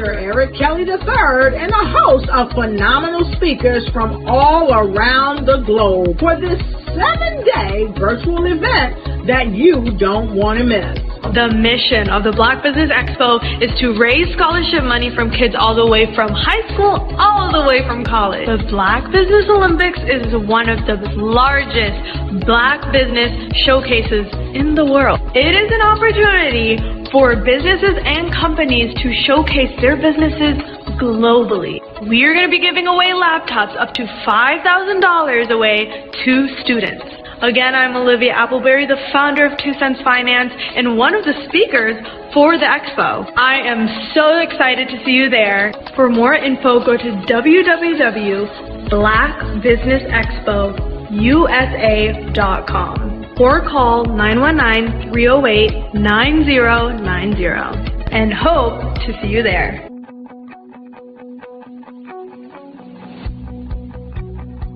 Dr. Eric Kelly III and a host of phenomenal speakers from all around the globe for this 7-day virtual event that you don't want to miss. The mission of the Black Business Expo is to raise scholarship money from kids all the way from high school all the way from college. The Black Business Olympics is one of the largest Black business showcases in the world. It is an opportunity for businesses and companies to showcase their businesses globally. We are going to be giving away laptops up to $5,000 away to students. Again, I'm Olivia Appleberry, the founder of 2 Cents Finance and one of the speakers for the expo. I am so excited to see you there. For more info, go to www.blackbusinessexpousa.com or call 919-308-9090 and hope to see you there.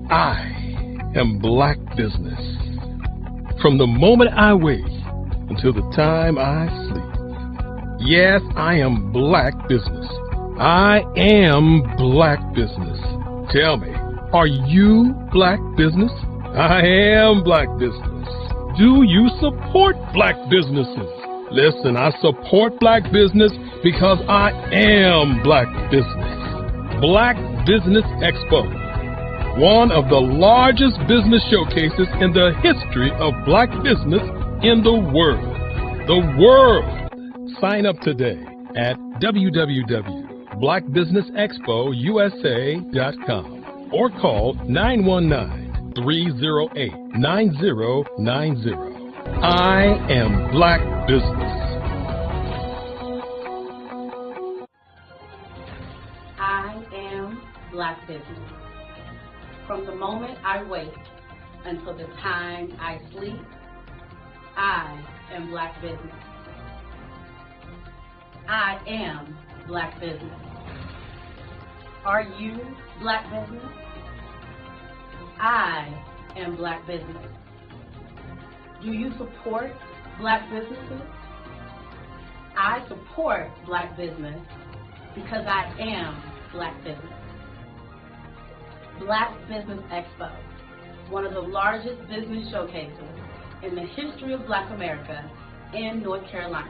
I am Black Business. From the moment I wake until the time I sleep. Yes, I am Black Business. I am Black Business. Tell me, are you Black Business? I am Black Business. Do you support Black businesses? Listen, I support Black business because I am Black Business. Black Business Expo, one of the largest business showcases in the history of Black business in the world. The world! Sign up today at www.blackbusinessexpousa.com or call 919-308-9090. I am Black Business. I am Black Business. From the moment I wake until the time I sleep, I am Black Business. I am Black Business. Are you Black Business? I am Black Business. Do you support Black businesses? I support Black business because I am Black Business. Black Business Expo, one of the largest business showcases in the history of Black America in North Carolina.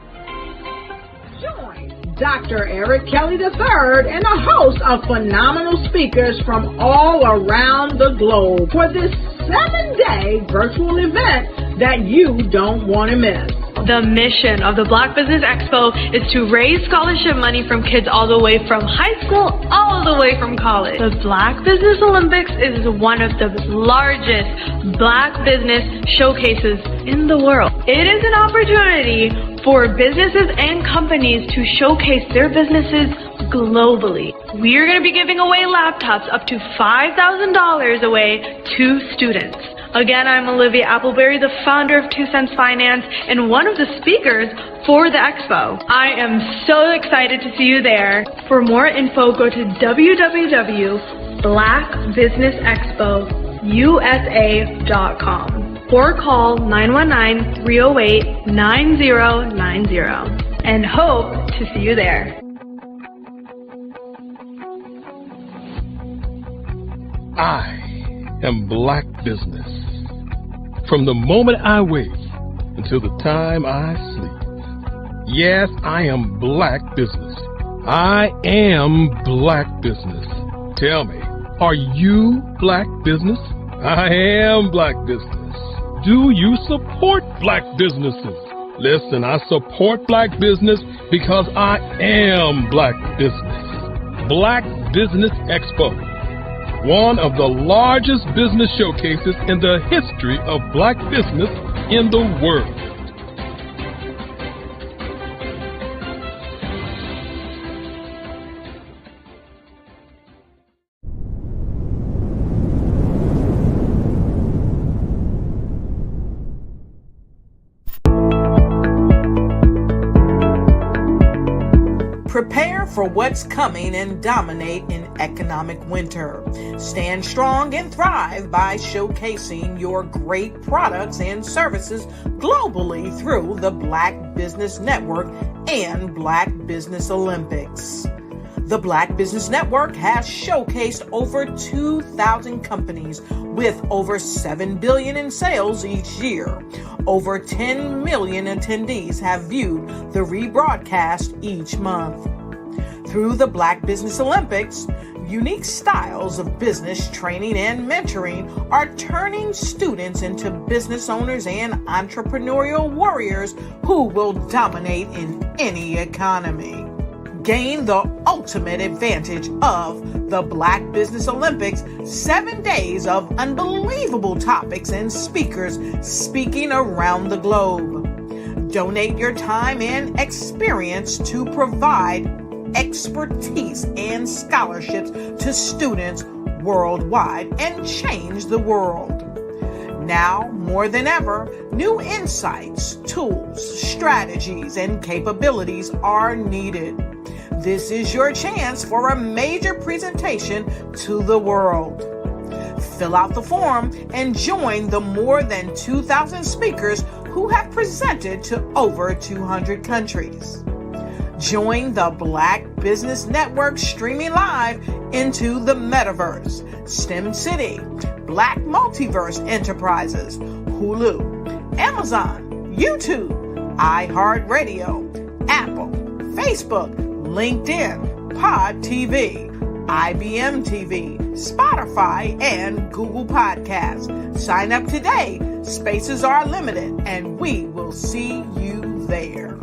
Join Dr. Eric Kelly III and a host of phenomenal speakers from all around the globe for this 7-day virtual event that you don't want to miss. The mission of the Black Business Expo is to raise scholarship money from kids all the way from high school all the way from college. The Black Business Olympics is one of the largest Black business showcases in the world. It is an opportunity for businesses and companies to showcase their businesses globally. We are going to be giving away laptops up to $5,000 away to students. Again, I'm Olivia Appleberry, the founder of 2 Cents Finance and one of the speakers for the expo. I am so excited to see you there. For more info, go to www.blackbusinessexpousa.com or call 919-308-9090 and hope to see you there. I am Black Business. From the moment I wake until the time I sleep. Yes, I am Black Business. I am Black Business. Tell me, are you Black Business? I am Black Business. Do you support Black businesses? Listen, I support Black business because I am Black Business. Black Business Expo, one of the largest business showcases in the history of Black business in the world. Prepare for what's coming and dominate in economic winter. Stand strong and thrive by showcasing your great products and services globally through the Black Business Network and Black Business Olympics. The Black Business Network has showcased over 2,000 companies with over $7 billion in sales each year. Over 10 million attendees have viewed the rebroadcast each month. Through the Black Business Olympics, unique styles of business training and mentoring are turning students into business owners and entrepreneurial warriors who will dominate in any economy. Gain the ultimate advantage of the Black Business Olympics, 7 days of unbelievable topics and speakers speaking around the globe. Donate your time and experience to provide expertise and scholarships to students worldwide and change the world. Now, more than ever, new insights, tools, strategies, and capabilities are needed. This is your chance for a major presentation to the world. Fill out the form and join the more than 2,000 speakers who have presented to over 200 countries. Join the Black Business Network streaming live into the Metaverse, STEM City, Black Multiverse Enterprises, Hulu, Amazon, YouTube, iHeartRadio, Apple, Facebook, LinkedIn, Pod TV, IBM TV, Spotify, and Google Podcasts. Sign up today. Spaces are limited, and we will see you there.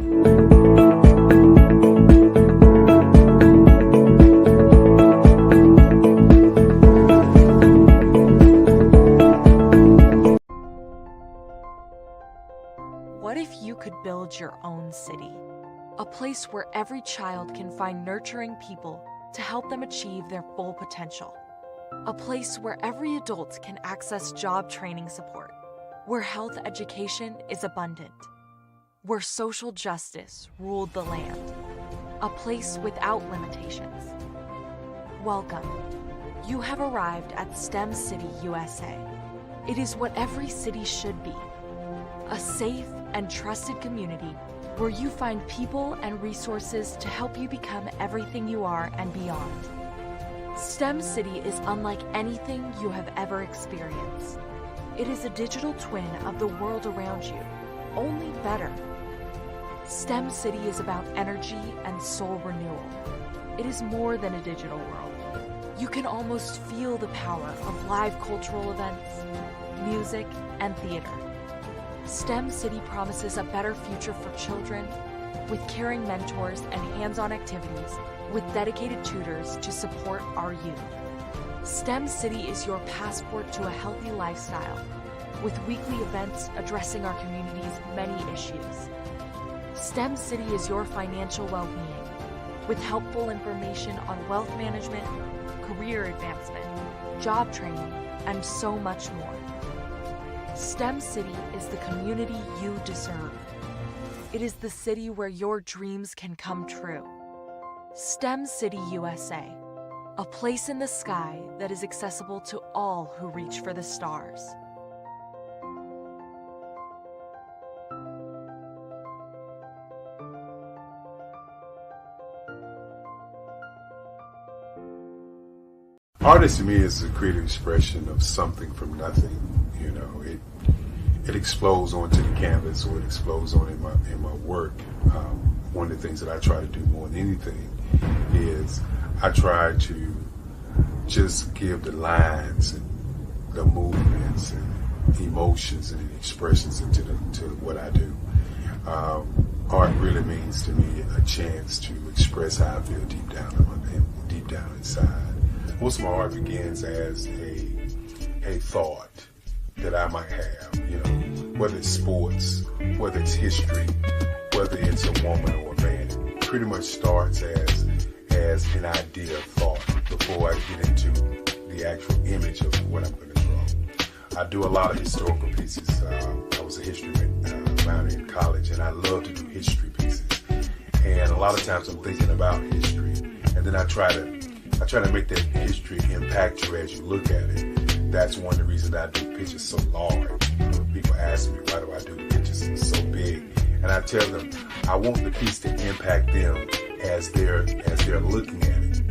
What if you could build your own city? A place where every child can find nurturing people to help them achieve their full potential. A place where every adult can access job training support, where health education is abundant, where social justice ruled the land. A place without limitations. Welcome. You have arrived at STEM City USA. It is what every city should be. A safe and trusted community where you find people and resources to help you become everything you are and beyond. STEM City is unlike anything you have ever experienced. It is a digital twin of the world around you, only better. STEM City is about energy and soul renewal. It is more than a digital world. You can almost feel the power of live cultural events, music, and theater. STEM City promises a better future for children with caring mentors and hands-on activities with dedicated tutors to support our youth. STEM City is your passport to a healthy lifestyle with weekly events addressing our community's many issues. STEM City is your financial well-being with helpful information on wealth management, career advancement, job training, and so much more. STEM City is the community you deserve. It is the city where your dreams can come true. STEM City USA, a place in the sky that is accessible to all who reach for the stars. Artist to me is a creative expression of something from nothing. You know, it explodes onto the canvas, or it explodes on in my work. One of the things that I try to do more than anything is I try to just give the lines and the movements and emotions and expressions into what I do. Art really means to me a chance to express how I feel deep down inside. Most of my art begins as a thought that I might have, you know, whether it's sports, whether it's history, whether it's a woman or a man. It pretty much starts as an idea of thought before I get into the actual image of what I'm going to draw. I do a lot of historical pieces. I was a history minor in college, and I love to do history pieces. And a lot of times I'm thinking about history, and then I try to make that history impact you as you look at it. That's one of the reasons I do pictures so large. People ask me, why do I do pictures so big? And I tell them, I want the piece to impact them as they're looking at it.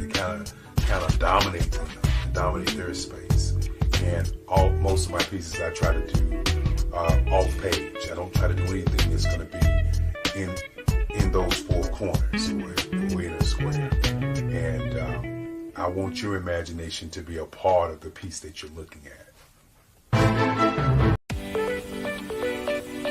kind of dominate their space. And most of my pieces I try to do off page. I don't try to do anything that's going to be in those four corners or in a square. And I want your imagination to be a part of the piece that you're looking at.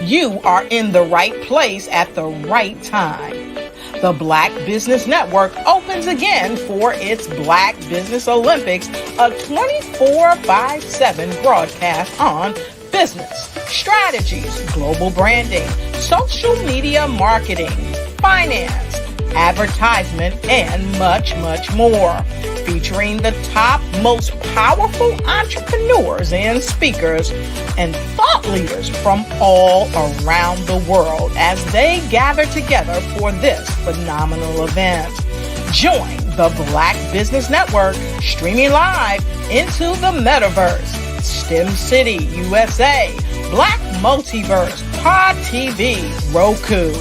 You are in the right place at the right time. The Black Business Network opens again for its Black Business Olympics, a 24/7 broadcast on business, strategies, global branding, social media marketing, finance, advertisement, and much, much more. Featuring the top, most powerful entrepreneurs and speakers and thought leaders from all around the world as they gather together for this phenomenal event. Join the Black Business Network streaming live into the metaverse, STEM City USA, Black Multiverse, Pod TV, Roku,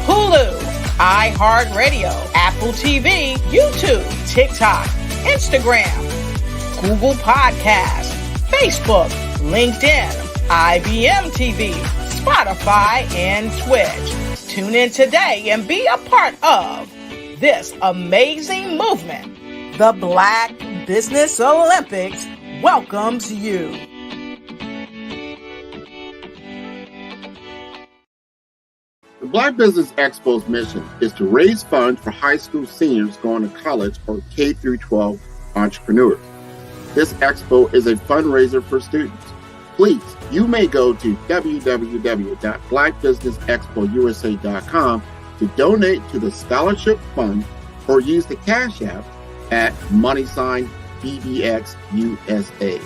Hulu, iHeartRadio, Apple TV, YouTube, TikTok, Instagram, Google Podcasts, Facebook, LinkedIn, IBM TV, Spotify, and Twitch. Tune in today and be a part of this amazing movement. The Black Business Olympics welcomes you. The Black Business Expo's mission is to raise funds for high school seniors going to college or K-12 entrepreneurs. This expo is a fundraiser for students. Please, you may go to www.blackbusinessexpousa.com to donate to the scholarship fund or use the Cash App at $BBXUSA.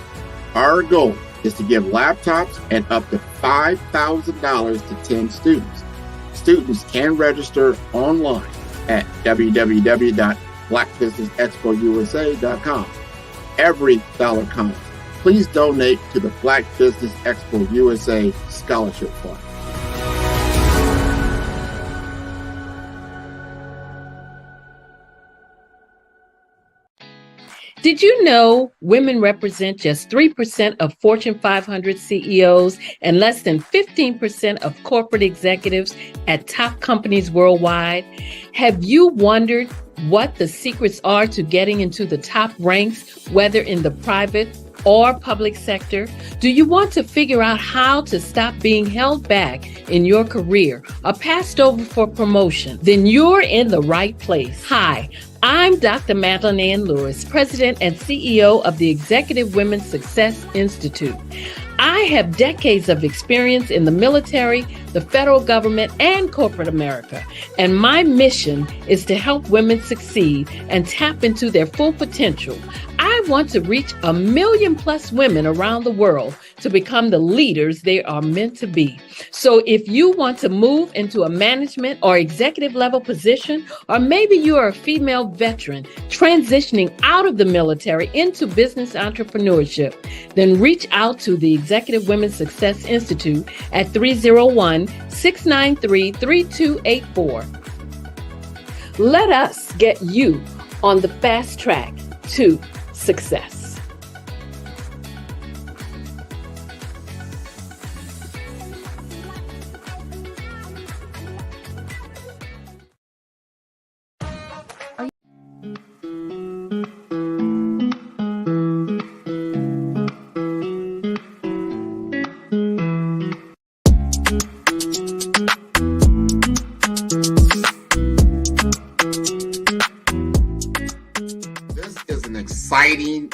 Our goal is to give laptops and up to $5,000 to 10 students. Students can register online at www.blackbusinessexpousa.com. Every dollar counts. Please donate to the Black Business Expo USA Scholarship Fund. Did you know women represent just 3% of Fortune 500 CEOs and less than 15% of corporate executives at top companies worldwide? Have you wondered what the secrets are to getting into the top ranks, whether in the private or public sector? Do you want to figure out how to stop being held back in your career or passed over for promotion? Then you're in the right place. Hi, I'm Dr. Madeline Ann Lewis, President and CEO of the Executive Women's Success Institute. I have decades of experience in the military, the federal government, and corporate America, and my mission is to help women succeed and tap into their full potential. I want to reach 1 million+ women around the world to become the leaders they are meant to be. So if you want to move into a management or executive level position, or maybe you are a female veteran transitioning out of the military into business entrepreneurship, then reach out to the Executive Women's Success Institute at 301-693-3284. Let us get you on the fast track to success.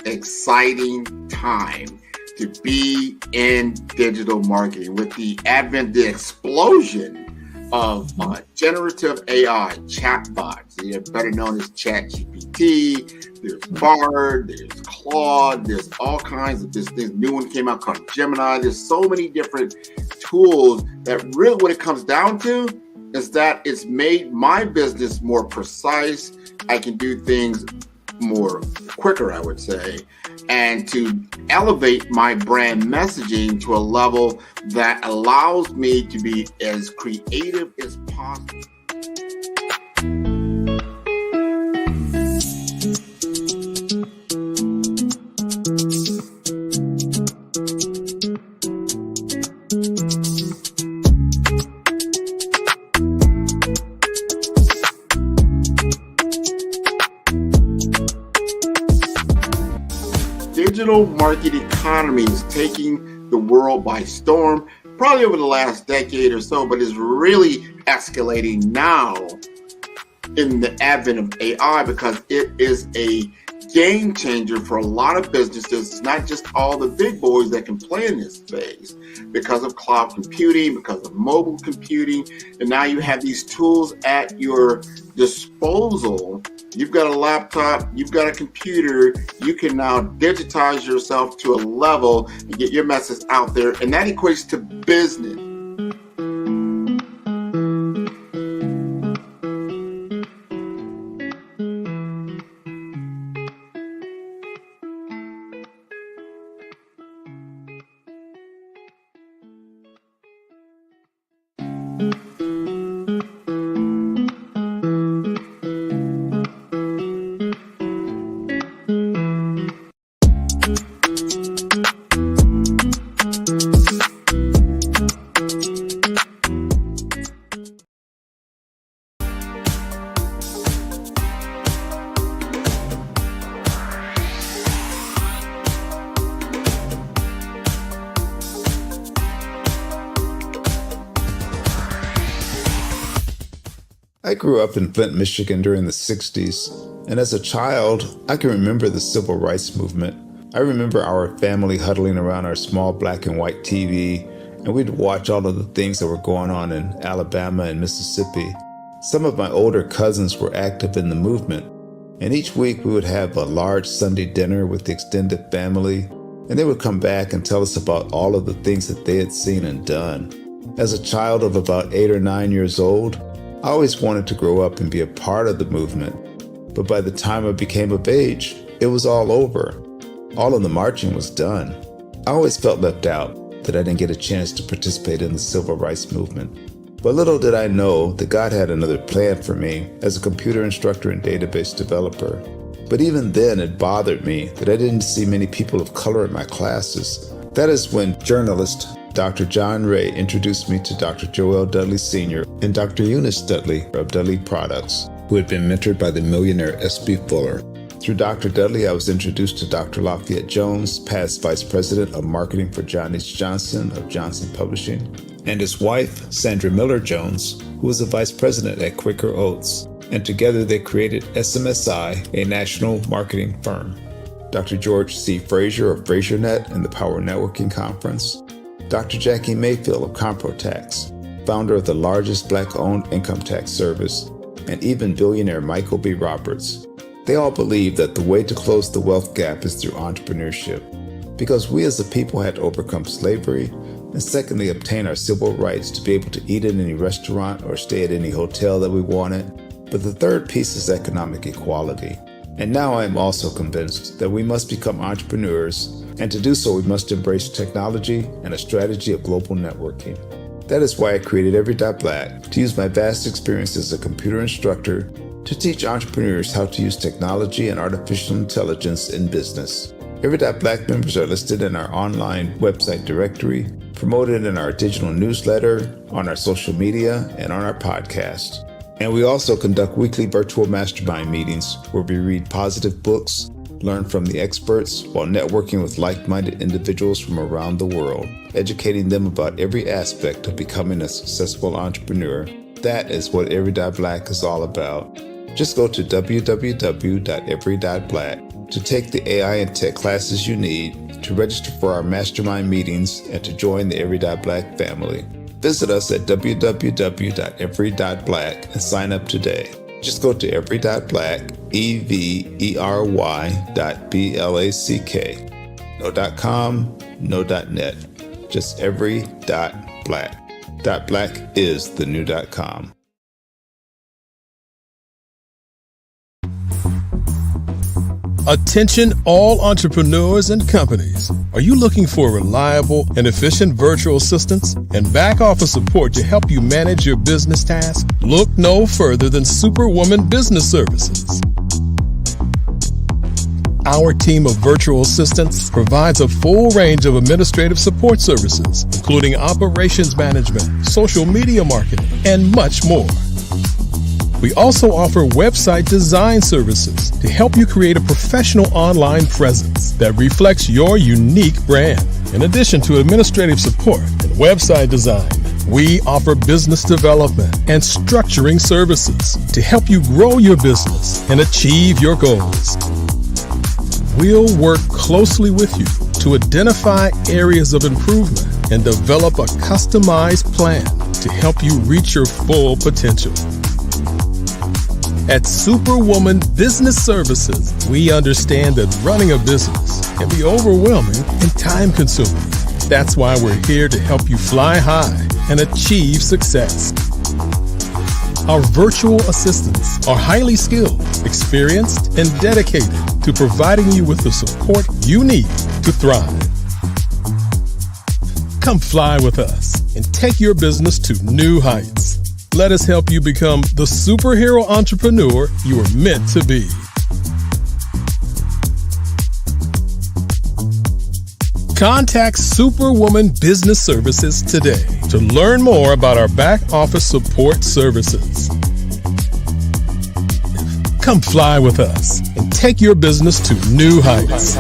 Exciting time to be in digital marketing with the advent, the explosion of generative AI chatbots. They're better known as ChatGPT. There's Bard, there's Claude, there's all kinds of this new one came out called Gemini. There's so many different tools that really what it comes down to is that it's made my business more precise. I can do things more quicker, I would say, and to elevate my brand messaging to a level that allows me to be as creative as possible. digital market economy is taking the world by storm, probably over the last decade or so, but is really escalating now in the advent of AI, because it is a game changer for a lot of businesses. It's not just all the big boys that can play in this space because of cloud computing, because of mobile computing, and now you have these tools at your disposal. You've got a laptop, you've got a computer, you can now digitize yourself to a level and get your message out there, and that equates to business. I grew up in Flint, Michigan during the 60s, and as a child, I can remember the civil rights movement. I remember our family huddling around our small black and white TV, and we'd watch all of the things that were going on in Alabama and Mississippi. Some of my older cousins were active in the movement, and each week we would have a large Sunday dinner with the extended family, and they would come back and tell us about all of the things that they had seen and done. As a child of about 8 or 9 years old, I always wanted to grow up and be a part of the movement, but by the time I became of age, it was all over. All of the marching was done. I always felt left out, that I didn't get a chance to participate in the civil rights movement. But little did I know that God had another plan for me as a computer instructor and database developer. But even then, it bothered me that I didn't see many people of color in my classes. That is when journalist Dr. John Ray introduced me to Dr. Joel Dudley Sr. and Dr. Eunice Dudley of Dudley Products, who had been mentored by the millionaire S.B. Fuller. Through Dr. Dudley, I was introduced to Dr. Lafayette Jones, past Vice President of Marketing for John H. Johnson of Johnson Publishing, and his wife, Sandra Miller Jones, who was a Vice President at Quaker Oats, and together they created SMSI, a national marketing firm. Dr. George C. Frazier of FrazierNet and the Power Networking Conference, Dr. Jackie Mayfield of ComproTax, founder of the largest Black-owned income tax service, and even billionaire Michael B. Roberts. They all believe that the way to close the wealth gap is through entrepreneurship, because we as a people had to overcome slavery, and secondly, obtain our civil rights to be able to eat in any restaurant or stay at any hotel that we wanted. But the third piece is economic equality. And now I am also convinced that we must become entrepreneurs, and to do so we must embrace technology and a strategy of global networking. That is why I created Every.Black, to use my vast experience as a computer instructor to teach entrepreneurs how to use technology and artificial intelligence in business. Every.Black members are listed in our online website directory, promoted in our digital newsletter, on our social media, and on our podcast. And we also conduct weekly virtual mastermind meetings where we read positive books, learn from the experts, while networking with like-minded individuals from around the world, educating them about every aspect of becoming a successful entrepreneur. That is what Every.Black is all about. Just go to www.every.black to take the AI and tech classes you need, to register for our mastermind meetings, and to join the Every.Black family. Visit us at www.every.black and sign up today. Just go to every.black, every.black. No .com, no .net. Just every.black. .black is the new .com. Attention all entrepreneurs and companies. Are you looking for reliable and efficient virtual assistants and back office support to help you manage your business tasks? Look no further than Superwoman Business Services. Our team of virtual assistants provides a full range of administrative support services, including operations management, social media marketing, and much more. We also offer website design services to help you create a professional online presence that reflects your unique brand. In addition to administrative support and website design, we offer business development and structuring services to help you grow your business and achieve your goals. We'll work closely with you to identify areas of improvement and develop a customized plan to help you reach your full potential. At Superwoman Business Services, we understand that running a business can be overwhelming and time-consuming. That's why we're here to help you fly high and achieve success. Our virtual assistants are highly skilled, experienced, and dedicated to providing you with the support you need to thrive. Come fly with us and take your business to new heights. Let us help you become the superhero entrepreneur you are meant to be. Contact Superwoman Business Services today to learn more about our back office support services. Come fly with us and take your business to new heights.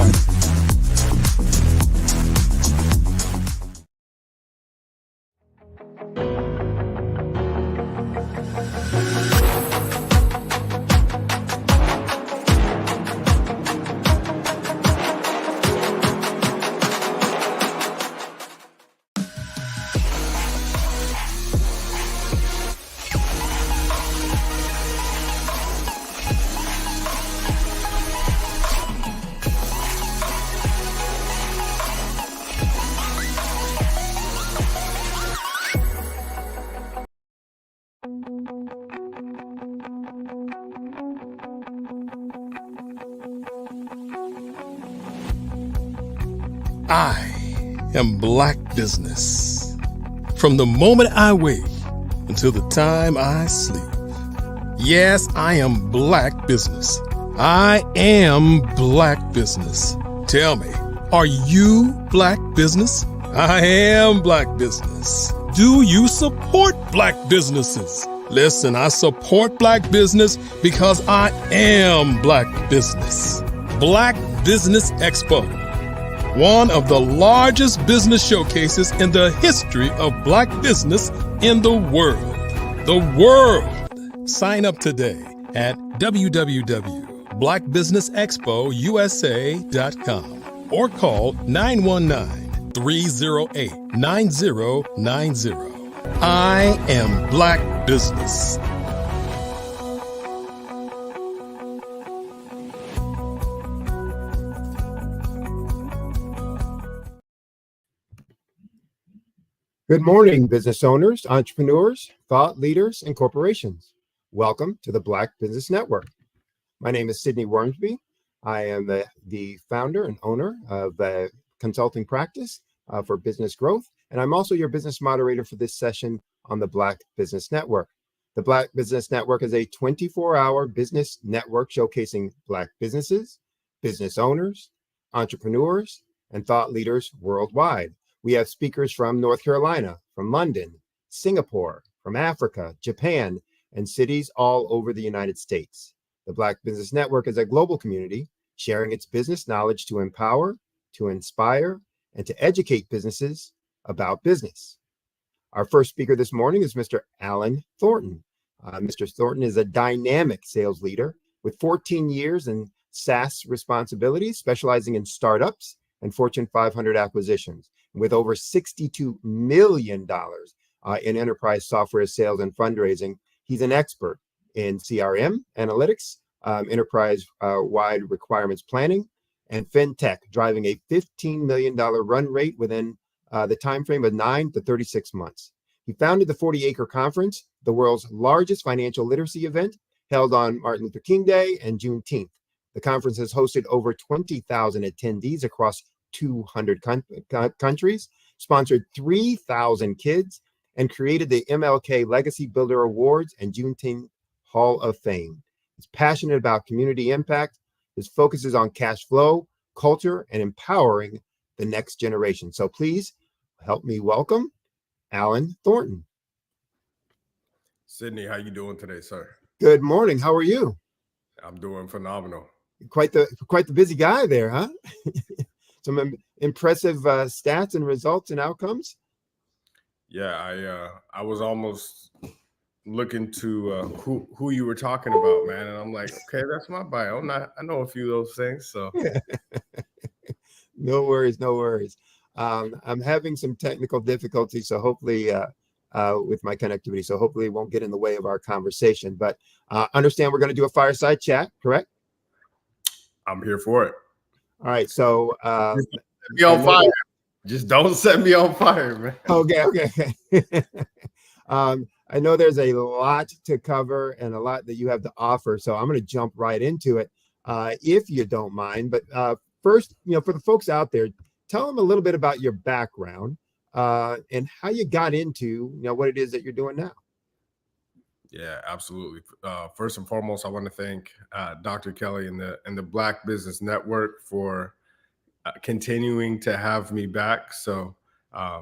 I am Black Business. From the moment I wake until the time I sleep. Yes, I am Black Business. I am Black Business. Tell me, are you Black Business? I am Black Business. Do you support Black businesses? Listen, I support Black business because I am Black Business. Black Business Expo, one of the largest business showcases in the history of Black business in the world. The world! Sign up today at www.blackbusinessexpousa.com or call 919-308-9090. I am Black Business. Good morning, business owners, entrepreneurs, thought leaders, and corporations. Welcome to the Black Business Network. My name is Sidney Wormsby. I am the founder and owner of a consulting practice for business growth, and I'm also your business moderator for this session on the Black Business Network. The Black Business Network is a 24-hour business network showcasing Black businesses, business owners, entrepreneurs, and thought leaders worldwide. We have speakers from North Carolina, from London, Singapore, from Africa, Japan, and cities all over the United States. The Black Business Network is a global community sharing its business knowledge to empower, to inspire, and to educate businesses about business. Our first speaker this morning is Mr. Alan Thornton. Mr. Thornton is a dynamic sales leader with 14 years in SaaS responsibilities, specializing in startups and Fortune 500 acquisitions, with over $62 million in enterprise software sales and fundraising. He's an expert in CRM, analytics, enterprise-wide requirements planning, and fintech, driving a $15 million run rate within the time frame of 9 to 36 months. He founded the 40 Acre Conference, the world's largest financial literacy event, held on Martin Luther King Day and Juneteenth. The conference has hosted over 20,000 attendees across 200 countries, sponsored 3,000 kids, and created the MLK Legacy Builder Awards and Juneteenth Hall of Fame. He's passionate about community impact. His focus is on cash flow, culture, and empowering the next generation. So please help me welcome Alan Thornton. Sidney, how you doing today, sir? Good morning. How are you? I'm doing phenomenal. Quite the busy guy there, huh? Some impressive stats and results and outcomes. Yeah, I was almost looking to who you were talking about, man, and I'm like, okay, that's my bio. I know a few of those things, so. No worries, no worries. I'm having some technical difficulties, so hopefully with my connectivity, so hopefully it won't get in the way of our conversation. But understand we're going to do a fireside chat, correct? I'm here for it. All right, so just set me on fire. Just don't set me on fire, man. Okay. I know there's a lot to cover and a lot that you have to offer, so I'm going to jump right into it, if you don't mind. But first, for the folks out there, tell them a little bit about your background and how you got into, what it is that you're doing now. Yeah, absolutely. First and foremost, I want to thank Dr. Kelly and the Black Business Network for continuing to have me back. So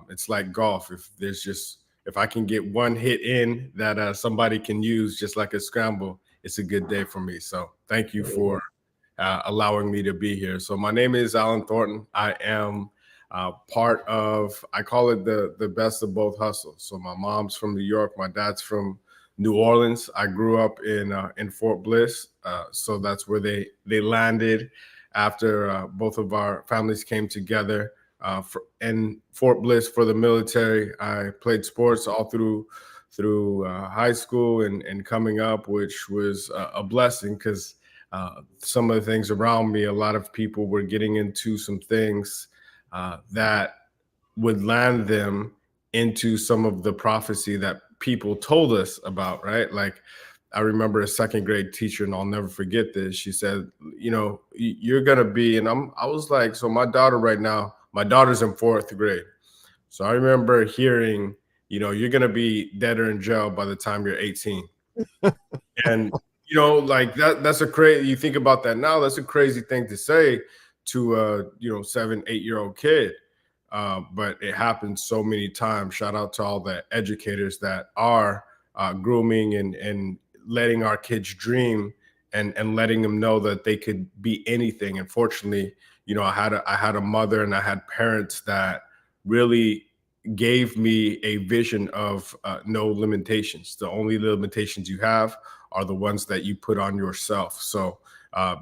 it's like golf. If I can get one hit in that somebody can use, just like a scramble, it's a good day for me. So thank you for allowing me to be here. So my name is Alan Thornton. I am part of, I call it the best of both hustles. So my mom's from New York. My dad's from New Orleans. I grew up in Fort Bliss. So that's where they landed after both of our families came together in Fort Bliss for the military. I played sports all through high school and coming up, which was a blessing because some of the things around me, a lot of people were getting into some things that would land them into some of the prophecy that people told us about, right? Like I remember a second grade teacher, and I'll never forget this. She said, you're going to be, and I was like, so my daughter right now, my daughter's in 4th grade. So I remember hearing, you're going to be dead or in jail by the time you're 18. And, like that's a crazy, you think about that now, that's a crazy thing to say to a, 7-8-year-old kid. But it happens so many times. Shout out to all the educators that are grooming and letting our kids dream and letting them know that they could be anything. And fortunately, I had a mother and I had parents that really gave me a vision of no limitations. The only limitations you have are the ones that you put on yourself. So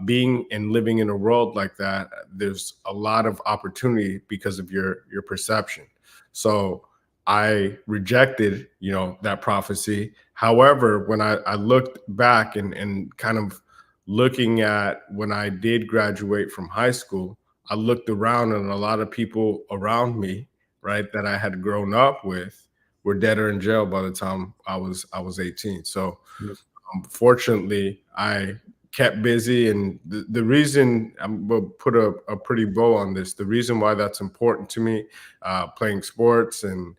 being and living in a world like that, there's a lot of opportunity because of your perception. So I rejected, that prophecy. However, when I looked back and kind of looking at when I did graduate from high school, I looked around and a lot of people around me, right, that I had grown up with were dead or in jail by the time I was 18. So fortunately, I kept busy. And the reason I'm going to put a pretty bow on this, the reason why that's important to me, playing sports and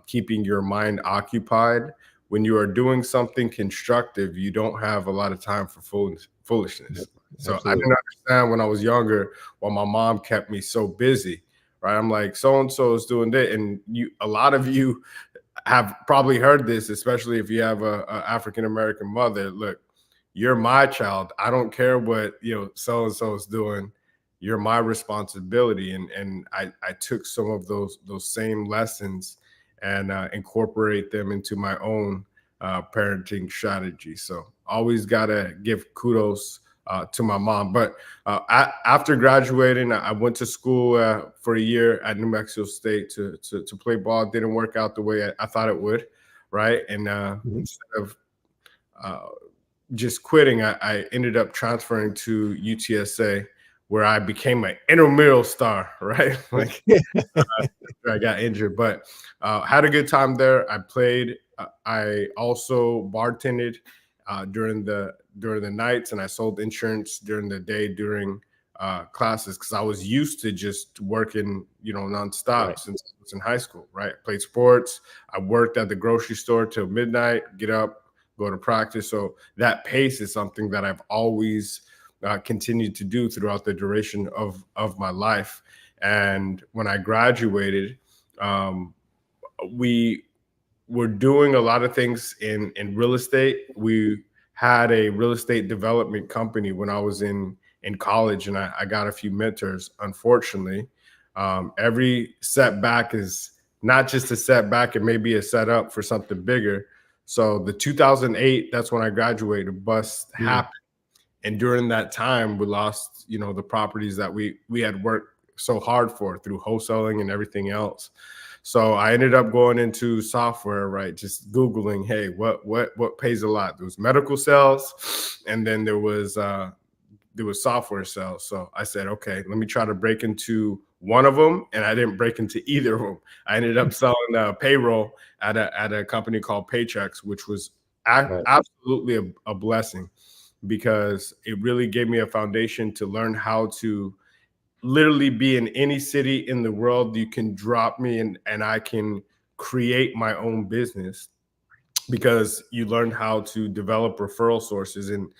keeping your mind occupied. When you are doing something constructive, you don't have a lot of time for foolishness. So absolutely. I didn't understand when I was younger why my mom kept me so busy, right? I'm like, so-and-so is doing that. And a lot of you have probably heard this, especially if you have a African-American mother. Look, you're my child. I don't care what, so-and-so is doing. You're my responsibility. And I took some of those same lessons and incorporate them into my own parenting strategy. So always got to give kudos to my mom. But after graduating, I went to school for a year at New Mexico State to play ball. It didn't work out the way I thought it would, right? And instead of just quitting, I ended up transferring to UTSA, where I became an intramural star, right? Like I got injured, but had a good time there. I played. I also bartended during the nights, and I sold insurance during the day during classes because I was used to just working, nonstop since I was in high school, right? I played sports. I worked at the grocery store till midnight, get up, go to practice. So that pace is something that I've always continued to do throughout the duration of my life. And when I graduated, we were doing a lot of things in real estate. We had a real estate development company when I was in college, and I got a few mentors. Unfortunately, every setback is not just a setback; it may be a setup for something bigger. So the 2008, that's when I graduated, bust happened. And during that time, we lost, the properties that we had worked so hard for through wholesaling and everything else. So I ended up going into software, right? Just Googling, hey, what pays a lot? There was medical sales, and then there was software sales. So I said, okay, let me try to break into one of them, and I didn't break into either of them. I ended up selling payroll at a company called Paychecks, which was absolutely a blessing, because it really gave me a foundation to learn how to literally be in any city in the world. You can drop me and I can create my own business, because you learn how to develop referral sources. And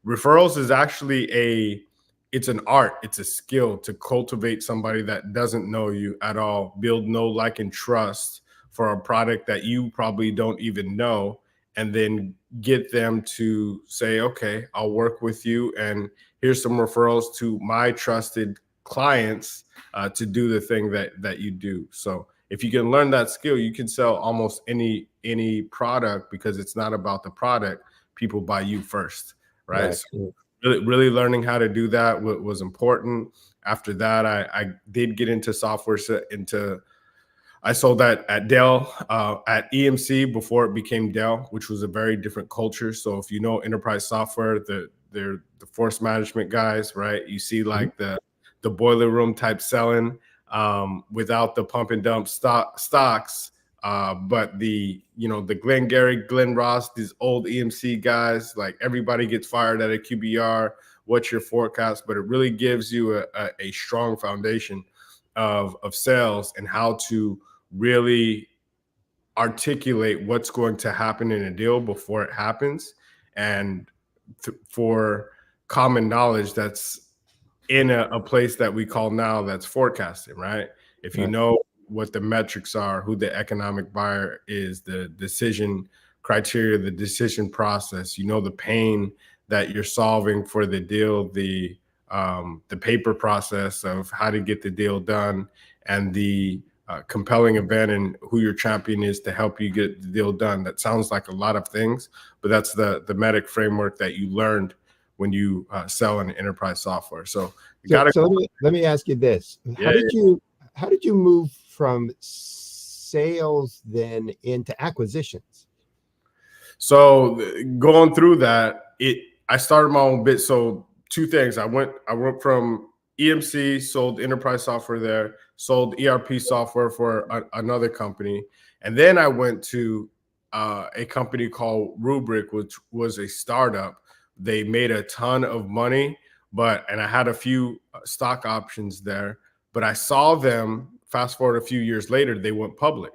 referrals is actually it's an art, it's a skill to cultivate somebody that doesn't know you at all, build know, like, and trust for a product that you probably don't even know, and then get them to say, okay, I'll work with you, and here's some referrals to my trusted clients to do the thing that you do. So if you can learn that skill, you can sell almost any product, because it's not about the product. People buy you first, right? So really learning how to do that was important. After that, I did get into software, I sold that at Dell, at EMC before it became Dell, which was a very different culture. So if you know enterprise software, they're the force management guys, right? You see like the boiler room type selling, without the pump and dump stocks, but the Glenn Gary, Glenn Ross, these old EMC guys, like everybody gets fired at a QBR. What's your forecast? But it really gives you a strong foundation of sales and how to really articulate what's going to happen in a deal before it happens, and for common knowledge that's in a place that we call now that's forecasting, right? If you know what the metrics are, who the economic buyer is, the decision criteria, the decision process, the pain that you're solving for the deal, the paper process of how to get the deal done, and the compelling event and who your champion is to help you get the deal done. That sounds like a lot of things, but that's the MEDIC framework that you learned when you sell an enterprise software. So let me ask you this: how did you move from sales then into acquisitions? So going through that, I started my own bit. So two things: I went from EMC, sold enterprise software there, sold ERP software for another company, and then I went to a company called Rubrik, which was a startup. They made a ton of money, and I had a few stock options there, but I saw them, fast forward a few years later, they went public.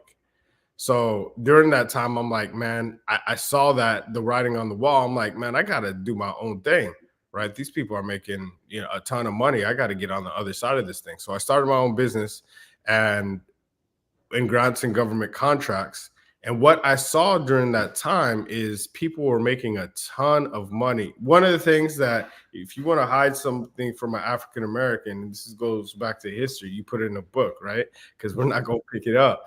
So during that time, I'm like, man, I saw that the writing on the wall. I'm like, man, I got to do my own thing, right? These people are making a ton of money. I got to get on the other side of this thing. So I started my own business and in grants and government contracts. And what I saw during that time is people were making a ton of money. One of the things that, if you want to hide something from an African American, this goes back to history, you put it in a book, right? Because we're not going to pick it up.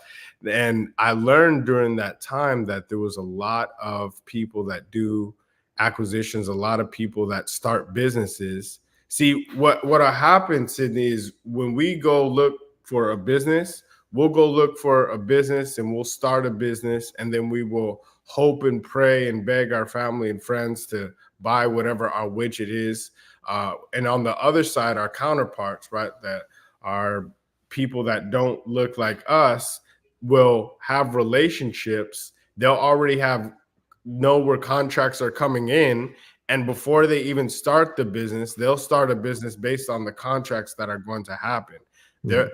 And I learned during that time that there was a lot of people that do acquisitions, a lot of people that start businesses. See, what happened, Sydney, is when we go look for a business, we'll go look for a business and we'll start a business, and then we will hope and pray and beg our family and friends to buy whatever our widget is. And on the other side, our counterparts, right, that are people that don't look like us, will have relationships. They'll already know where contracts are coming in. And before they even start the business, they'll start a business based on the contracts that are going to happen. They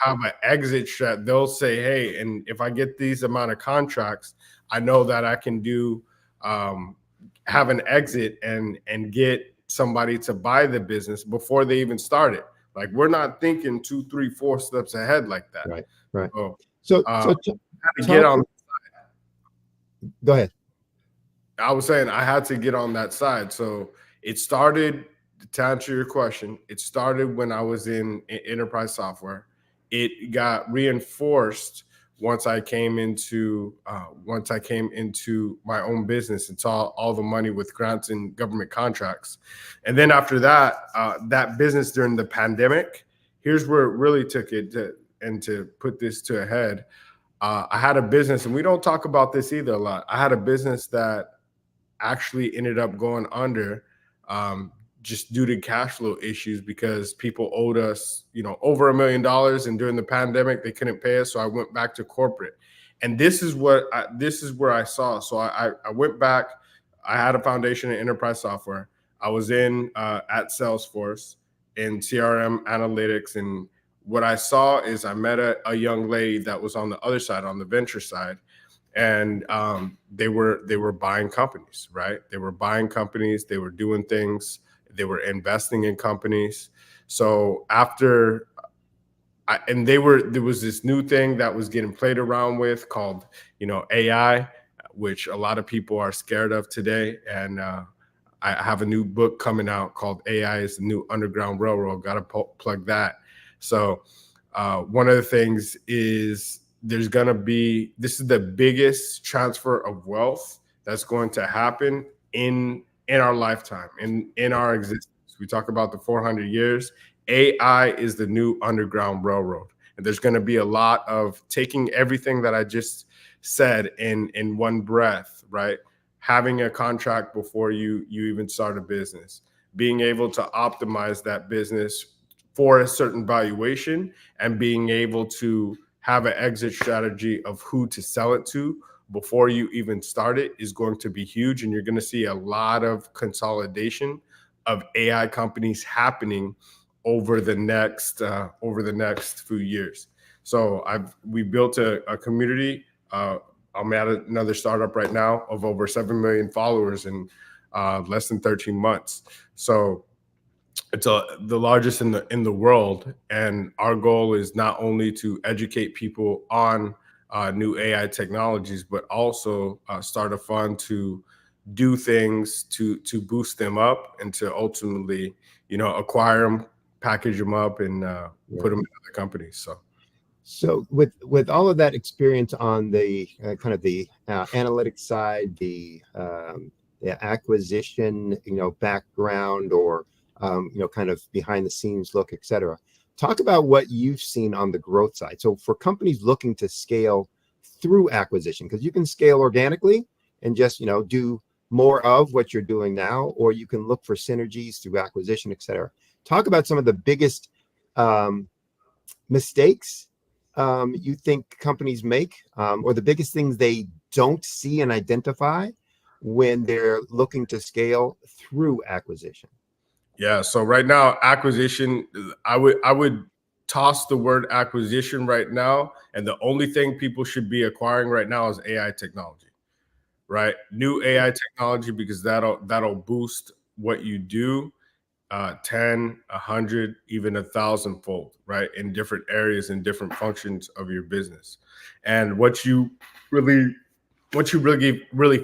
have an exit strat. They'll say, hey, and if I get these amount of contracts, I know that I can do have an exit and get somebody to buy the business before they even start it. Like, we're not thinking 2, 3, 4 steps ahead like that. Right. So Go ahead. I was saying I had to get on that side. So it started, to answer your question, it started when I was in enterprise software. It got reinforced once I came into my own business and saw all the money with grants and government contracts. And then after that, that business during the pandemic, here's where it really took it to put this to a head. I had a business, and we don't talk about this either a lot. I had a business that actually ended up going under, just due to cash flow issues, because people owed us, over $1 million, and during the pandemic they couldn't pay us. So I went back to corporate, and this is where I saw. So I went back. I had a foundation in enterprise software. I was in at Salesforce in CRM analytics, and what I saw is I met a young lady that was on the other side, on the venture side. And they were buying companies, right? They were buying companies. They were doing things. They were investing in companies. So there was this new thing that was getting played around with called, AI, which a lot of people are scared of today. And I have a new book coming out called AI is the New Underground Railroad. Got to plug that. So one of the things is, this is the biggest transfer of wealth that's going to happen in our lifetime, in our existence. We talk about the 400 years. AI is the new Underground Railroad. And there's going to be a lot of taking everything that I just said in one breath, right? Having a contract before you even start a business, being able to optimize that business for a certain valuation, and being able to have an exit strategy of who to sell it to before you even start it is going to be huge. And you're going to see a lot of consolidation of AI companies happening over the next few years. So we built a community. I'm at another startup right now of over 7 million followers in less than 13 months. So it's the largest in the world, and our goal is not only to educate people on new AI technologies, but also start a fund to do things to boost them up, and to ultimately, acquire them, package them up, and put them in other companies. So with all of that experience on the kind of the analytics side, the acquisition, background, or kind of behind the scenes look, et cetera. Talk about what you've seen on the growth side. So for companies looking to scale through acquisition, because you can scale organically and just, do more of what you're doing now, or you can look for synergies through acquisition, et cetera. Talk about some of the biggest mistakes you think companies make, or the biggest things they don't see and identify when they're looking to scale through acquisition. Yeah. So right now, acquisition, I would toss the word acquisition right now. And the only thing people should be acquiring right now is AI technology, right? New AI technology, because that'll boost what you do 10, 100, even 1,000-fold, right? In different areas and different functions of your business. And what you really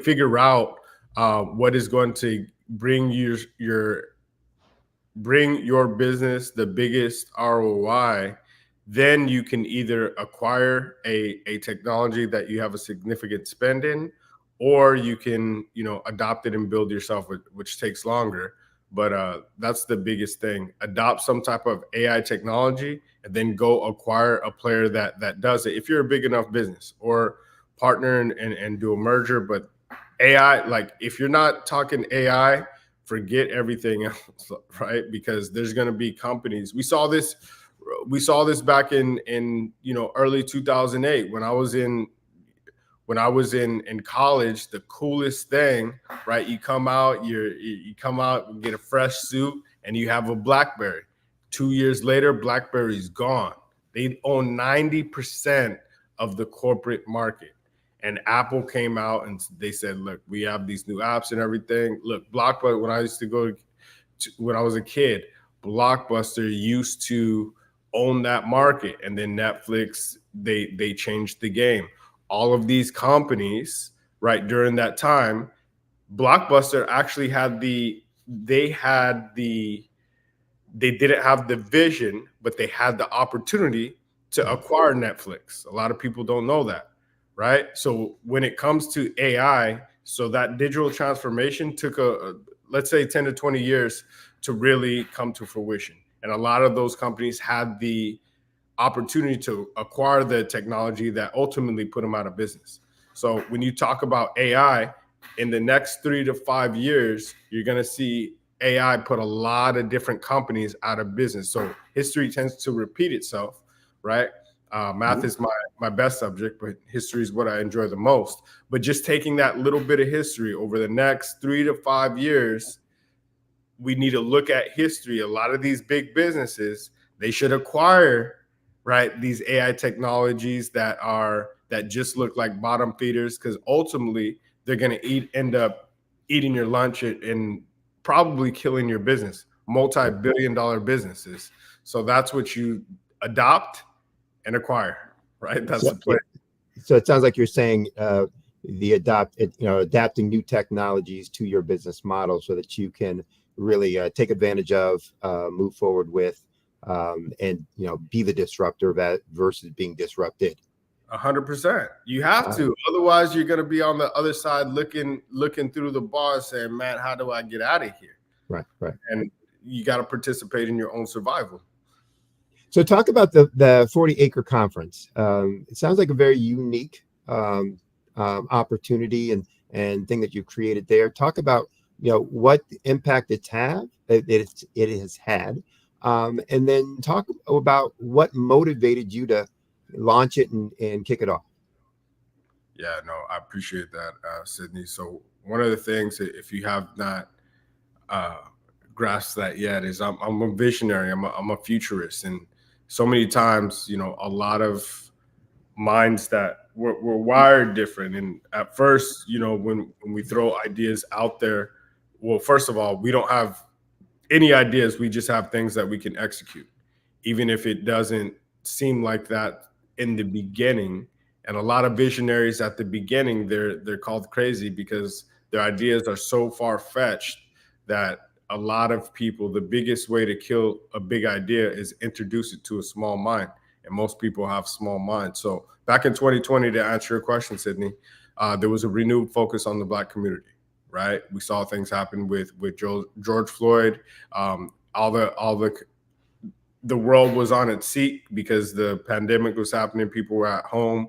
figure out what is going to bring your business the biggest ROI, then you can either acquire a technology that you have a significant spend in, or you can, adopt it and build yourself, which takes longer. But that's the biggest thing. Adopt some type of AI technology, and then go acquire a player that does it. If you're a big enough business, or partner and do a merger. But AI, like, if you're not talking AI, forget everything else, right? Because there's going to be companies. We saw this back in early 2008 when I was in college. The coolest thing, right? You come out, you get a fresh suit, and you have a BlackBerry. 2 years later, BlackBerry's gone. They own 90% of the corporate market. And Apple came out and they said, look, we have these new apps and everything. Look, Blockbuster, when I was a kid, Blockbuster used to own that market. And then Netflix, they changed the game. All of these companies, right, during that time, Blockbuster actually they didn't have the vision, but they had the opportunity to acquire Netflix. A lot of people don't know that, right? So when it comes to AI, so that digital transformation took let's say 10 to 20 years to really come to fruition. And a lot of those companies had the opportunity to acquire the technology that ultimately put them out of business. So when you talk about AI, in the next 3 to 5 years, you're going to see AI put a lot of different companies out of business. So history tends to repeat itself, right? Math is my best subject, but history is what I enjoy the most. But just taking that little bit of history over the next 3 to 5 years, we need to look at history. A lot of these big businesses, they should acquire, right, these AI technologies that just look like bottom feeders, because ultimately they're going to end up eating your lunch and probably killing your business, multi-billion-dollar businesses. So that's what you adopt and acquire, right? That's the plan. So it sounds like you're saying adapting new technologies to your business model so that you can really take advantage of, move forward with, and be the disruptor versus being disrupted. 100%. You have to, otherwise you're going to be on the other side looking through the bars saying, man, how do I get out of here? Right. And you got to participate in your own survival. So talk about the 40-acre conference. It sounds like a very unique opportunity and thing that you've created there. Talk about what impact it has had, and then talk about what motivated you to launch it and kick it off. Yeah, no, I appreciate that, Sydney. So one of the things, if you have not grasped that yet, is I'm a visionary. I'm a futurist, and so many times, a lot of minds that we're wired different. And at first, when we throw ideas out there, well, first of all, we don't have any ideas. We just have things that we can execute, even if it doesn't seem like that in the beginning. And a lot of visionaries at the beginning, they're called crazy because their ideas are so far-fetched that a lot of people, the biggest way to kill a big idea is introduce it to a small mind. And most people have small minds. So back in 2020, to answer your question, Sydney, there was a renewed focus on the Black community, right? We saw things happen with George Floyd. The world was on its seat because the pandemic was happening. People were at home,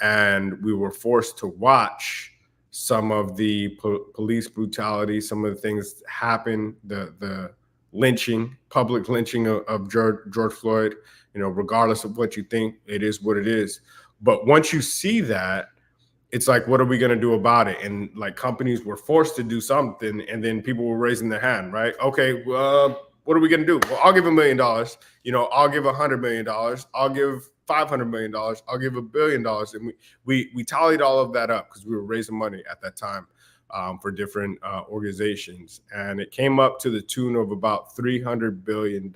and we were forced to watch some of the police brutality, some of the things happen, the lynching, public lynching of George Floyd. Regardless of what you think, it is what it is. But once you see that, it's like, what are we going to do about it? And like, companies were forced to do something, and then people were raising their hand, right? Okay, what are we going to do? Well, I'll give $1 million. I'll give $100 million. I'll give $500 million. I'll give $1 billion. And we tallied all of that up because we were raising money at that time for different organizations. And it came up to the tune of about $300 billion,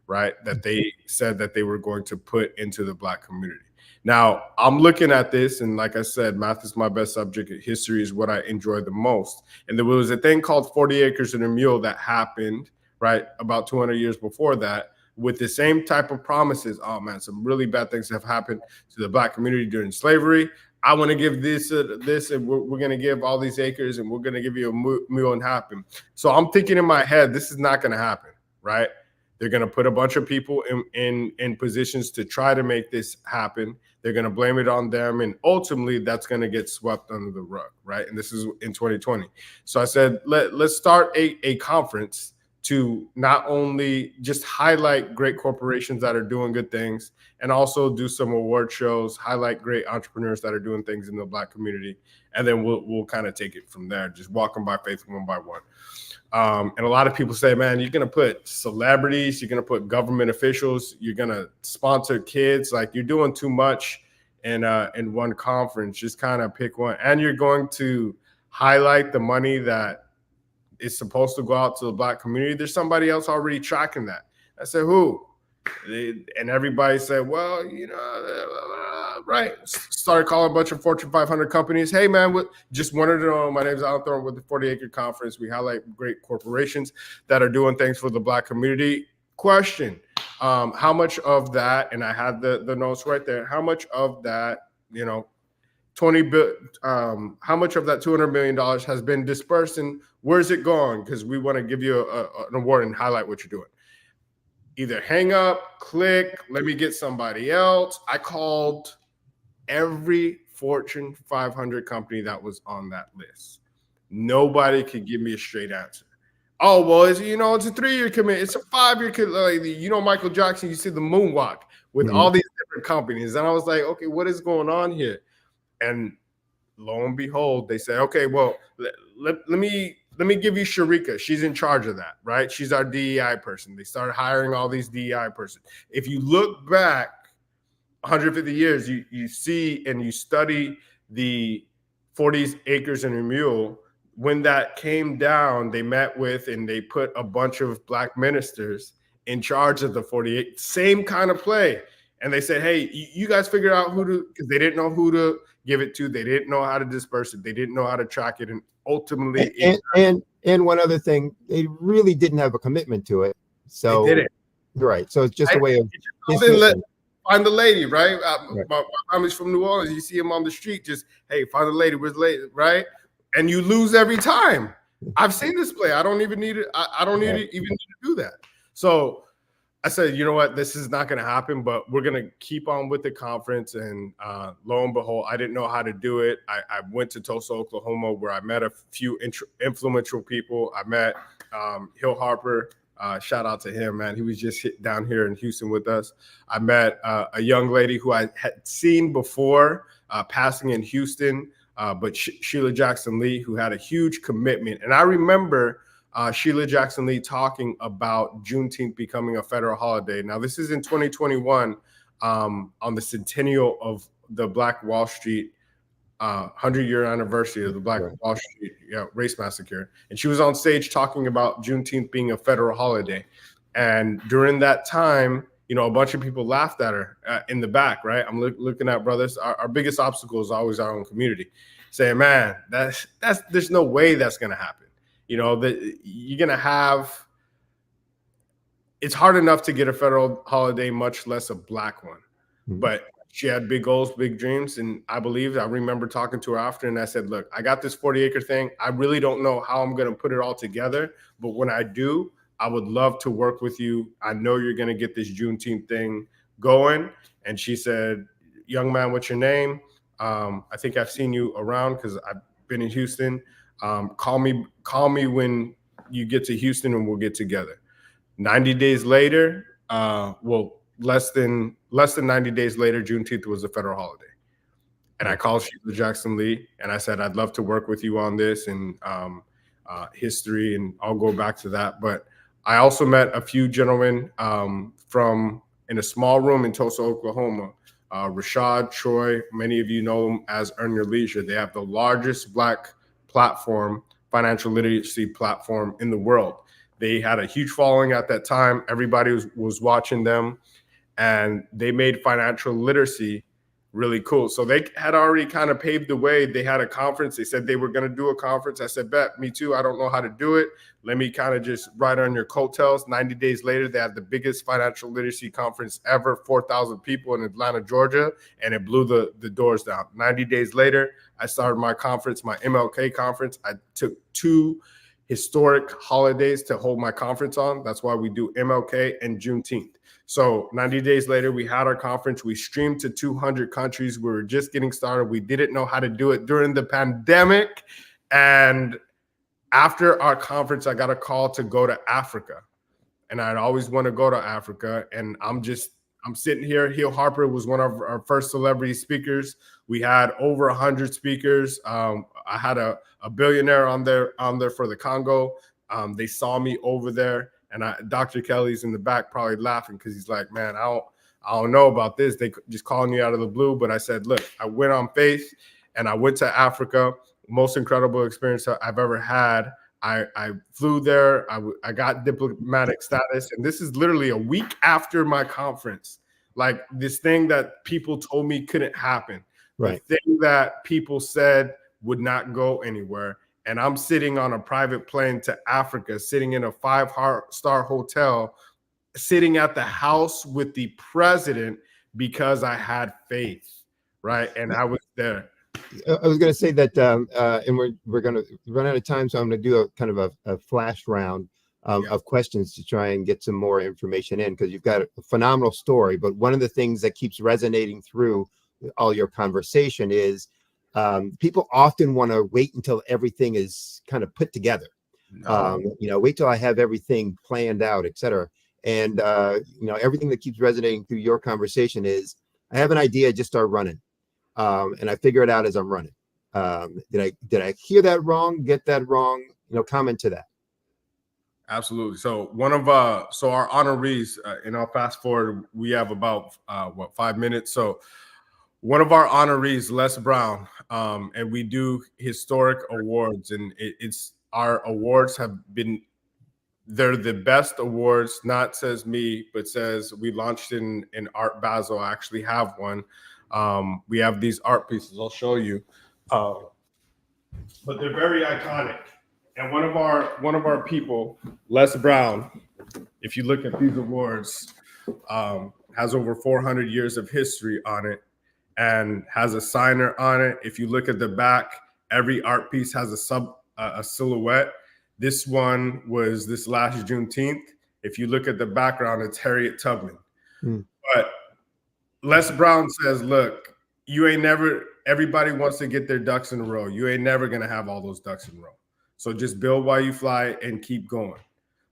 right? That they said that they were going to put into the Black community. Now, I'm looking at this, and like I said, math is my best subject. History is what I enjoy the most. And there was a thing called 40 Acres and a Mule that happened, right, about 200 years before that, with the same type of promises. Oh, man, some really bad things have happened to the Black community during slavery. I want to give this, and we're going to give all these acres, and we're going to give you a mule and happen. So I'm thinking in my head, this is not going to happen, right? They're going to put a bunch of people in positions to try to make this happen. They're going to blame it on them. And ultimately, that's going to get swept under the rug, right? And this is in 2020. So I said, let's start a conference to not only just highlight great corporations that are doing good things, and also do some award shows, highlight great entrepreneurs that are doing things in the Black community. And then we'll kind of take it from there, just walk them by faith one by one. And a lot of people say, man, you're going to put celebrities, you're going to put government officials, you're going to sponsor kids. Like, you're doing too much in one conference. Just kind of pick one. And you're going to highlight the money that is supposed to go out to the Black community. There's somebody else already tracking that. I said, who? And everybody said, well, right. Started calling a bunch of Fortune 500 companies. Hey, man, just wanted to know. My name is Alan Thorne with the 40 Acre Conference. We highlight great corporations that are doing things for the Black community. Question, how much of that, and I had the notes right there, how much of that, you know, how much of that $200 million has been dispersed, and where's it going? Because we want to give you an award and highlight what you're doing. Either hang up, click, let me get somebody else. I called every Fortune 500 company that was on that list. Nobody could give me a straight answer. Oh, well, it's a 3-year commitment. It's a 5-year commitment. Michael Jackson, you see the moonwalk with all these different companies. And I was like, okay, what is going on here? And lo and behold, they say, okay, well, let me give you Sharika. She's in charge of that, right? She's our DEI person. They started hiring all these DEI persons. If you look back 150 years, you see and you study the 40 acres and a mule. When that came down, they met with and they put a bunch of Black ministers in charge of the 48. Same kind of play. And they said, hey, you guys figure out who to, because they didn't know who to give it to. They didn't know how to disperse it. They didn't know how to track it. And ultimately, and one other thing, they really didn't have a commitment to it. So they didn't. Right. So it's just a way of find the lady, right? My family's from New Orleans. You see him on the street, just, hey, find the lady. Where's the lady, right? And you lose every time. I've seen this play. I don't even need it. I don't even need to do that. So I said, you know what? This is not going to happen, but we're going to keep on with the conference. And lo and behold, I didn't know how to do it. I went to Tulsa, Oklahoma, where I met a few influential people. I met Hill Harper. Shout out to him, man. He was just down here in Houston with us. I met a young lady who I had seen before passing in Houston, but Sheila Jackson Lee, who had a huge commitment. And I remember Sheila Jackson Lee talking about Juneteenth becoming a federal holiday. Now, this is in 2021 on the centennial of the Black Wall Street 100-year anniversary of the Black Wall Street race massacre. And she was on stage talking about Juneteenth being a federal holiday. And during that time, a bunch of people laughed at her in the back, right? I'm looking at brothers. Our biggest obstacle is always our own community, saying, man, there's no way that's going to happen. That you're going to have, it's hard enough to get a federal holiday, much less a Black one. But she had big goals, big dreams. And I remember talking to her after, and I said, look, I got this 40-acre thing. I really don't know how I'm going to put it all together. But when I do, I would love to work with you. I know you're going to get this Juneteenth thing going. And she said, young man, what's your name? I think I've seen you around because I've been in Houston. Call me when you get to Houston and we'll get together. 90 days later, less than 90 days later, Juneteenth was a federal holiday. And I called Sheila Jackson Lee and I said, I'd love to work with you on this and history, and I'll go back to that. But I also met a few gentlemen in a small room in Tulsa, Oklahoma. Rashad, Troy, many of you know them as Earn Your Leisure. They have the largest Black financial literacy platform in the world. They had a huge following at that time. Everybody was watching them, and they made financial literacy really cool. So they had already kind of paved the way. They had a conference. They said they were going to do a conference. I said, bet, me too. I don't know how to do it. Let me kind of just ride on your coattails. 90 days later, they had the biggest financial literacy conference ever, 4,000 people in Atlanta, Georgia, and it blew the doors down. 90 days later, I started my conference, my MLK conference. I took 2 historic holidays to hold my conference on. That's why we do MLK and Juneteenth. So 90 days later, we had our conference. We streamed to 200 countries. We were just getting started. We didn't know how to do it during the pandemic. And after our conference, I got a call to go to Africa. And I'd always want to go to Africa. And I'm sitting here. Hill Harper was one of our first celebrity speakers. We had over 100 speakers. I had a billionaire on there for the Congo. They saw me over there. And Dr. Kelly's in the back probably laughing because he's like, man, I don't know about this. They just calling you out of the blue. But I said, look, I went on faith and I went to Africa. Most incredible experience I've ever had. I flew there. I got diplomatic status. And this is literally a week after my conference. like this thing that people told me couldn't happen, Right. the thing that people said would not go anywhere. And I'm sitting on a private plane to Africa, sitting in a 5-star hotel, sitting at the house with the president because I had faith, right? And I was there. I was going to say that, and we're going to run out of time, so I'm going to do a kind of a flash round of questions to try and get some more information in, because you've got a phenomenal story. But one of the things that keeps resonating through all your conversation is people often want to wait until everything is kind of put together. Wait till I have everything planned out, et cetera. And everything that keeps resonating through your conversation is, I have an idea, just start running. And I figure it out as I'm running. Did I hear that wrong? Get that wrong? Comment to that. Absolutely. So one of our honorees, and I'll fast forward. We have about 5 minutes. So one of our honorees, Les Brown, and we do historic awards, and it's our awards they're the best awards. Not says me, but says we launched in Art Basel. I actually have one. We have these art pieces. I'll show you, but they're very iconic. And one of our people, Les Brown, if you look at these awards, has over 400 years of history on it and has a signer on it. If you look at the back, every art piece has a silhouette. This one was this last Juneteenth. If you look at the background, it's Harriet Tubman. But Les Brown says, look, everybody wants to get their ducks in a row. You ain't never going to have all those ducks in a row. So just build while you fly and keep going.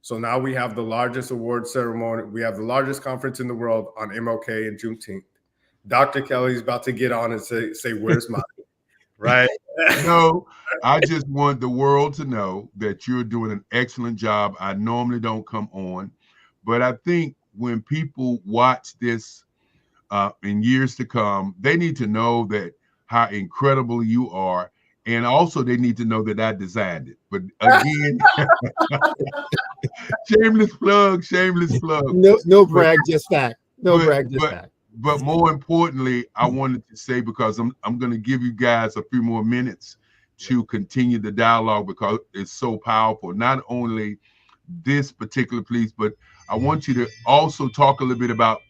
So now we have the largest award ceremony. We have the largest conference in the world on MLK and Juneteenth. Dr. Kelly's about to get on and say where's mine? Right? No, I just want the world to know that you're doing an excellent job. I normally don't come on, but I think when people watch this in years to come, they need to know that how incredible you are. And also they need to know that I designed it. But again, shameless plug. No brag, just fact. Brag, just fact. But more importantly, I wanted to say, because I'm going to give you guys a few more minutes to continue the dialogue, because it's so powerful. Not only this particular piece, but I want you to also talk a little bit about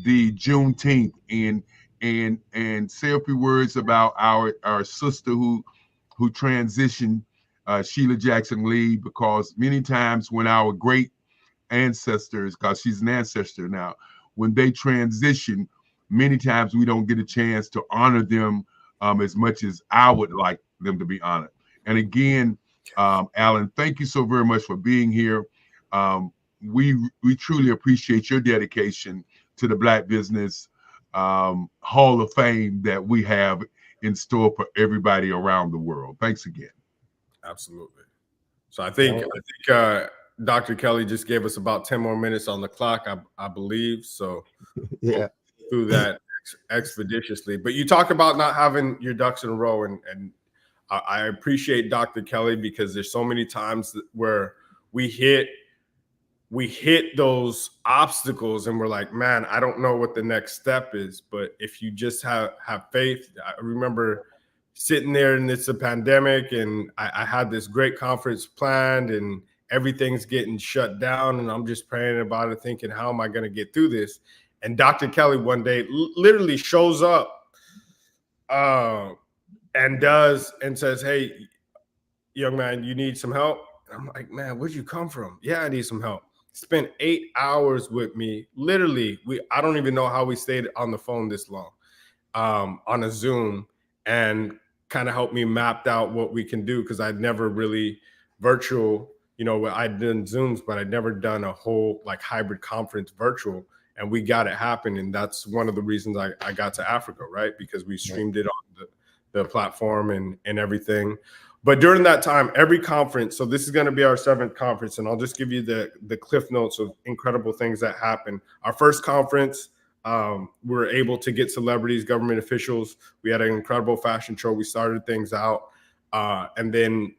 the Juneteenth and say a few words about our sister who transitioned, Sheila Jackson Lee, because many times when our great ancestors, because she's an ancestor now, when they transition, many times we don't get a chance to honor them as much as I would like them to be honored. And again, Alan, thank you so very much for being here. We truly appreciate your dedication to the Black Business Hall of Fame that we have in store for everybody around the world. Thanks again. Absolutely. So I think Dr. Kelly just gave us about 10 more minutes on the clock, I believe. So yeah, through that expeditiously. But you talk about not having your ducks in a row, and I appreciate Dr. Kelly, because there's so many times where we hit those obstacles and we're like, man, I don't know what the next step is. But if you just have faith, I remember sitting there and it's a pandemic, and I had this great conference planned and everything's getting shut down, and I'm just praying about it, thinking, how am I going to get through this? And Dr. Kelly one day literally shows up and says, hey, young man, you need some help? And I'm like, man, where'd you come from? Yeah, I need some help. Spent 8 hours with me. Literally, I don't even know how we stayed on the phone this long, on a Zoom, and kind of helped me map out what we can do, because I'd never really virtual, I'd done Zooms, but I'd never done a whole like hybrid conference virtual, and we got it happen. And that's one of the reasons I got to Africa, right? Because we streamed it on the platform and everything. But during that time, every conference, so this is going to be our 7th conference, and I'll just give you the cliff notes of incredible things that happened. Our first conference, we were able to get celebrities, government officials. We had an incredible fashion show. We started things out. And then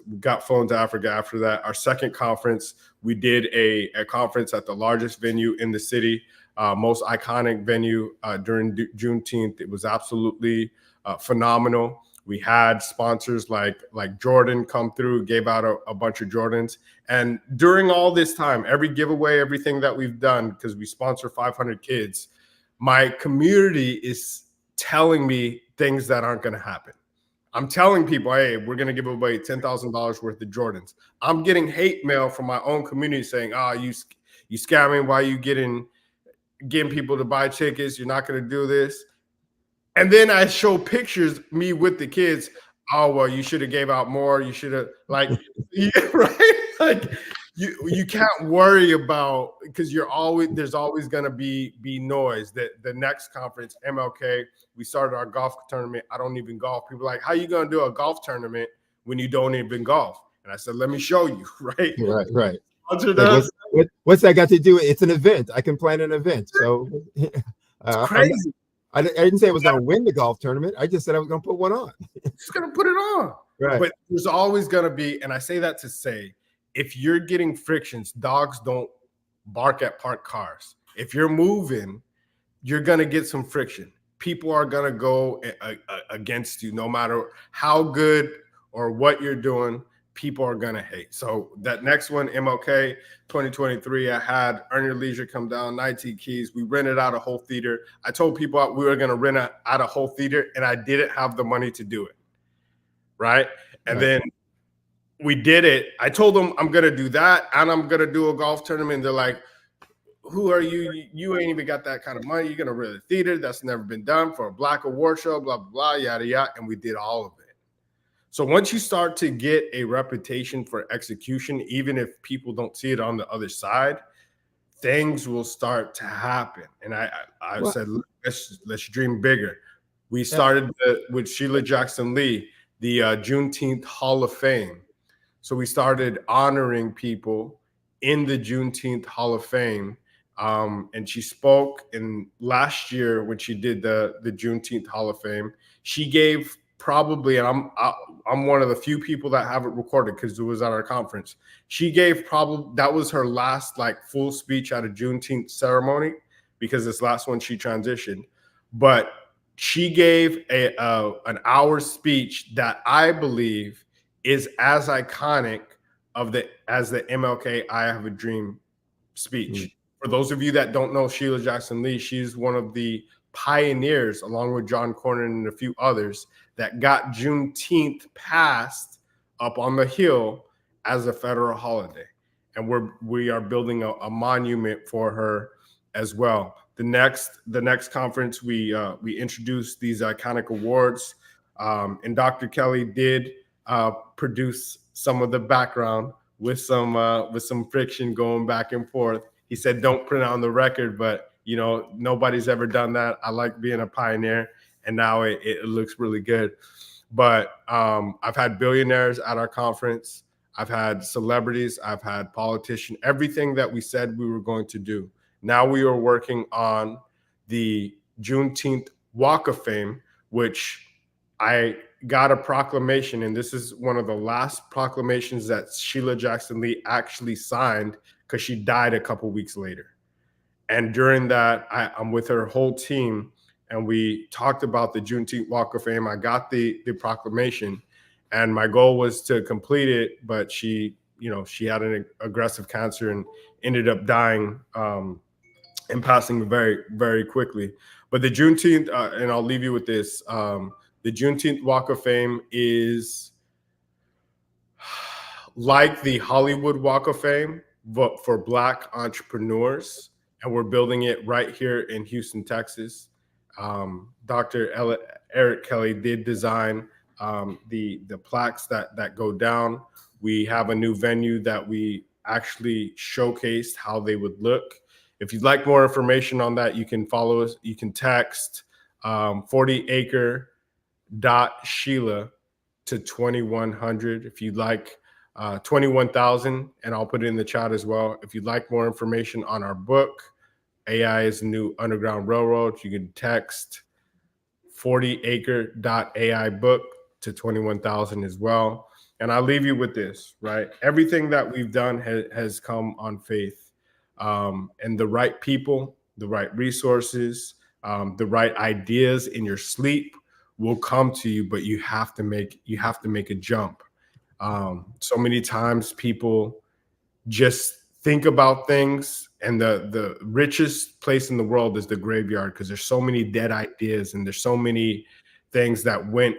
we got flown to Africa after that. Our second conference, we did a conference at the largest venue in the city. most iconic venue during Juneteenth. It was absolutely phenomenal. We had sponsors like Jordan come through, gave out a bunch of Jordans. And during all this time, every giveaway, everything that we've done, because we sponsor 500 kids, my community is telling me things that aren't going to happen. I'm telling people, hey, we're going to give away $10,000 worth of Jordans. I'm getting hate mail from my own community saying, you scamming, why you getting people to buy tickets? You're not going to do this. And then I show pictures, me with the kids. Oh, well, you should have gave out more. You should have, like, right? Like, you can't worry about, because there's always going to be noise. The next conference, MLK, we started our golf tournament. I don't even golf. People are like, how you going to do a golf tournament when you don't even golf? And I said, let me show you, right? Right. What's that got to do? It's an event. I can plan an event. So it's crazy. I didn't say I was going to win the golf tournament. I just said I was going to put one on. Just going to put it on. Right. But there's always going to be, and I say that to say, if you're getting frictions, dogs don't bark at parked cars. If you're moving, you're going to get some friction. People are going to go against you, no matter how good or what you're doing. People are going to hate. So that next one, MLK 2023, I had Earn Your Leisure come down, 19 Keys. We rented out a whole theater. I told people we were going to rent out a whole theater, and I didn't have the money to do it. Right. And then we did it. I told them I'm going to do that, and I'm going to do a golf tournament. They're like, who are you? You ain't even got that kind of money. You're going to rent a theater. That's never been done for a Black award show, blah, blah, blah, yada, yada. And we did all of it. So once you start to get a reputation for execution, even if people don't see it on the other side, things will start to happen. And I said, let's dream bigger. We started with Sheila Jackson Lee, the Juneteenth Hall of Fame. So we started honoring people in the Juneteenth Hall of Fame. And she spoke in last year when she did the Juneteenth Hall of Fame. She gave probably, and I'm one of the few people that have it recorded because it was at our conference. She gave that was her last like full speech at a Juneteenth ceremony, because this last one she transitioned. But she gave an hour speech that I believe is as iconic as the MLK I Have a Dream speech. For those of you that don't know Sheila Jackson Lee, she's one of the pioneers, along with John Cornyn and a few others, that got Juneteenth passed up on the Hill as a federal holiday. And we are building a monument for her as well. The next conference, we introduced these iconic awards, and Dr. Kelly did produce some of the background with some friction going back and forth. He said, "Don't print it on the record," but nobody's ever done that. I like being a pioneer, and now it looks really good. But I've had billionaires at our conference. I've had celebrities. I've had politicians. Everything that we said we were going to do. Now we are working on the Juneteenth Walk of Fame, which I got a proclamation, and this is one of the last proclamations that Sheila Jackson Lee actually signed, because she died a couple weeks later. And during that, I'm with her whole team, and we talked about the Juneteenth Walk of Fame. I got the proclamation, and my goal was to complete it, but she had an aggressive cancer and ended up dying and passing very, very quickly. But the Juneteenth, and I'll leave you with this, the Juneteenth Walk of Fame is like the Hollywood Walk of Fame, but for Black entrepreneurs. And we're building it right here in Houston, Texas. Dr. Eric Kelly did design the plaques that go down. We have a new venue that we actually showcased how they would look. If you'd like more information on that, you can follow us. You can text 40acre.sheila to 2100. If you'd like 21,000, and I'll put it in the chat as well. If you'd like more information on our book, AI is the New Underground Railroad, you can text 40acre.ai book to 21,000 as well. And I'll leave you with this, right? Everything that we've done has come on faith, and the right people the right resources, the right ideas in your sleep will come to you, but you have to make a jump. So many times people just think about things, and the richest place in the world is the graveyard, because there's so many dead ideas and there's so many things that went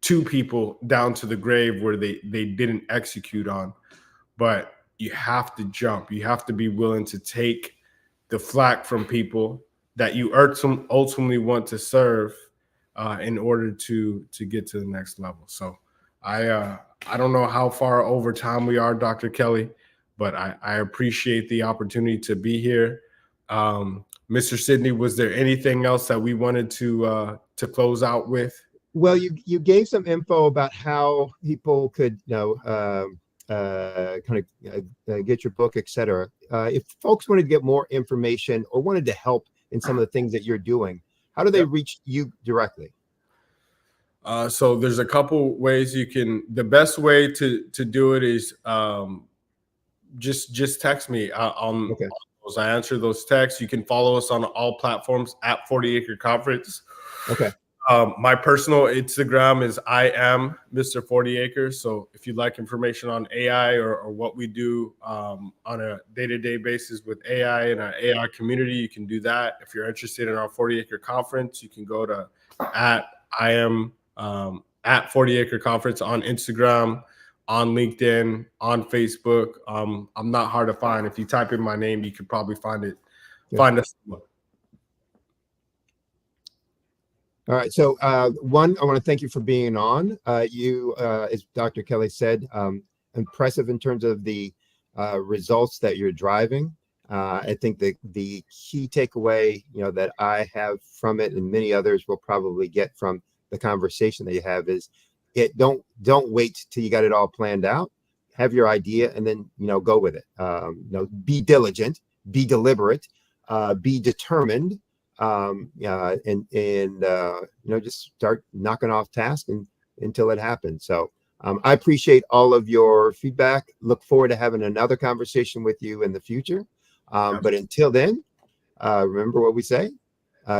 to people down to the grave where they didn't execute on. But you have to jump. You have to be willing to take the flack from people that you ultimately want to serve in order to get to the next level. So I don't know how far over time we are, Dr. Kelly, but I appreciate the opportunity to be here. Mr. Sidney, was there anything else that we wanted to close out with? Well, you gave some info about how people could, kind of get your book, etc. If folks wanted to get more information or wanted to help in some of the things that you're doing, how do they reach you directly? So there's a couple ways you can. The best way to do it is just text me. Okay. I answer those texts. You can follow us on all platforms at 40 Acre Conference. Okay. My personal Instagram is I am Mr. 40 Acres. So if you'd like information on AI or what we do on a day-to-day basis with AI and our AI community, you can do that. If you're interested in our 40 Acre Conference, you can go to at 40 Acre Conference on Instagram, on LinkedIn, on Facebook. I'm not hard to find. If you type in my name, you could probably find it. Yeah. Find us. All right. So one, I want to thank you for being on. You, as Dr. Kelly said, impressive in terms of the results that you're driving. I think the key takeaway, that I have from it, and many others will probably get from the conversation that you have, is don't wait till you got it all planned out. Have your idea and then go with it. Be diligent, be deliberate, be determined. Just start knocking off tasks until it happens. So I appreciate all of your feedback. Look forward to having another conversation with you in the future. But until then, remember what we say,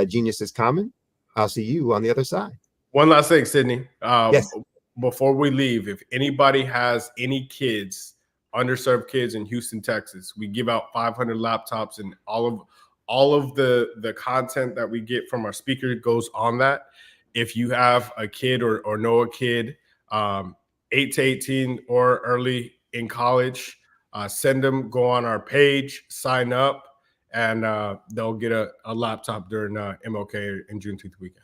genius is common. I'll see you on the other side. One last thing, Sidney. Yes. Before we leave, if anybody has any kids, underserved kids in Houston, Texas, we give out 500 laptops, and all of the content that we get from our speaker goes on that. If you have a kid or know a kid 8 to 18 or early in college, send them, go on our page, sign up, and they'll get a laptop during MLK and Juneteenth weekend.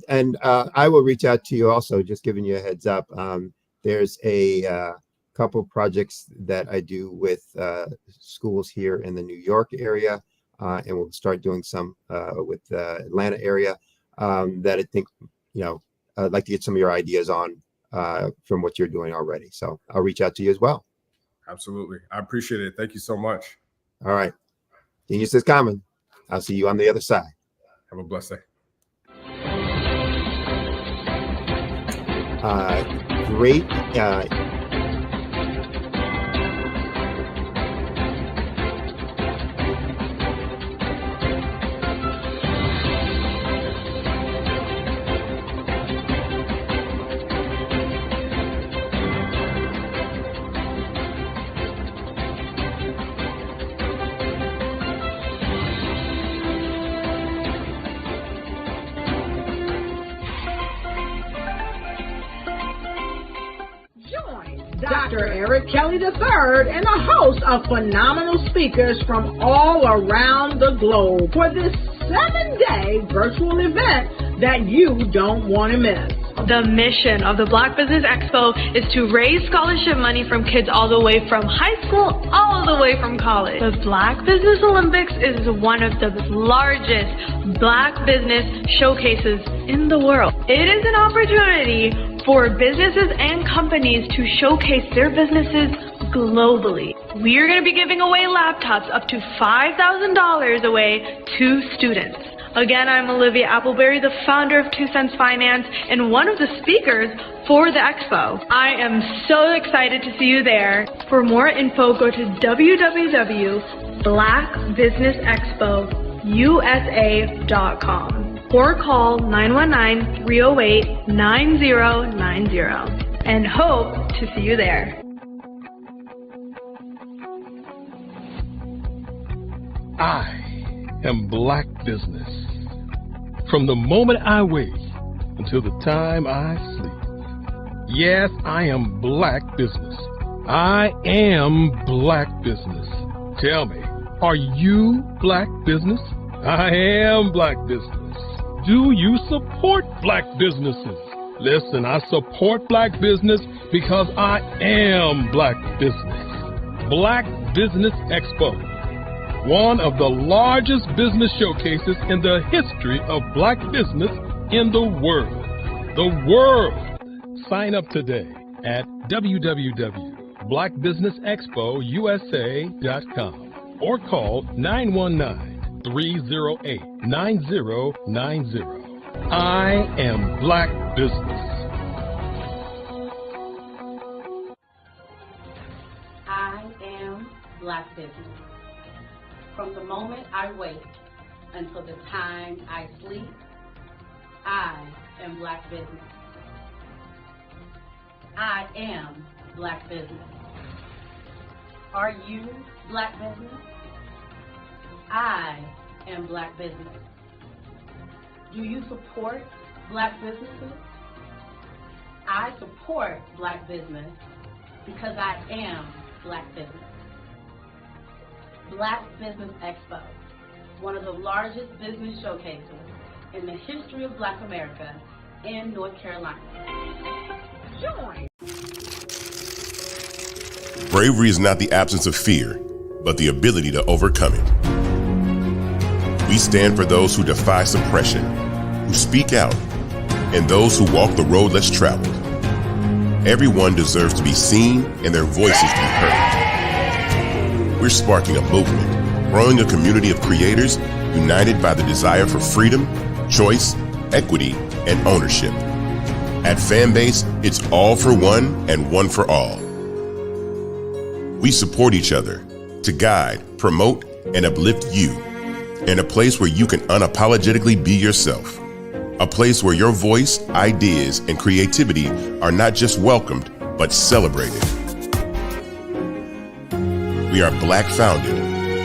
And I will reach out to you also, just giving you a heads up. There's a couple of projects that I do with schools here in the New York area, and we'll start doing some with the Atlanta area that I think, I'd like to get some of your ideas on from what you're doing already. So I'll reach out to you as well. Absolutely. I appreciate it. Thank you so much. All right. Genius is common. I'll see you on the other side. Have a blessed day. Great. Dr. Eric Kelly III and a host of phenomenal speakers from all around the globe for this 7-day virtual event that you don't want to miss. The mission of the Black Business Expo is to raise scholarship money from kids all the way from high school, all the way from college. The Black Business Olympics is one of the largest Black business showcases in the world. It is an opportunity for businesses and companies to showcase their businesses globally. We are going to be giving away laptops up to $5,000 away to students. Again, I'm Olivia Appleberry, the founder of 2 Cents Finance and one of the speakers for the expo. I am so excited to see you there. For more info, go to www.blackbusiness.com. blackbusinessexpo.usa.com or call 919-308-9090 and hope to see you there. I am Black Business. From the moment I wake until the time I sleep. Yes, I am Black Business. I am Black Business. Tell me, are you Black Business? I am Black Business. Do you support Black businesses? Listen, I support Black business because I am Black Business. Black Business Expo, one of the largest business showcases in the history of Black business in the world. The world! Sign up today at www.blackbusinessexpousa.com or call 919-308-9090. I am Black Business. I am Black Business. From the moment I wake until the time I sleep, I am Black Business. I am Black Business. Are you Black Business? I am Black Business. Do you support Black businesses? I support Black business because I am Black Business. Black Business Expo, one of the largest business showcases in the history of Black America in North Carolina. Join. Bravery is not the absence of fear, but the ability to overcome it. We stand for those who defy suppression, who speak out, and those who walk the road less traveled. Everyone deserves to be seen and their voices to be heard. We're sparking a movement, growing a community of creators united by the desire for freedom, choice, equity, and ownership. At Fanbase, it's all for one and one for all. We support each other to guide, promote, and uplift you in a place where you can unapologetically be yourself. A place where your voice, ideas, and creativity are not just welcomed, but celebrated. We are Black founded,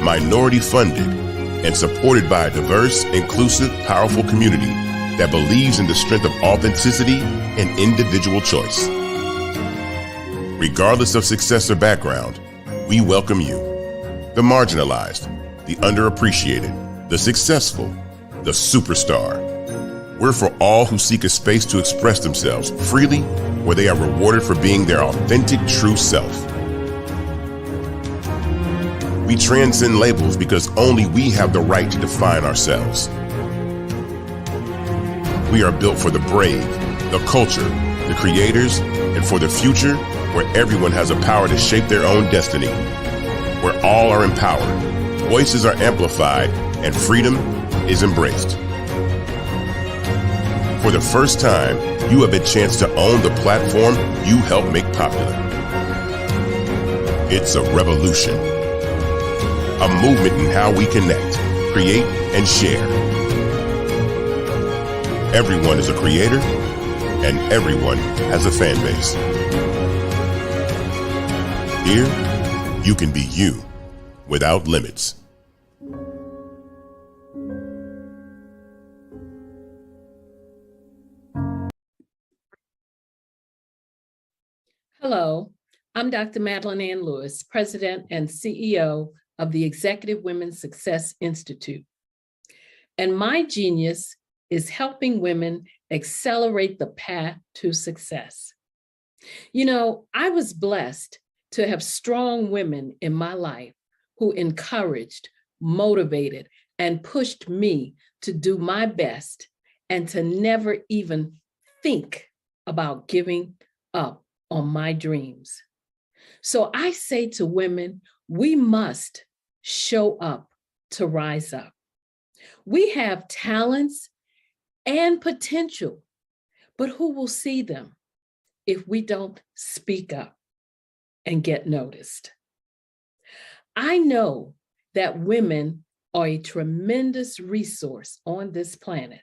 minority funded, and supported by a diverse, inclusive, powerful community that believes in the strength of authenticity and individual choice. Regardless of success or background, we welcome you, the marginalized, the underappreciated, the successful, the superstar. We're for all who seek a space to express themselves freely, where they are rewarded for being their authentic, true self. We transcend labels because only we have the right to define ourselves. We are built for the brave, the culture, the creators, and for the future where everyone has a power to shape their own destiny, where all are empowered, voices are amplified, and freedom is embraced. For the first time, you have a chance to own the platform you helped make popular. It's a revolution, a movement in how we connect, create, and share. Everyone is a creator, and everyone has a fan base. Here, you can be you without limits. Hello, I'm Dr. Madeline Ann Lewis, President and CEO of the Executive Women's Success Institute. And my genius is helping women accelerate the path to success. You know, I was blessed to have strong women in my life who encouraged, motivated, and pushed me to do my best and to never even think about giving up on my dreams. So I say to women, we must show up to rise up. We have talents and potential, but who will see them if we don't speak up and get noticed? I know that women are a tremendous resource on this planet.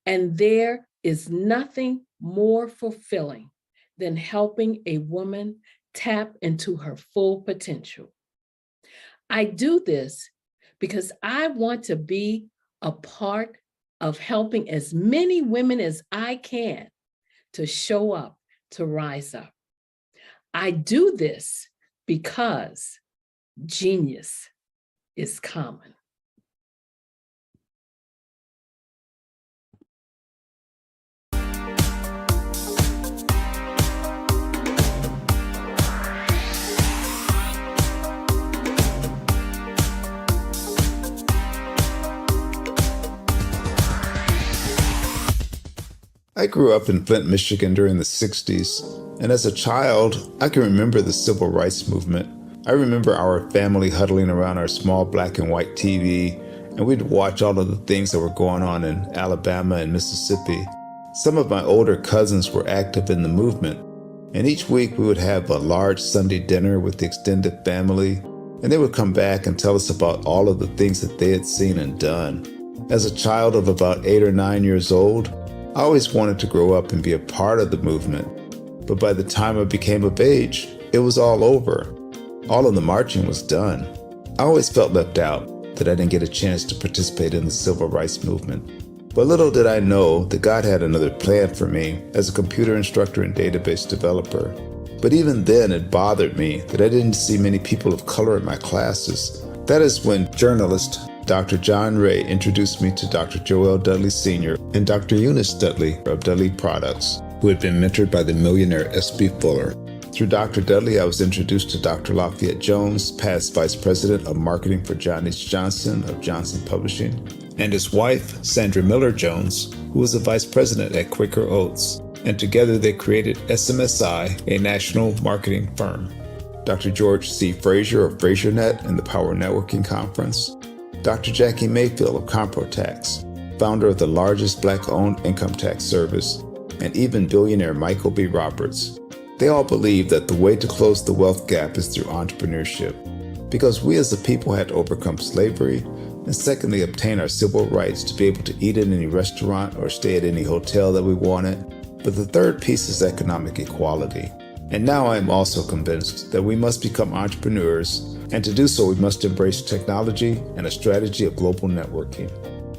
And there is nothing more fulfilling than helping a woman tap into her full potential. I do this because I want to be a part of helping as many women as I can to show up, to rise up. I do this because genius is common. I grew up in Flint, Michigan during the 60s, and as a child, I can remember the civil rights movement. I remember our family huddling around our small black and white TV, and we'd watch all of the things that were going on in Alabama and Mississippi. Some of my older cousins were active in the movement, and each week we would have a large Sunday dinner with the extended family, and they would come back and tell us about all of the things that they had seen and done. As a child of about 8 or 9 years old, I always wanted to grow up and be a part of the movement, but by the time I became of age, it was all over. All of the marching was done. I always felt left out, that I didn't get a chance to participate in the civil rights movement. But little did I know that God had another plan for me as a computer instructor and database developer. But even then, it bothered me that I didn't see many people of color in my classes. That is when journalist Dr. John Ray introduced me to Dr. Joel Dudley Sr. and Dr. Eunice Dudley of Dudley Products, who had been mentored by the millionaire S.B. Fuller. Through Dr. Dudley, I was introduced to Dr. Lafayette Jones, past Vice President of Marketing for John H. Johnson of Johnson Publishing, and his wife, Sandra Miller Jones, who was a Vice President at Quaker Oats, and together they created SMSI, a national marketing firm. Dr. George C. Frazier of FrazierNet and the Power Networking Conference, Dr. Jackie Mayfield of ComproTax, founder of the largest Black-owned income tax service, and even billionaire Michael B. Roberts. They all believe that the way to close the wealth gap is through entrepreneurship, because we as a people had to overcome slavery, and secondly, obtain our civil rights to be able to eat in any restaurant or stay at any hotel that we wanted. But the third piece is economic equality. And now I am also convinced that we must become entrepreneurs, and to do so we must embrace technology and a strategy of global networking.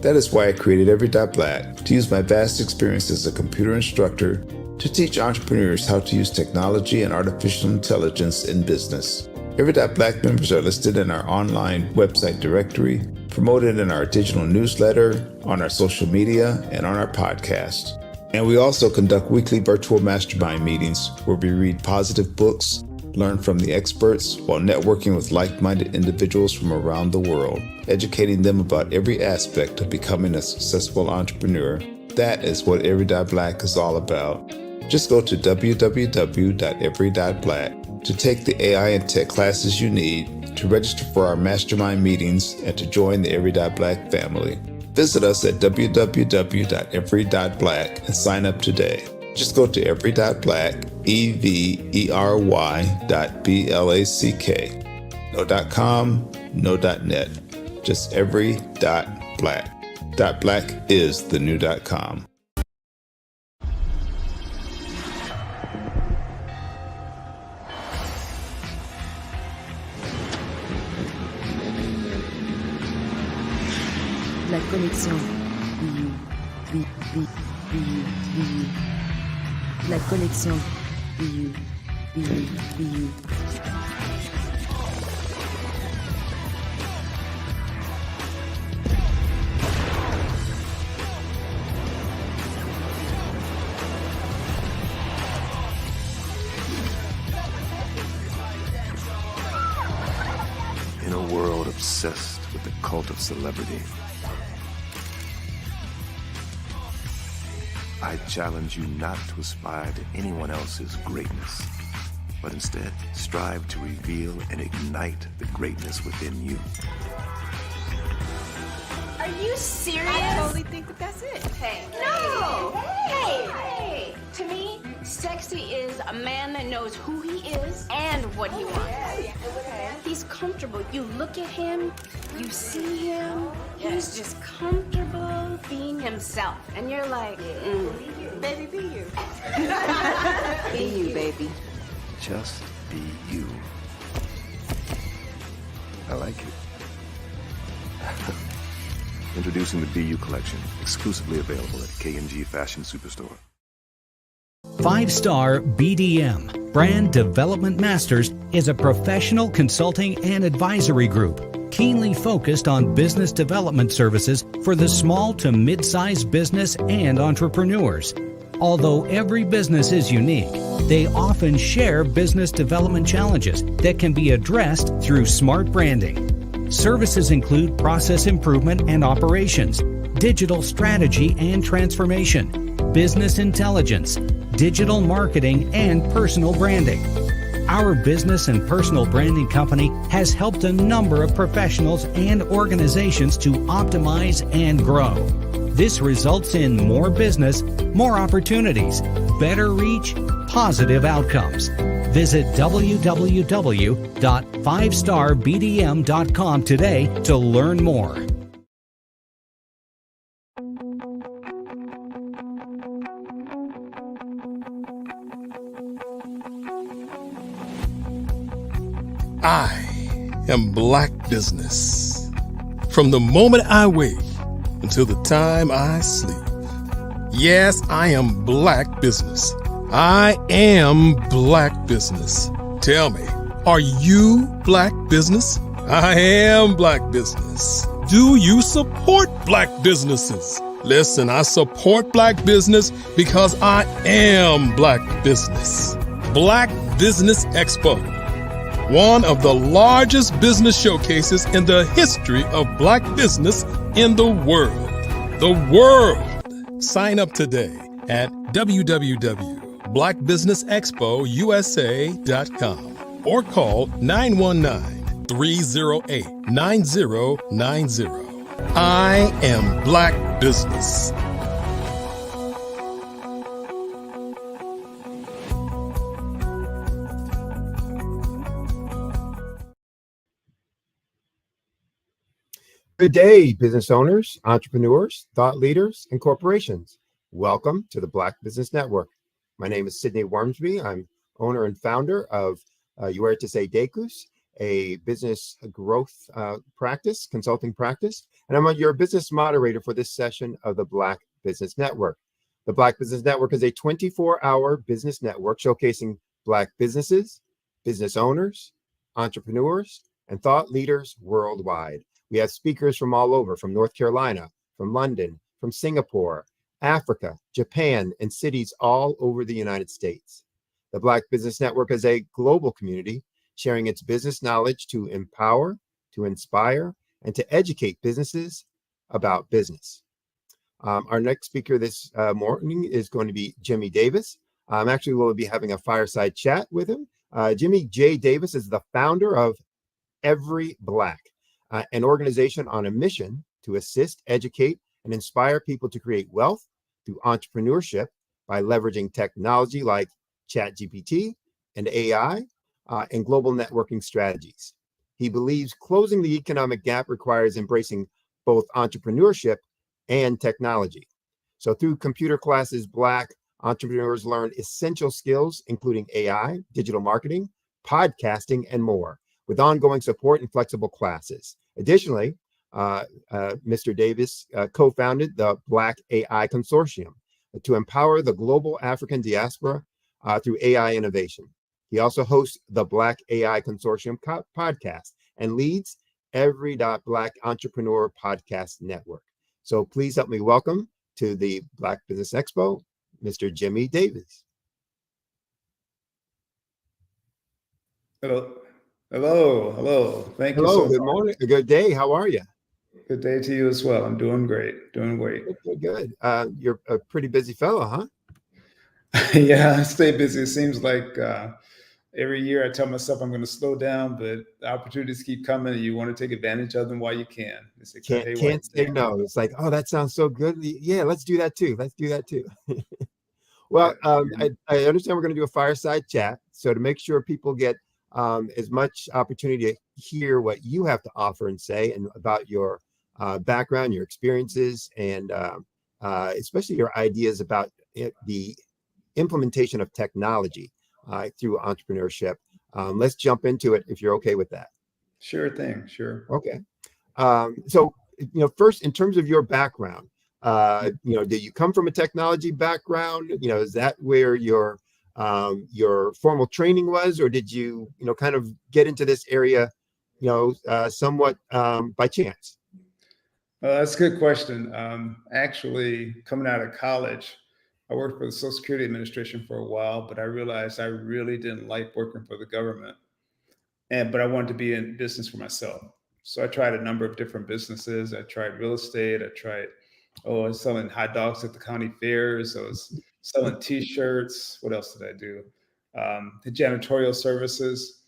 That is why I created Every.Black, to use my vast experience as a computer instructor to teach entrepreneurs how to use technology and artificial intelligence in business. Every.Black members are listed in our online website directory, promoted in our digital newsletter, on our social media, and on our podcast. And we also conduct weekly virtual mastermind meetings where we read positive books, learn from the experts, while networking with like-minded individuals from around the world, educating them about every aspect of becoming a successful entrepreneur. That is what Every.Black is all about. Just go to www.every.black to take the AI and tech classes you need, to register for our mastermind meetings, and to join the Every.Black family. Visit us at www.every.black and sign up today. Just go to every.black, every.black. No .com, no .net, just every.black. .black is the new .com. La connexion. La connexion. In a world obsessed with the cult of celebrity, I challenge you not to aspire to anyone else's greatness, but instead strive to reveal and ignite the greatness within you. Are you serious? I totally think that that's it. Hey. No! Hey! To me, Sexy is a man that knows who he is and what he wants. He's comfortable. You look at him, you see him, he's just comfortable being himself. And you're like, baby, be you. Be you, baby. Just be you. I like it. Introducing the BU collection, exclusively available at K&G Fashion Superstore. 5-Star BDM, Brand Development Masters, is a professional consulting and advisory group keenly focused on business development services for the small to mid-sized business and entrepreneurs. Although every business is unique, they often share business development challenges that can be addressed through smart branding. Services include process improvement and operations, digital strategy and transformation, business intelligence, digital marketing, and personal branding. Our business and personal branding company has helped a number of professionals and organizations to optimize and grow. This results in more business, more opportunities, better reach, positive outcomes. Visit www.5starbdm.com today to learn more. I am Black Business. From the moment I wake until the time I sleep. Yes, I am Black Business. I am Black Business. Tell me, are you Black Business? I am Black Business. Do you support Black businesses? Listen, I support Black business because I am Black Business. Black Business Expo, one of the largest business showcases in the history of Black business in the world. The world. Sign up today at www.blackbusinessexpousa.com or call 919-308-9090. I am Black Business. Good day, business owners, entrepreneurs, thought leaders, and corporations. Welcome to the Black Business Network. My name is Sidney Wormsby. I'm owner and founder of Uertes Decus, a business growth practice, consulting practice, and I'm your business moderator for this session of the Black Business Network. The Black Business Network is a 24-hour business network showcasing Black businesses, business owners, entrepreneurs, and thought leaders worldwide. We have speakers from all over, from North Carolina, from London, from Singapore, Africa, Japan, and cities all over the United States. The Black Business Network is a global community sharing its business knowledge to empower, to inspire, and to educate businesses about business. Our next speaker this morning is going to be Jimmy Davis. Actually, we'll be having a fireside chat with him. Jimmy J. Davis is the founder of Every Black, an organization on a mission to assist, educate, and inspire people to create wealth through entrepreneurship by leveraging technology like ChatGPT and AI and global networking strategies. He believes closing the economic gap requires embracing both entrepreneurship and technology. So through computer classes, Black entrepreneurs learn essential skills, including AI, digital marketing, podcasting, and more, with ongoing support and flexible classes. Additionally, Mr. Davis co-founded the Black AI Consortium to empower the global African diaspora through AI innovation. He also hosts the Black AI Consortium podcast and leads Every Black Entrepreneur Podcast Network. So please help me welcome to the Black Business Expo, Mr. Jimmy Davis. Hello. Hello. Thank you so much. Hello, good morning. Good day. How are you? Good day to you as well. I'm doing great. Good. You're a pretty busy fellow, huh? Yeah, I stay busy. It seems like every year I tell myself I'm going to slow down, but the opportunities keep coming and you want to take advantage of them while you can. Can't say no. It's like, oh, that sounds so good. Yeah, let's do that too. Well, I understand we're going to do a fireside chat. So to make sure people get as much opportunity to hear what you have to offer and say and about your background, your experiences, and especially your ideas about the implementation of technology through entrepreneurship. Let's jump into it if you're okay with that. Sure thing. Sure. Okay. So, first, in terms of your background, did you come from a technology background? Is that where your formal training was, or did you, kind of get into this area, somewhat by chance? That's a good question. Actually, coming out of college, I worked for the Social Security Administration for a while, but I realized I really didn't like working for the government, but I wanted to be in business for myself. So I tried a number of different businesses. I tried real estate. I was selling hot dogs at the county fairs. I was selling T-shirts. What else did I do? The janitorial services.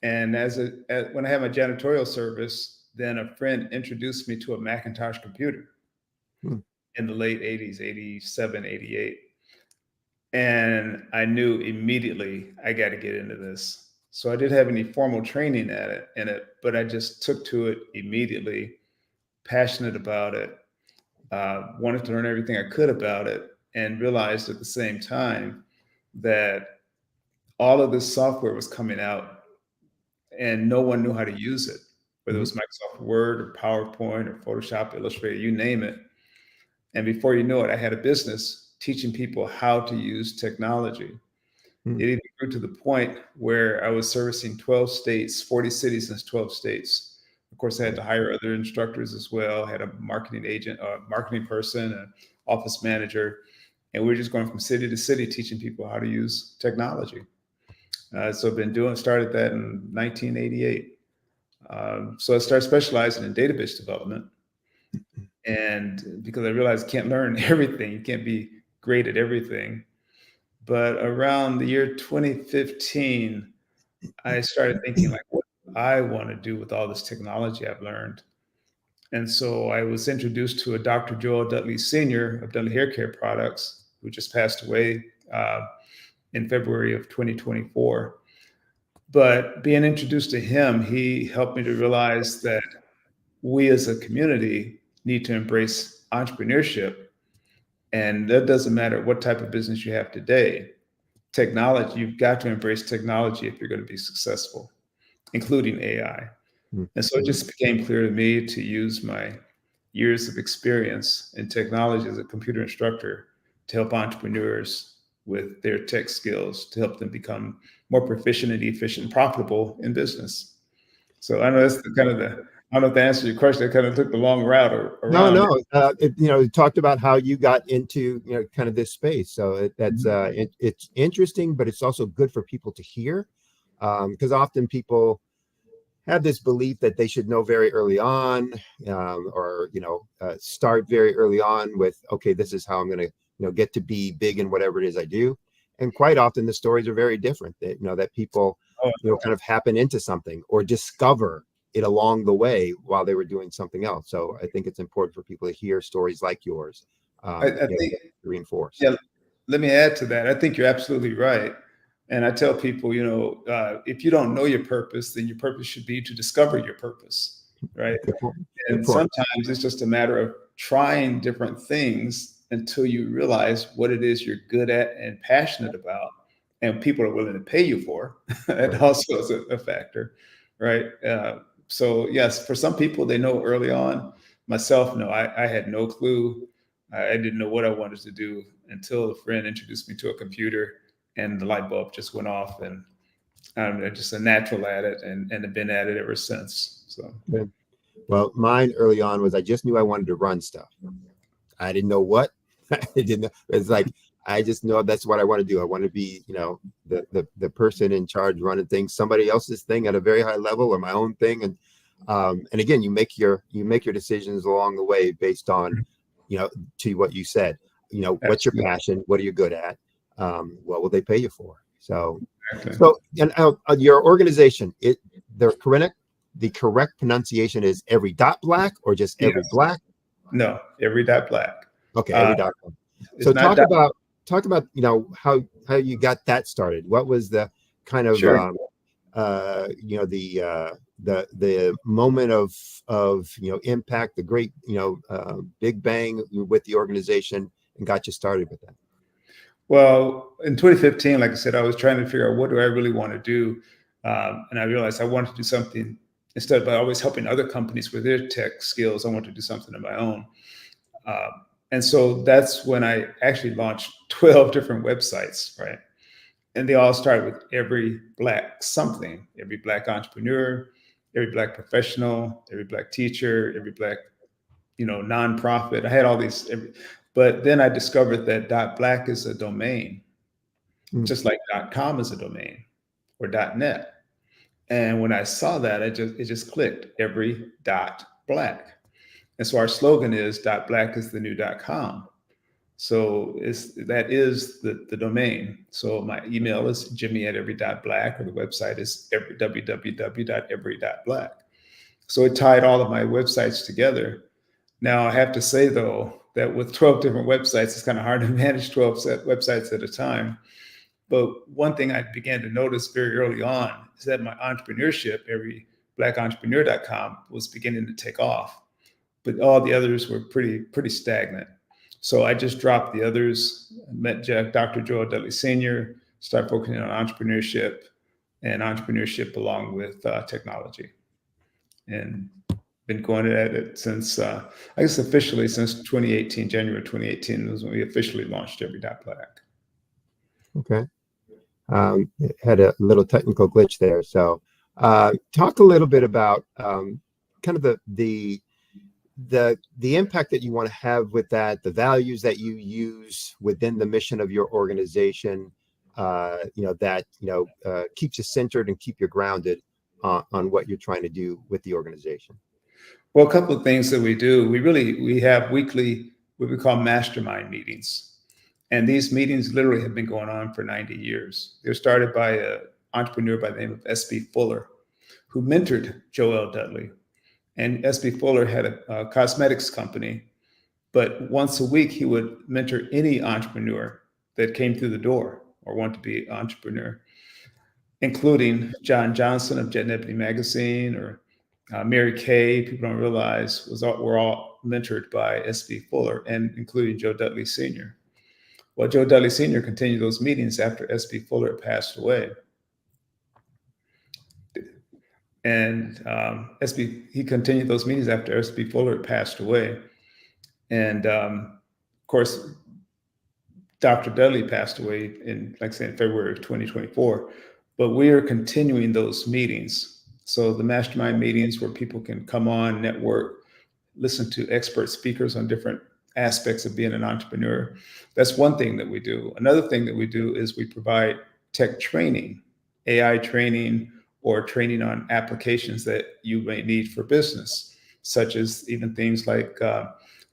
And when I had my janitorial service, then a friend introduced me to a Macintosh computer in the late 80s, 87, 88. And I knew immediately I got to get into this. So I didn't have any formal training in it, but I just took to it immediately, passionate about it, wanted to learn everything I could about it, and realized at the same time that all of this software was coming out and no one knew how to use it, whether it was Microsoft Word or PowerPoint or Photoshop, Illustrator, you name it. And before you know it, I had a business teaching people how to use technology. It even grew to the point where I was servicing 12 states, 40 cities in 12 states. Of course, I had to hire other instructors as well. I had a marketing agent, a marketing person, an office manager, and we were just going from city to city teaching people how to use technology. So I've started that in 1988. So I started specializing in database development. And because I realized you can't learn everything, you can't be great at everything. But around the year 2015, I started thinking like, what do I want to do with all this technology I've learned? And so I was introduced to a Dr. Joel Dudley Sr. of Dudley Hair Care Products, who just passed away in February of 2024. But being introduced to him, he helped me to realize that we as a community need to embrace entrepreneurship. And that doesn't matter what type of business you have today. Technology, you've got to embrace technology if you're going to be successful, including AI. And so it just became clear to me to use my years of experience in technology as a computer instructor to help entrepreneurs with their tech skills, to help them become more proficient and efficient and profitable in business. So I know that's I don't know if that answers your question. I kind of took the long route around. No. It talked about how you got into, kind of this space. So it's interesting, but it's also good for people to hear, because often people have this belief that they should know very early on, or start very early on with, okay, this is how I'm going to get to be big in whatever it is I do. And quite often the stories are very different. That people kind of happen into something or discover it along the way while they were doing something else. So I think it's important for people to hear stories like yours. I think reinforce. Yeah, let me add to that. I think you're absolutely right. And I tell people, if you don't know your purpose, then your purpose should be to discover your purpose, right? And sometimes it's just a matter of trying different things until you realize what it is you're good at and passionate about, and people are willing to pay you for. That also is a factor, right? So yes, for some people, they know early on. Myself, no, I had no clue. I didn't know what I wanted to do until a friend introduced me to a computer, and the light bulb just went off, and I'm just a natural at it, and have been at it ever since. So, well, mine early on was I just knew I wanted to run stuff. I didn't know what. I didn't know. It's like I just know that's what I want to do. I want to be, the person in charge running things, somebody else's thing at a very high level, or my own thing. And again, you make your decisions along the way based on, to what you said. What's your passion? What are you good at? What will they pay you for? So and your organization, the correct pronunciation is every dot black, or just every black? No, every dot black. Okay, every dot black. So talk talk about, how you got that started. What was the kind of, Sure. The moment of impact, the great, big bang with the organization, and got you started with that? Well, in 2015, like I said, I was trying to figure out what do I really want to do. And I realized I wanted to do something instead of always helping other companies with their tech skills. I wanted to do something of my own. And so that's when I actually launched 12 different websites, right? And they all started with every Black something, every Black entrepreneur, every Black professional, every Black teacher, every Black, nonprofit. I had all these, but then I discovered that .black is a domain, just like .com is a domain, or .net. And when I saw that, it just clicked, every .black. And so our slogan is .black is the new .com. So that is the domain. So my email is jimmy@every.black, or the website is www.every.black. So it tied all of my websites together. Now I have to say though, that with 12 different websites, it's kind of hard to manage 12 websites at a time. But one thing I began to notice very early on is that my entrepreneurship, everyblacentrepreneur.com, was beginning to take off, but all the others were pretty stagnant. So I just dropped the others, met Dr. Joel Dudley Sr., started focusing on entrepreneurship along with technology. And been going at it since, I guess officially since 2018, January 2018 was when we officially launched Every.Black. Okay. Had a little technical glitch there. So talk a little bit about kind of the impact that you want to have with that, the values that you use within the mission of your organization, that keeps you centered and keep you grounded on what you're trying to do with the organization. Well, a couple of things that we do. We have weekly, what we call mastermind meetings. And these meetings literally have been going on for 90 years. They were started by an entrepreneur by the name of S.B. Fuller, who mentored Joel Dudley. And S.B. Fuller had a cosmetics company, but once a week he would mentor any entrepreneur that came through the door or wanted to be an entrepreneur, including John Johnson of Jet and Ebony Magazine, or Mary Kay. People don't realize were all mentored by S.B. Fuller, and including Joe Dudley Sr. Well, Joe Dudley Sr. continued those meetings after S.B. Fuller passed away. And he continued those meetings after S.B. Fuller passed away. And of course, Dr. Dudley passed away in February of 2024. But we are continuing those meetings. So the mastermind meetings where people can come on, network, listen to expert speakers on different aspects of being an entrepreneur. That's one thing that we do. Another thing that we do is we provide tech training, AI training, or training on applications that you may need for business, such as even things like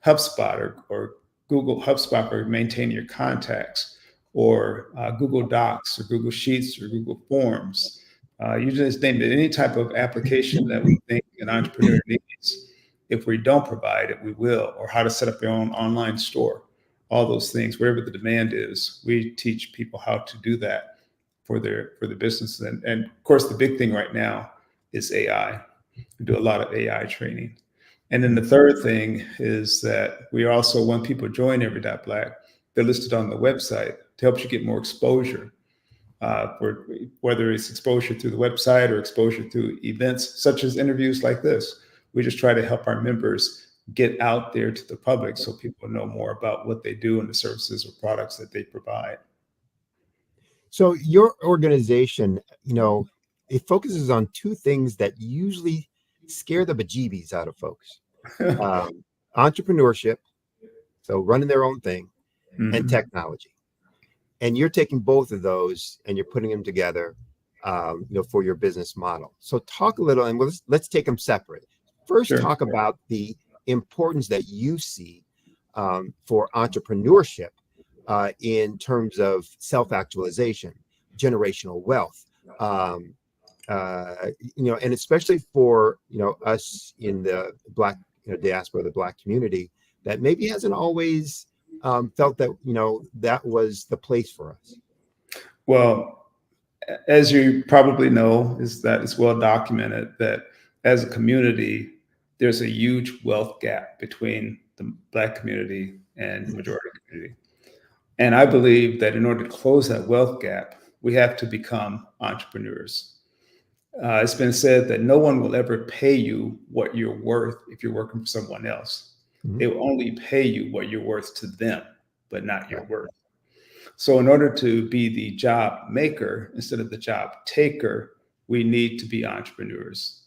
HubSpot or Google HubSpot for maintaining your contacts, or Google Docs or Google Sheets or Google Forms. You just name it, any type of application that we think an entrepreneur needs. If we don't provide it, we will, or how to set up your own online store, all those things, wherever the demand is, we teach people how to do that for their business. And of course, the big thing right now is AI. We do a lot of AI training. And then the third thing is that we also, when people join Every.Black, they're listed on the website to help you get more exposure, for whether it's exposure through the website or exposure through events such as interviews like this. We just try to help our members get out there to the public so people know more about what they do and the services or products that they provide. So your organization, it focuses on two things that usually scare the bejeebies out of folks. Entrepreneurship, so running their own thing, and technology. And you're taking both of those and you're putting them together, for your business model. So talk a little, and let's take them separate. First, talk about the importance that you see for entrepreneurship in terms of self-actualization, generational wealth, and especially for us in the Black diaspora, the Black community, that maybe hasn't always felt that, that was the place for us? Well, as you probably know, is that it's well documented that as a community, there's a huge wealth gap between the Black community and the majority community. And I believe that in order to close that wealth gap, we have to become entrepreneurs. It's been said that no one will ever pay you what you're worth if you're working for someone else. They will only pay you what you're worth to them, but not your worth. So in order to be the job maker instead of the job taker, we need to be entrepreneurs.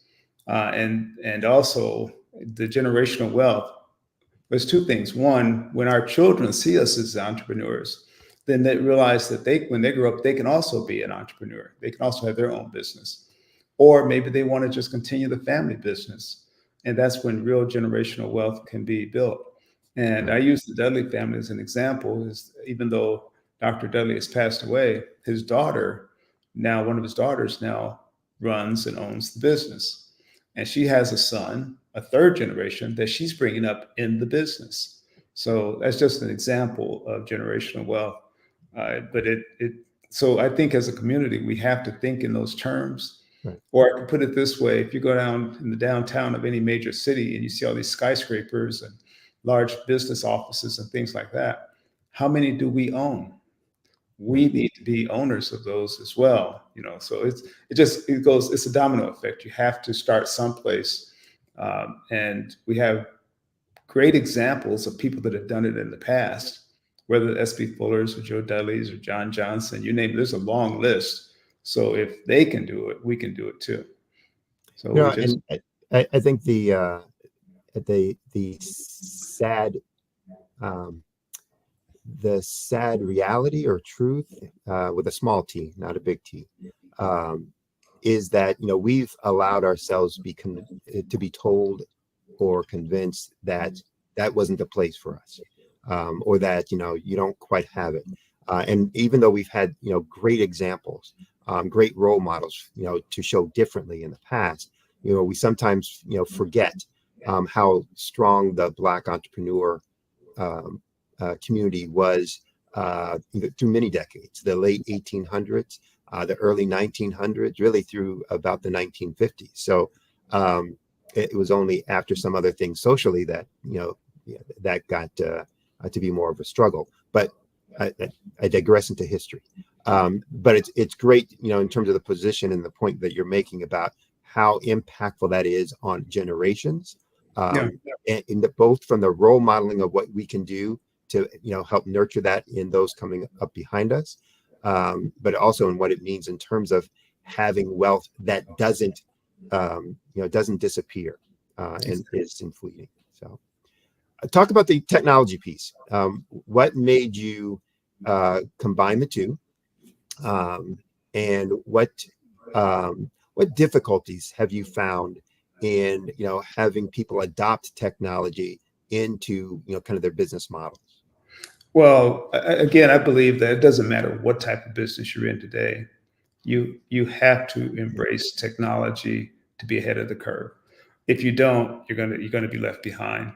And also the generational wealth, there's two things. One, when our children see us as entrepreneurs, then they realize that when they grow up, they can also be an entrepreneur. They can also have their own business. Or maybe they want to just continue the family business. And that's when real generational wealth can be built. And I use the Dudley family as an example, even though Dr. Dudley has passed away, his daughter, one of his daughters now runs and owns the business. And she has a son, a third generation, that she's bringing up in the business. So that's just an example of generational wealth. So I think as a community, we have to think in those terms. Right. Or I can put it this way: if you go down in the downtown of any major city and you see all these skyscrapers and large business offices and things like that, how many do we own? We need to be owners of those as well. So it's a domino effect. You have to start someplace. And we have great examples of people that have done it in the past, whether S.B. Fuller's or Joe Dudley's or John Johnson, you name it, there's a long list. So if they can do it, we can do it too. So and I think the sad reality or truth, with a small t, not a big T, is that we've allowed ourselves to be told or convinced that that wasn't the place for us, or that you don't quite have it. And even though we've had great examples, great role models, to show differently in the past, we sometimes forget how strong the Black entrepreneur community was through many decades, the late 1800s, the early 1900s, really through about the 1950s. So it was only after some other things socially that that got to be more of a struggle. But I digress into history. But it's great, in terms of the position and the point that you're making about how impactful that is on generations, and both from the role modeling of what we can do to help nurture that in those coming up behind us, but also in what it means in terms of having wealth that doesn't disappear and is fleeting. So talk about the technology piece. What made you combine the two, and what difficulties have you found in having people adopt technology into kind of their business models? Well, again, I believe that it doesn't matter what type of business you're in today. You have to embrace technology to be ahead of the curve. If you don't, you're gonna be left behind.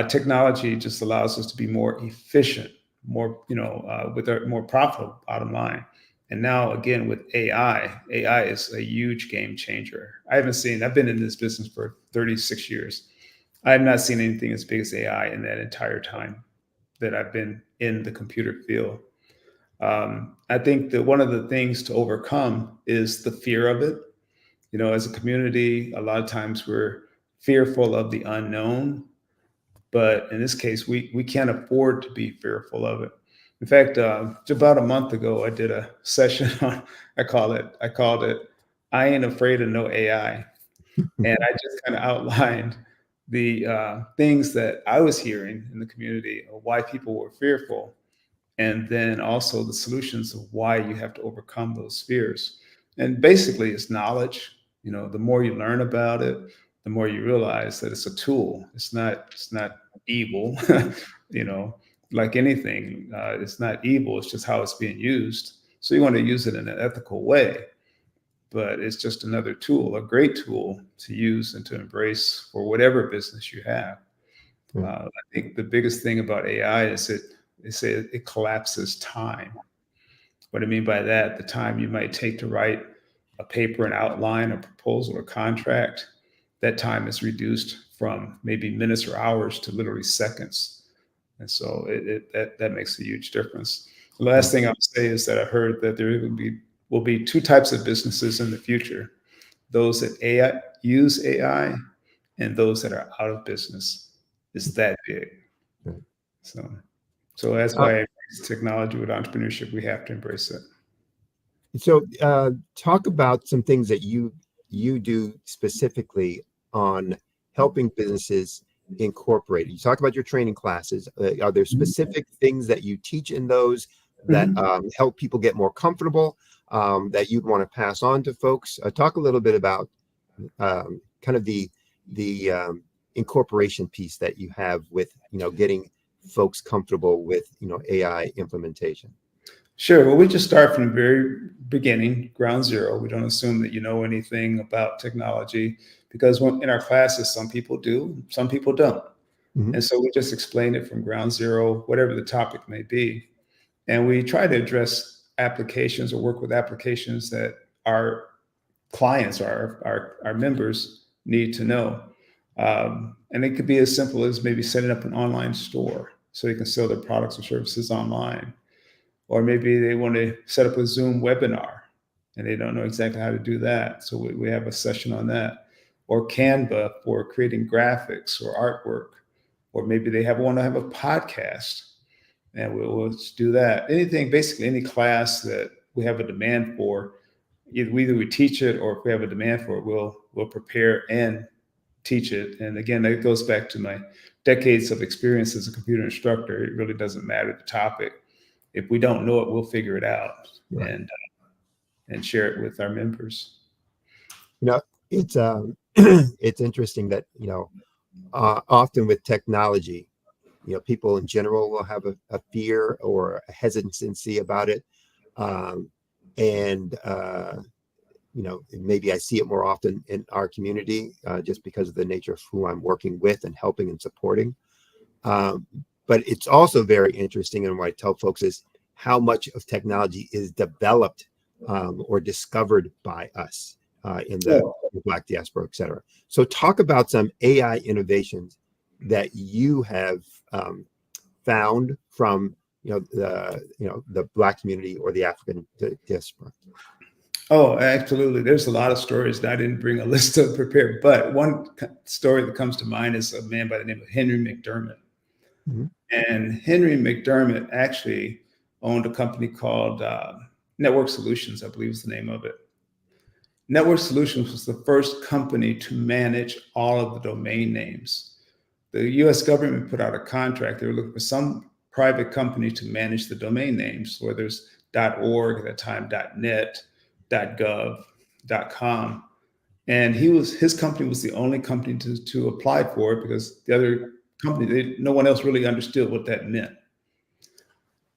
Technology just allows us to be more efficient, more with a more profitable bottom line. And now again with AI is a huge game changer. I've been in this business for 36 years. I have not seen anything as big as AI in that entire time that I've been in the computer field. I think that one of the things to overcome is the fear of it. As a community, a lot of times we're fearful of the unknown, but in this case, we can't afford to be fearful of it. In fact, about a month ago, I did a session on, I called it, I ain't afraid of no AI. And I just kind of outlined the things that I was hearing in the community of why people were fearful, and then also the solutions of why you have to overcome those fears. And basically it's knowledge. The more you learn about it, the more you realize that it's a tool. It's not evil. Like anything, it's not evil. It's just how it's being used. So you want to use it in an ethical way, but it's just another tool, a great tool to use and to embrace for whatever business you have. I think the biggest thing about AI is it they say it collapses time. What I mean by that, the time you might take to write a paper, an outline, a proposal, or contract, that time is reduced from maybe minutes or hours to literally seconds. And so that makes a huge difference. The last thing I'll say is that I heard that there will be two types of businesses in the future: those that use AI and those that are out of business. It's that big. So that's why I embrace technology with entrepreneurship. We have to embrace it. So talk about some things that you do specifically on helping businesses incorporate. You talk about your training classes. Are there specific things that you teach in those that help people get more comfortable, that you'd want to pass on to folks? Talk a little bit about kind of the incorporation piece that you have with, getting folks comfortable with, AI implementation. Sure. Well, we just start from the very beginning, ground zero. We don't assume that you know anything about technology, because in our classes, some people do, some people don't. And so we just explain it from ground zero, whatever the topic may be. And we try to address applications or work with applications that our clients, our members need to know. And it could be as simple as maybe setting up an online store so they can sell their products or services online. Or maybe they want to set up a Zoom webinar and they don't know exactly how to do that. So we have a session on that. Or Canva for creating graphics or artwork. Or maybe they want to have a podcast, and we'll do that. Anything, basically any class that we have a demand for, either we teach it, or if we have a demand for it, we'll prepare and teach it. And again, that goes back to my decades of experience as a computer instructor. It really doesn't matter the topic. If we don't know it, we'll figure it out and share it with our members. It's it's interesting that often with technology, people in general will have a fear or a hesitancy about it, maybe I see it more often in our community just because of the nature of who I'm working with and helping and supporting. But it's also very interesting, and what I tell folks is how much of technology is developed or discovered by us in the Black diaspora, et cetera. So talk about some AI innovations that you have found from the Black community or the African diaspora. Oh, absolutely. There's a lot of stories that I didn't bring a list to prepare, but one story that comes to mind is a man by the name of Henry McDermott. And Henry McDermott actually owned a company called Network Solutions, I believe is the name of it. Network Solutions was the first company to manage all of the domain names. The US government put out a contract. They were looking for some private company to manage the domain names, whether it's .org at that time, .net, .gov, .com. And his company was the only company to apply for it, because the other company, no one else really understood what that meant.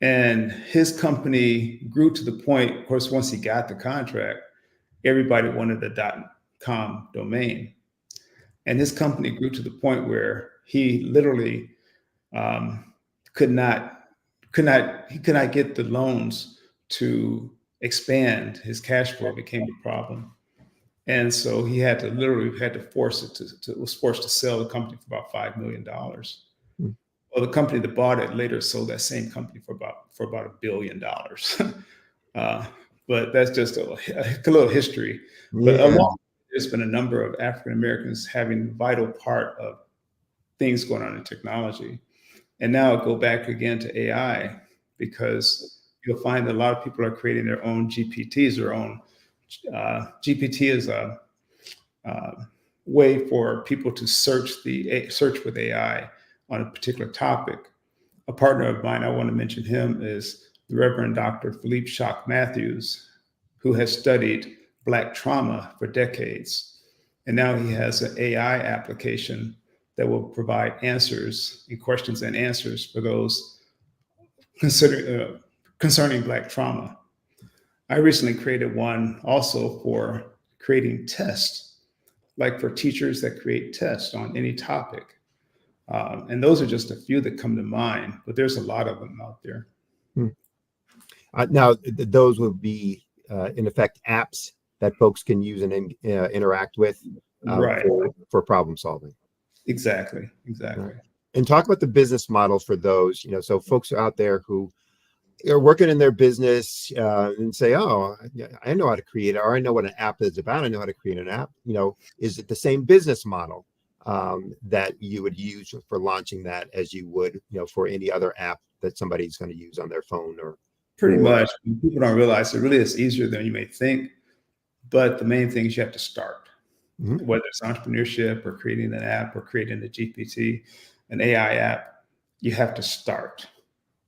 And his company grew to the point, of course, once he got the contract, everybody wanted the .com domain. And his company grew to the point where he literally could not get the loans to expand. His cash flow became a problem. And so he had to force it was forced to sell the company for about $5 million. Well, the company that bought it later sold that same company for about $1 billion. But that's just a little history. But there's been a number of African Americans having a vital part of things going on in technology. And now I'll go back again to AI, because you'll find that a lot of people are creating their own GPTs, their own GPT is a way for people to search with AI on a particular topic. A partner of mine, I want to mention him, is the Reverend Dr. Philippe Shock Matthews, who has studied Black trauma for decades. And now he has an AI application that will provide answers and questions and answers for those concerning Black trauma. I recently created one also for creating tests, like for teachers that create tests on any topic. And those are just a few that come to mind, but there's a lot of them out there. Now, those would be, in effect, apps that folks can use and interact with Right. for problem solving. Exactly. Right. And talk about the business models for those, so folks out there who are working in their business and say, oh, I know how to create it, or I know what an app is about. I know how to create an app. Is it the same business model that you would use for launching that as you would, for any other app that somebody's going to use on their phone? Or pretty much. People don't realize it really is easier than you may think. But the main thing is you have to start, whether it's entrepreneurship or creating an app or creating a GPT, an AI app, you have to start.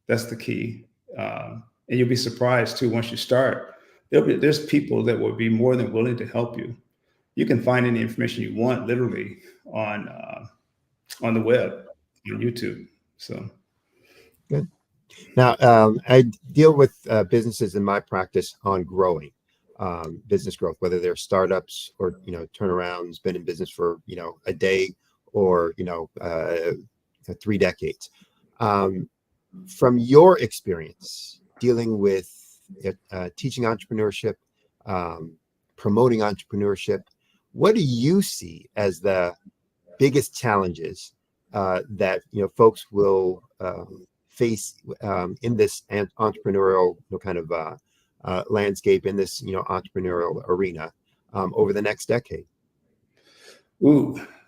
That's the key. And you'll be surprised too, once you start, there's people that will be more than willing to help you. You can find any information you want literally on the web, on YouTube. So good. Now, I deal with businesses in my practice on growing. Business growth, whether they're startups or turnarounds, been in business for a day or 3 decades. From your experience dealing with teaching entrepreneurship, promoting entrepreneurship, what do you see as the biggest challenges that folks will face in this entrepreneurial kind of landscape, in this entrepreneurial arena over the next decade?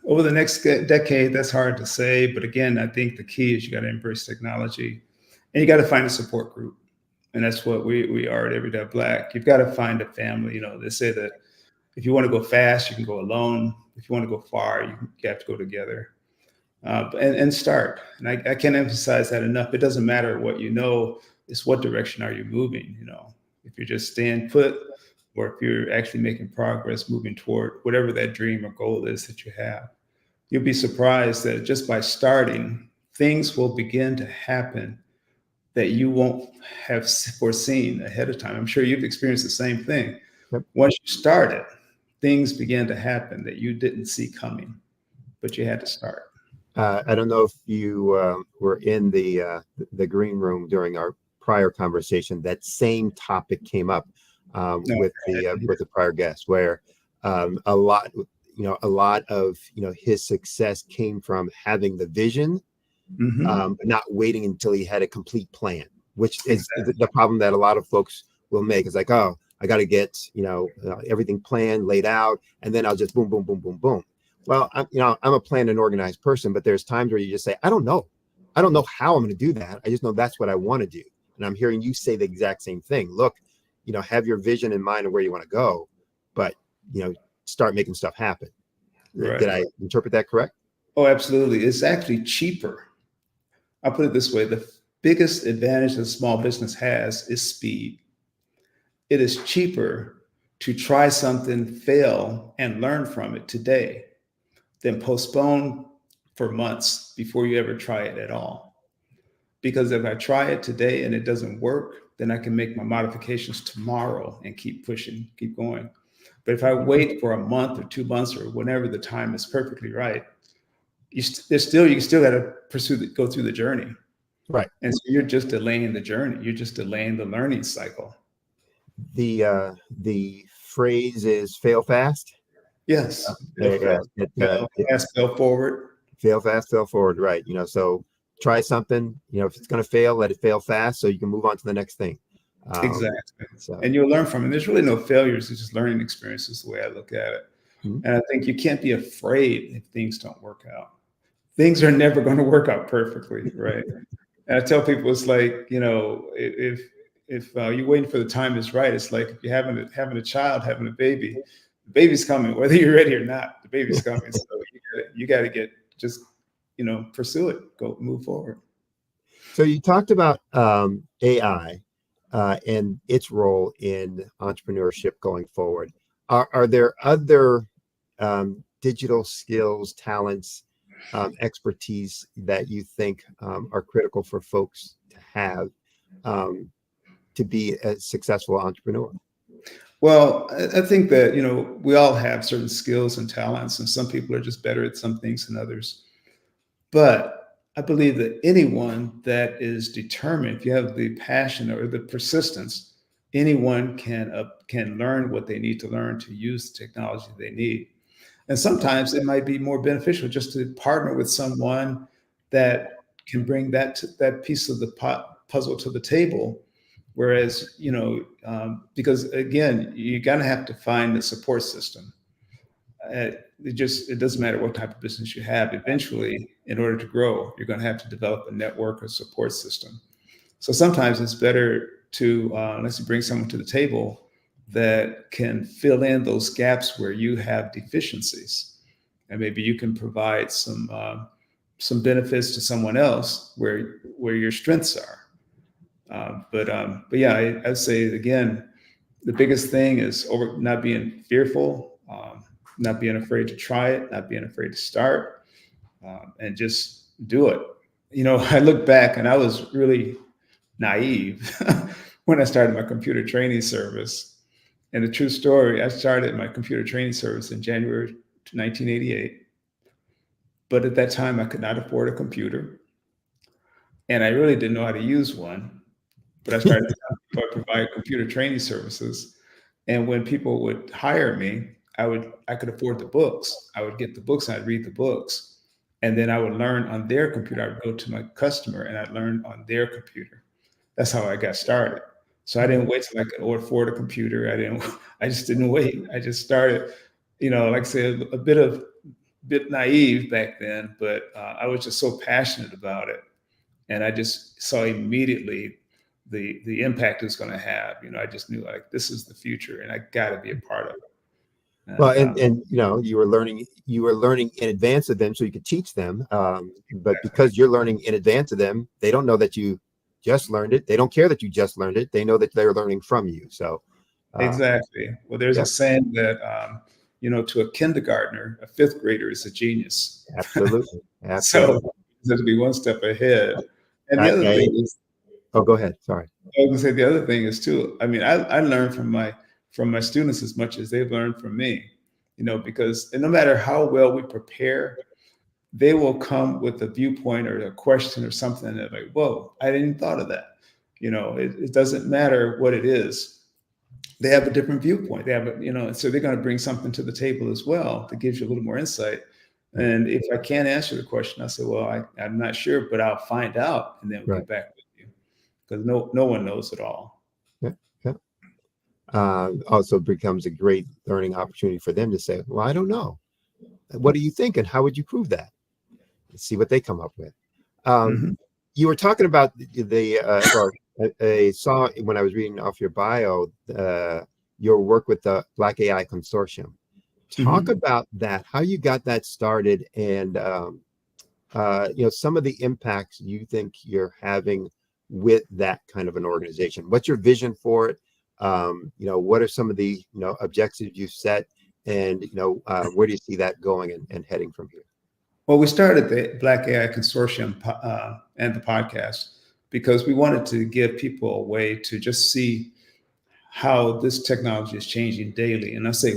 Over the next decade, that's hard to say. But again, I think the key is you got to embrace technology, and you got to find a support group. And that's what we are at Everyday Black. You've got to find a family. They say that if you want to go fast, you can go alone. If you want to go far, you have to go together. And start. And I can't emphasize that enough. It doesn't matter what it's what direction are you moving. If you're just staying put, or if you're actually making progress, moving toward whatever that dream or goal is that you have, you'll be surprised that just by starting, things will begin to happen that you won't have foreseen ahead of time. I'm sure you've experienced the same thing. Yep. Once you started, things began to happen that you didn't see coming, but you had to start. I don't know if you were in the green room during our prior conversation. That same topic came up with the prior guest, where a lot of his success came from having the vision, but not waiting until he had a complete plan, which is the problem that a lot of folks will make. It's like, oh, I got to get everything planned, laid out, and then I'll just boom, boom, boom, boom, boom. Well, I'm a planned and organized person, but there's times where you just say, I don't know how I'm going to do that. I just know that's what I want to do. And I'm hearing you say the exact same thing. Look, have your vision in mind of where you want to go, but, start making stuff happen. Right. Did I interpret that correct? Oh, absolutely. It's actually cheaper. I'll put it this way. The biggest advantage that small business has is speed. It is cheaper to try something, fail, and learn from it today than postpone for months before you ever try it at all. Because if I try it today and it doesn't work, then I can make my modifications tomorrow and keep pushing, keep going. But if I wait for a month or 2 months or whenever the time is perfectly right, you still got to go through the journey. Right. And so you're just delaying the journey. You're just delaying the learning cycle. The phrase is fail fast. Yes. Fail fast, fail forward. Fail fast, fail forward. Right. So try something, if it's going to fail, let it fail fast so you can move on to the next thing. Exactly. And you'll learn from it. There's really no failures. It's just learning experiences, the way I look at it. And I think you can't be afraid if things don't work out. Things are never going to work out perfectly. Right. And I tell people, it's like, if you're waiting for the time is right, it's like if you're having a child, having a baby, the baby's coming, whether you're ready or not, the baby's coming. So you got to pursue it, move forward. So you talked about AI and its role in entrepreneurship going forward. Are there other digital skills, talents, expertise that you think are critical for folks to have to be a successful entrepreneur? Well, I think that, we all have certain skills and talents, and some people are just better at some things than others. But I believe that anyone that is determined, if you have the passion or the persistence, anyone can learn what they need to learn to use the technology they need. And sometimes it might be more beneficial just to partner with someone that can bring that piece of the puzzle to the table. Whereas, because again, you're gonna have to find the support system. It doesn't matter what type of business you have. Eventually, in order to grow, you're going to have to develop a network or support system. So sometimes it's better to let's bring someone to the table that can fill in those gaps where you have deficiencies, and maybe you can provide some benefits to someone else where your strengths are. But yeah, I'd say again, the biggest thing is not being fearful. Not being afraid to try it, not being afraid to start, and just do it. I look back and I was really naive when I started my computer training service. And the true story, I started my computer training service in January 1988. But at that time, I could not afford a computer. And I really didn't know how to use one. But I started to provide computer training services. And when people would hire me, I could afford the books. I would get the books and I'd read the books. And then I would learn on their computer. I would go to my customer and I'd learn on their computer. That's how I got started. So I didn't wait till I could afford a computer. I just didn't wait. I just started, like I said, a bit naive back then, but I was just so passionate about it. And I just saw immediately the impact it's going to have. I just knew like this is the future and I got to be a part of it. Well, and you were learning in advance of them so you could teach them. But because you're learning in advance of them, they don't know that you just learned it. They don't care that you just learned it. They know that they're learning from you. So exactly. Well, there's a saying that to a kindergartner, a fifth grader is a genius. Absolutely. So there's to be one step ahead. And the other thing is, go ahead. Sorry. I was gonna say the other thing is too. I mean, I learned from my students as much as they've learned from me, because no matter how well we prepare, they will come with a viewpoint or a question or something and they're like, whoa, I didn't thought of that. It doesn't matter what it is. They have a different viewpoint. They have so they're going to bring something to the table as well that gives you a little more insight. And if I can't answer the question, I say, well, I'm not sure, but I'll find out and then we'll get back with you, because no one knows it all. Also becomes a great learning opportunity for them to say, well, I don't know. What do you think? And how would you prove that? Let's see what they come up with. You were talking about I saw when I was reading off your bio, your work with the Black AI Consortium. Talk about that, how you got that started, and some of the impacts you think you're having with that kind of an organization. What's your vision for it? What are some of the objectives you've set, and where do you see that going and heading from here? Well, we started the Black AI Consortium and the podcast because we wanted to give people a way to just see how this technology is changing daily. And I say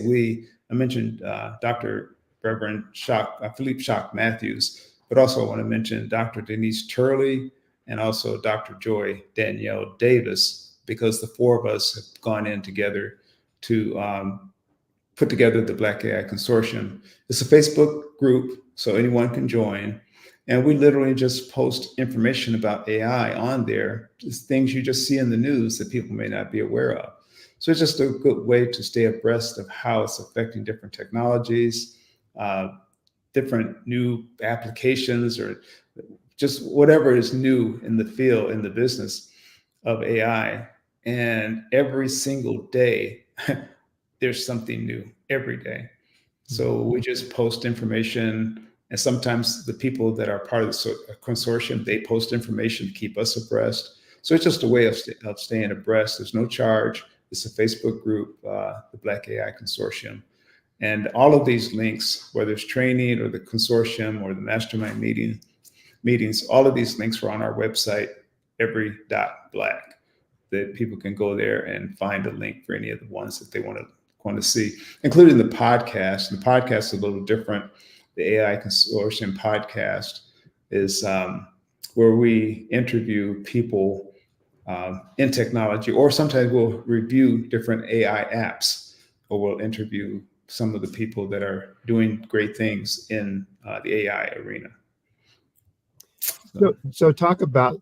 I mentioned Dr. Reverend Philippe Shock Matthews, but also I want to mention Dr. Denise Turley and also Dr. Joy Danielle Davis, because the four of us have gone in together to put together the Black AI Consortium. It's a Facebook group, so anyone can join. And we literally just post information about AI on there, just things you just see in the news that people may not be aware of. So it's just a good way to stay abreast of how it's affecting different technologies, different new applications, or just whatever is new in the field, in the business of AI. And every single day, there's something new every day. So we just post information, and sometimes the people that are part of the consortium, they post information to keep us abreast. So it's just a way of staying abreast. There's no charge. It's a Facebook group, the Black AI Consortium. And all of these links, whether it's training or the consortium or the mastermind meetings, all of these links are on our website, every.black, that people can go there and find a link for any of the ones that they want to see, including the podcast. The podcast is a little different. The AI Consortium podcast is where we interview people in technology, or sometimes we'll review different AI apps, or we'll interview some of the people that are doing great things in the AI arena. So talk about,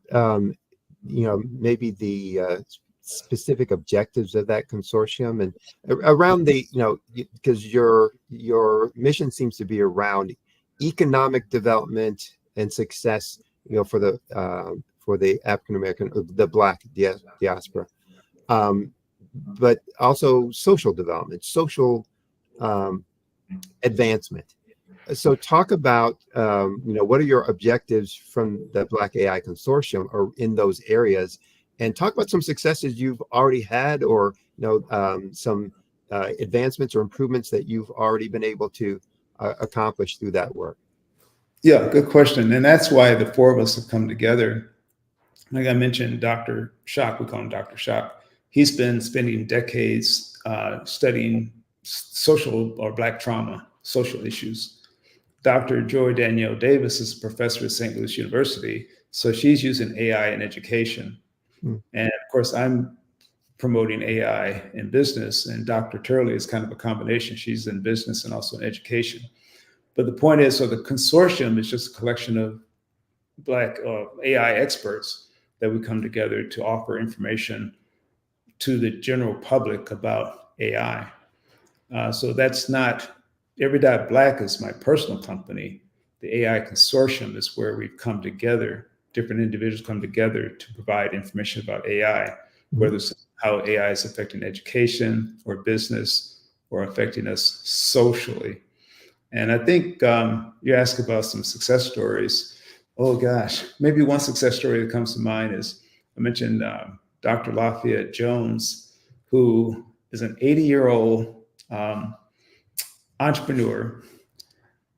maybe the specific objectives of that consortium and around the, because your mission seems to be around economic development and success, for the African American, the Black diaspora, but also social development, social advancement. So talk about, what are your objectives from the Black AI Consortium or in those areas, and talk about some successes you've already had, or, some advancements or improvements that you've already been able to accomplish through that work. Yeah, good question. And that's why the four of us have come together. Like I mentioned, Dr. Shock, we call him Dr. Shock. He's been spending decades studying social or Black trauma, social issues. Dr. Joy Danielle Davis is a professor at St. Louis University, so she's using AI in education. And of course, I'm promoting AI in business, and Dr. Turley is kind of a combination. She's in business and also in education. But the point is, so the consortium is just a collection of Black AI experts that we come together to offer information to the general public about AI. So that's not, Every.Black is my personal company. The AI Consortium is where we've come together, different individuals come together to provide information about AI, whether it's how AI is affecting education or business or affecting us socially. And I think you asked about some success stories. Oh gosh, maybe one success story that comes to mind is, I mentioned Dr. Lafayette Jones, who is an 80-year-old entrepreneur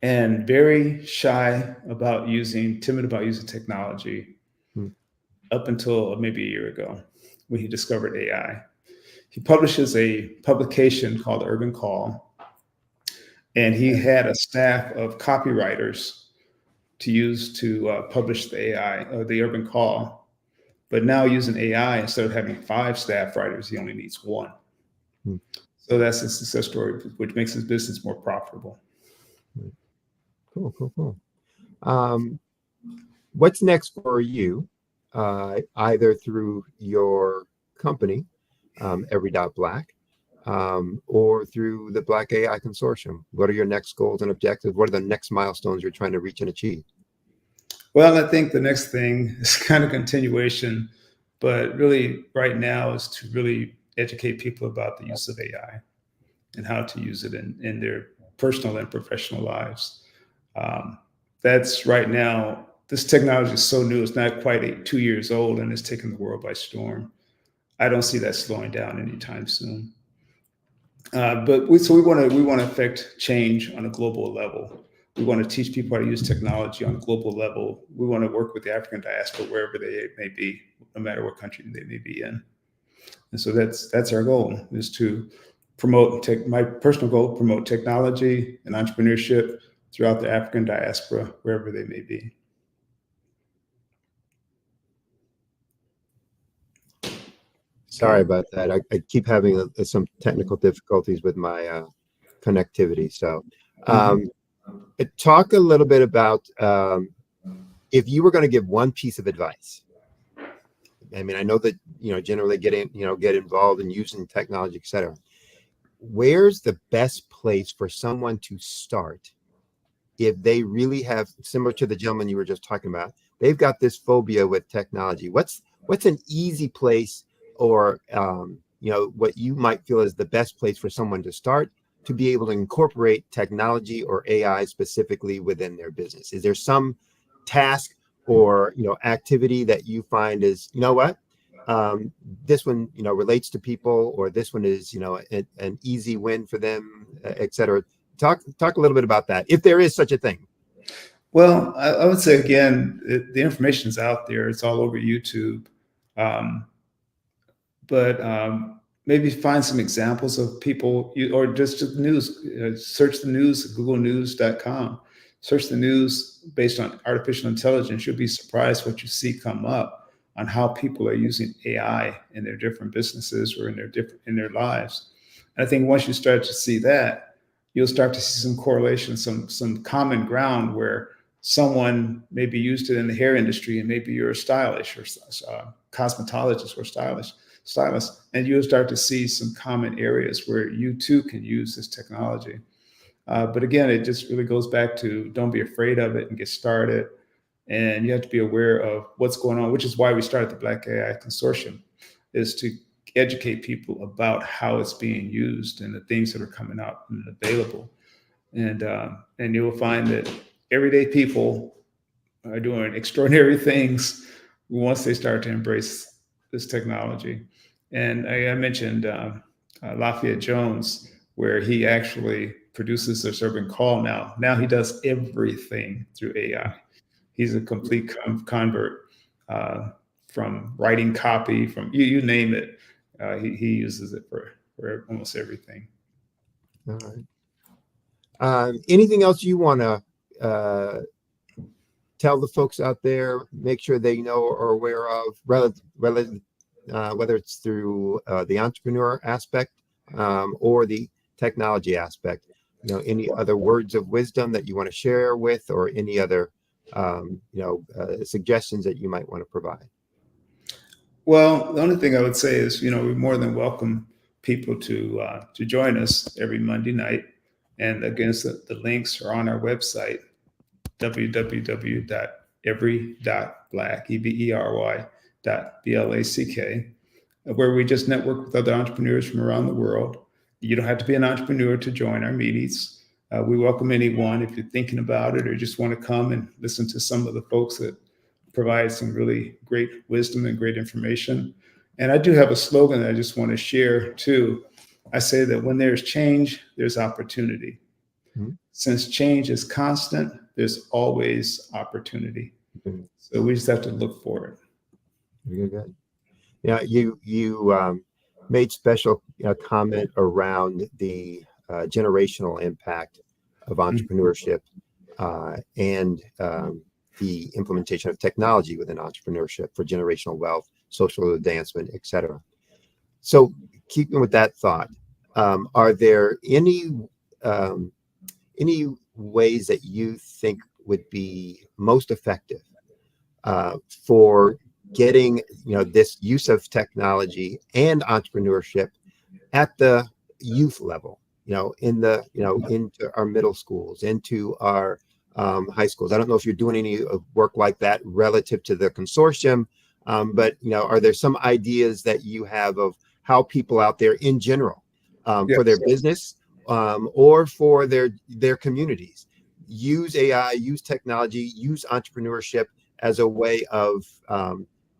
and very shy about timid about using technology up until maybe a year ago when he discovered AI. He publishes a publication called Urban Call, and he had a staff of copywriters to use to publish the AI, or the Urban Call. But now using AI, instead of having 5 staff writers, he only needs 1. So that's a success story, which makes his business more profitable. Cool. What's next for you, either through your company, Every.Black, or through the Black AI Consortium? What are your next goals and objectives? What are the next milestones you're trying to reach and achieve? Well, I think the next thing is kind of continuation, but really right now is to really educate people about the use of AI and how to use it in their personal and professional lives. That's right now, this technology is so new, it's not quite 2 years old, and it's taken the world by storm. I don't see that slowing down anytime soon. But we want to affect change on a global level. We want to teach people how to use technology on a global level. We want to work with the African diaspora wherever they may be, no matter what country they may be in. And so that's our goal, is to promote my personal goal, promote technology and entrepreneurship throughout the African diaspora, wherever they may be. Sorry about that. I keep having some technical difficulties with my connectivity. So talk a little bit about if you were going to give one piece of advice. I mean, I know that, generally get involved in using technology, et cetera. Where's the best place for someone to start if they really have, similar to the gentleman you were just talking about, they've got this phobia with technology? What's an easy place, or what you might feel is the best place for someone to start to be able to incorporate technology or AI specifically within their business? Is there some task or activity that you find is, this one relates to people, or this one is an easy win for them, et cetera? Talk a little bit about that, if there is such a thing. Well, I would say, again, the information's out there. It's all over YouTube. But maybe find some examples of people, or just news, search the news, googlenews.com. search the news based on artificial intelligence, you'll be surprised what you see come up on how people are using AI in their different businesses or in their lives. And I think once you start to see that, you'll start to see some correlation, some common ground where someone maybe used it in the hair industry, and maybe you're a stylish or cosmetologist or stylist, and you'll start to see some common areas where you too can use this technology. But again, it just really goes back to don't be afraid of it and get started. And you have to be aware of what's going on, which is why we started the Black AI Consortium, is to educate people about how it's being used and the things that are coming out and available. And you will find that everyday people are doing extraordinary things once they start to embrace this technology. And I mentioned Lafayette Jones, where he actually produces a certain call now. Now he does everything through AI. He's a complete convert, from writing copy, from you name it. He uses it for almost everything. All right. Anything else you want to tell the folks out there, make sure they know or aware of, whether it's through the entrepreneur aspect or the technology aspect? Any other words of wisdom that you want to share with, or any other suggestions that you might want to provide? Well, the only thing I would say is, we more than welcome people to join us every Monday night. And again, the links are on our website, www.every.black, EVERY.BLACK, where we just network with other entrepreneurs from around the world. You don't have to be an entrepreneur to join our meetings. We welcome anyone if you're thinking about it or just want to come and listen to some of the folks that provide some really great wisdom and great information. And I do have a slogan that I just want to share too. I say that when there's change, there's opportunity. Mm-hmm. Since change is constant, there's always opportunity. Mm-hmm. So we just have to look for it. Very good. Yeah, you made special comment around the generational impact of entrepreneurship and the implementation of technology within entrepreneurship for generational wealth, social advancement, etc. So, keeping with that thought, are there any ways that you think would be most effective for getting this use of technology and entrepreneurship at the youth level, into our middle schools, into our high schools? I don't know if you're doing any work like that relative to the consortium, but are there some ideas that you have of how people out there in general, for their business or for their communities, use AI, use technology, use entrepreneurship as a way of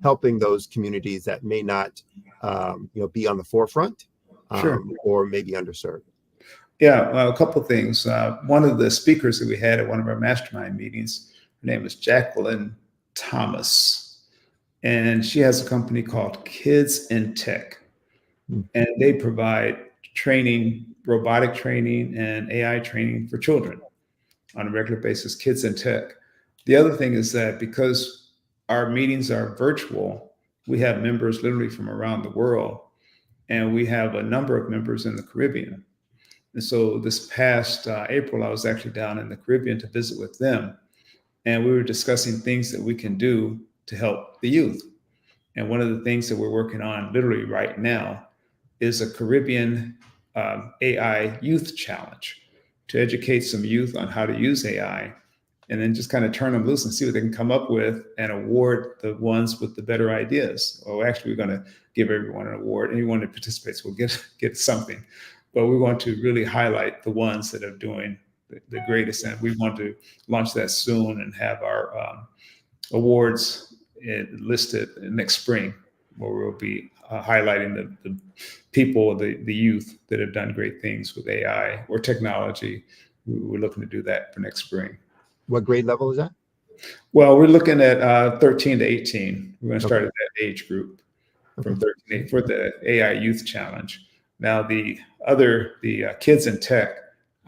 helping those communities that may not be on the forefront, sure, or maybe underserved? Yeah, well, a couple of things. One of the speakers that we had at one of our mastermind meetings, her name is Jacqueline Thomas, and she has a company called Kids in Tech, and they provide training, robotic training and AI training for children on a regular basis, Kids in Tech. The other thing is that because our meetings are virtual, we have members literally from around the world, and we have a number of members in the Caribbean. And so this past April, I was actually down in the Caribbean to visit with them. And we were discussing things that we can do to help the youth. And one of the things that we're working on literally right now is a Caribbean AI Youth Challenge to educate some youth on how to use AI, and then just kind of turn them loose and see what they can come up with and award the ones with the better ideas. Well, actually, we're going to give everyone an award. Anyone that participates will get something. But we want to really highlight the ones that are doing the greatest. And we want to launch that soon and have our awards listed next spring, where we'll be highlighting the people, the youth that have done great things with AI or technology. We're looking to do that for next spring. What grade level is that? Well, we're looking at 13 to 18. We're going to start at that age group from 13 for the AI Youth Challenge. Now, the Kids in Tech,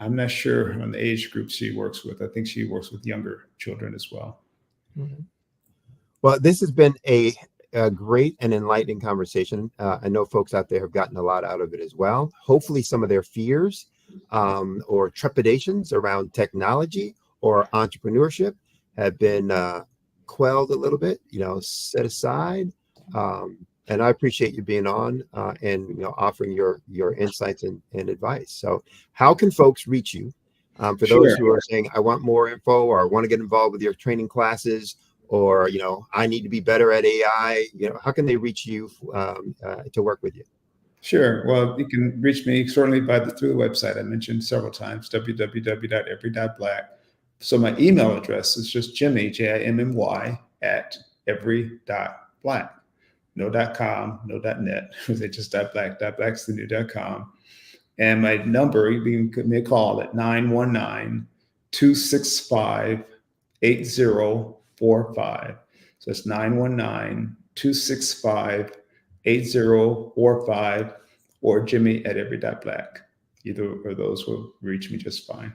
I'm not sure on the age group she works with. I think she works with younger children as well. Mm-hmm. Well, this has been a great and enlightening conversation. I know folks out there have gotten a lot out of it as well. Hopefully some of their fears or trepidations around technology or entrepreneurship have been quelled a little bit, set aside. And I appreciate you being on and offering your insights and advice. So how can folks reach you? For those who are saying, I want more info, or I want to get involved with your training classes, or, I need to be better at AI, how can they reach you to work with you? Sure. Well, you can reach me certainly through the website I mentioned several times, www.every.black. So my email address is just Jimmy, Jimmy, at every.black. No .com, no .net. They just .black. .black's the new .com. And my number, you can give me a call at 919-265-8045. So it's 919-265-8045, or Jimmy at every.black. Either of those will reach me just fine.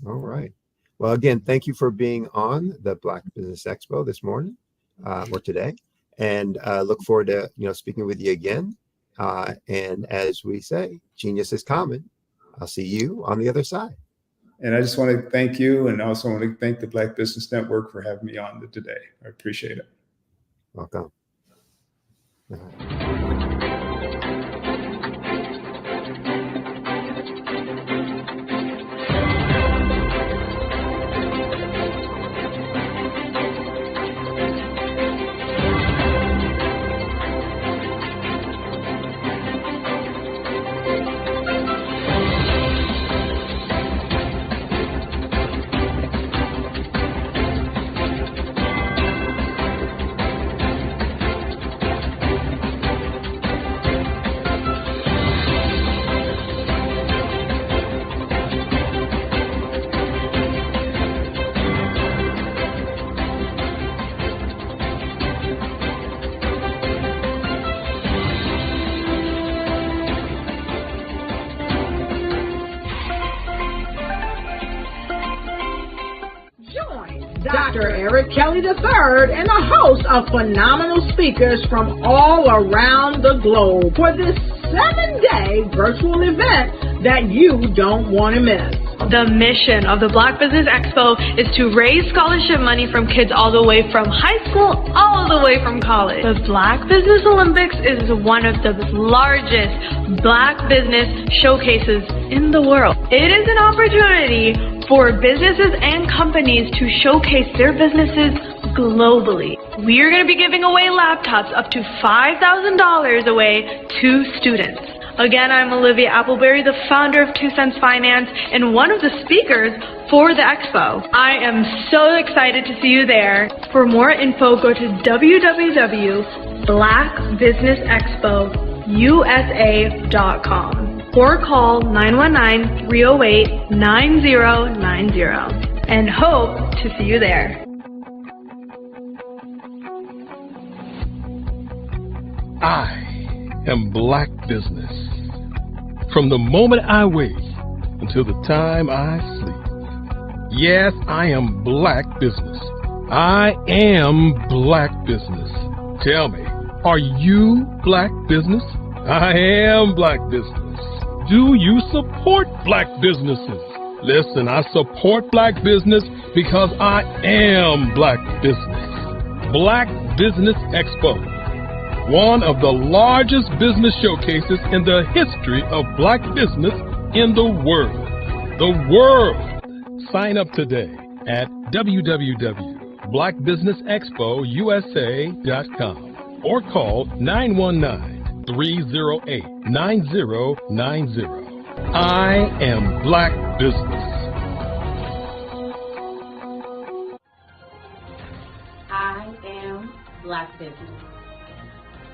All right. Well, again, thank you for being on the Black Business Expo this morning or today. And look forward to speaking with you again. And as we say, genius is common. I'll see you on the other side. And I just want to thank you, and also want to thank the Black Business Network for having me on today. I appreciate it. Welcome. Dr. Eric Kelly III and a host of phenomenal speakers from all around the globe for this 7-day virtual event that you don't want to miss. The mission of the Black Business Expo is to raise scholarship money from kids all the way from high school, all the way from college. The Black Business Olympics is one of the largest Black business showcases in the world. It is an opportunity for businesses and companies to showcase their businesses globally. We are going to be giving away laptops up to $5,000 away to students. Again, I'm Olivia Appleberry, the founder of 2 Cents Finance and one of the speakers for the expo. I am so excited to see you there. For more info, go to www.blackbusinessexpousa.com or call 919-308-9090 and hope to see you there. I am Black Business. From the moment I wake until the time I sleep. Yes, I am Black Business. I am Black Business. Tell me, are you Black Business? I am Black Business. Do you support Black businesses? Listen, I support Black business because I am Black Business. Black Business Expo, one of the largest business showcases in the history of Black business in the world. The world! Sign up today at www.blackbusinessexpousa.com or call 919-308-9090. I am Black Business. I am Black Business.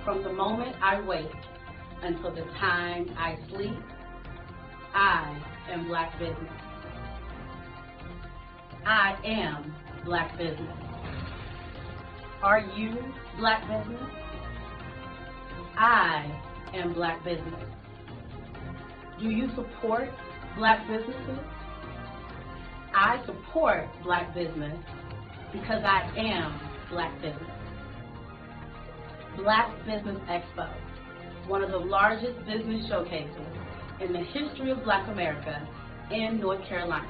From the moment I wake until the time I sleep, I am Black Business. I am Black Business. Are you Black Business? I am Black Business. Do you support Black businesses. I support Black business because I am Black business. Black Business Expo, one of the largest business showcases in the history of Black America in North Carolina.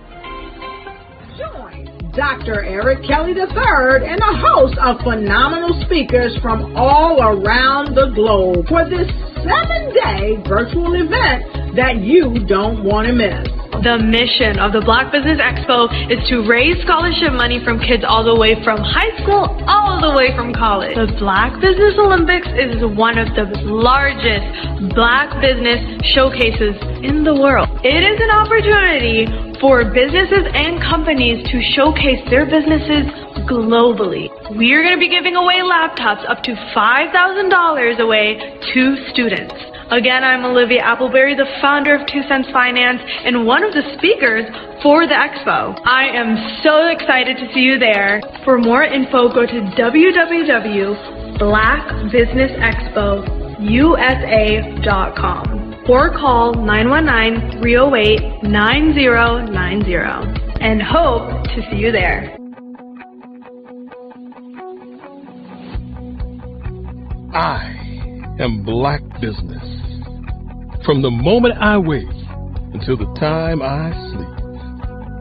Join Dr. Eric Kelly III and a host of phenomenal speakers from all around the globe for this 7-day virtual event that you don't want to miss. The mission of the Black Business Expo is to raise scholarship money from kids all the way from high school, all the way from college. The Black Business Olympics is one of the largest Black business showcases in the world. It is an opportunity for businesses and companies to showcase their businesses globally. We are going to be giving away laptops up to $5,000 away to students. Again, I'm Olivia Appleberry, the founder of 2 Cents Finance and one of the speakers for the expo. I am so excited to see you there. For more info, go to www.blackbusinessexpousa.com or call 919-308-9090 and hope to see you there. I am Black business. From the moment I wake until the time I sleep.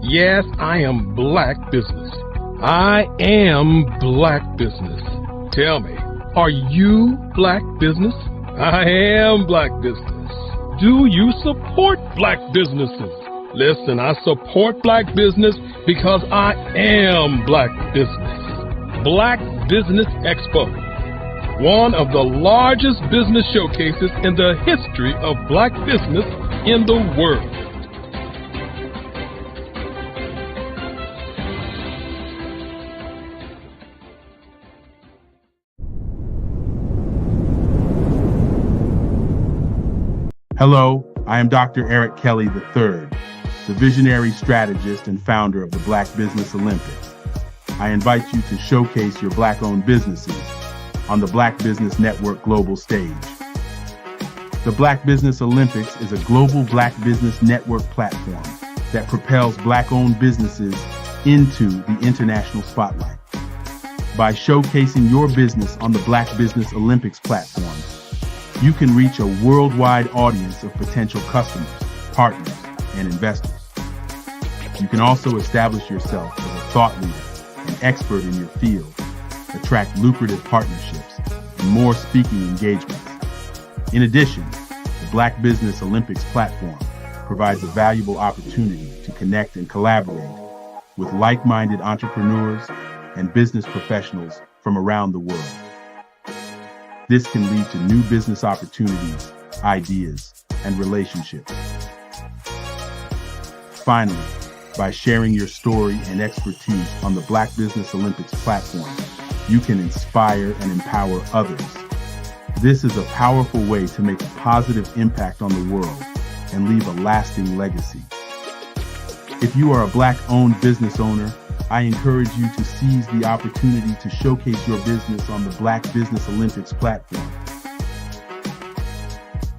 Yes, I am Black business. I am Black business. Tell me, are you Black business? I am Black business. Do you support Black businesses? Listen, I support Black business because I am Black business. Black Business Expo, one of the largest business showcases in the history of Black business in the world. Hello, I am Dr. Eric Kelly III, the visionary strategist and founder of the Black Business Olympics. I invite you to showcase your Black-owned businesses on the Black Business Network global stage. The Black Business Olympics is a global Black Business Network platform that propels Black-owned businesses into the international spotlight. By showcasing your business on the Black Business Olympics platform, you can reach a worldwide audience of potential customers, partners, and investors. You can also establish yourself as a thought leader and expert in your field, attract lucrative partnerships, and more speaking engagements. In addition, the Black Business Olympics platform provides a valuable opportunity to connect and collaborate with like-minded entrepreneurs and business professionals from around the world. This can lead to new business opportunities, ideas, and relationships. Finally, by sharing your story and expertise on the Black Business Olympics platform, you can inspire and empower others. This is a powerful way to make a positive impact on the world and leave a lasting legacy. If you are a Black-owned business owner, I encourage you to seize the opportunity to showcase your business on the Black Business Olympics platform.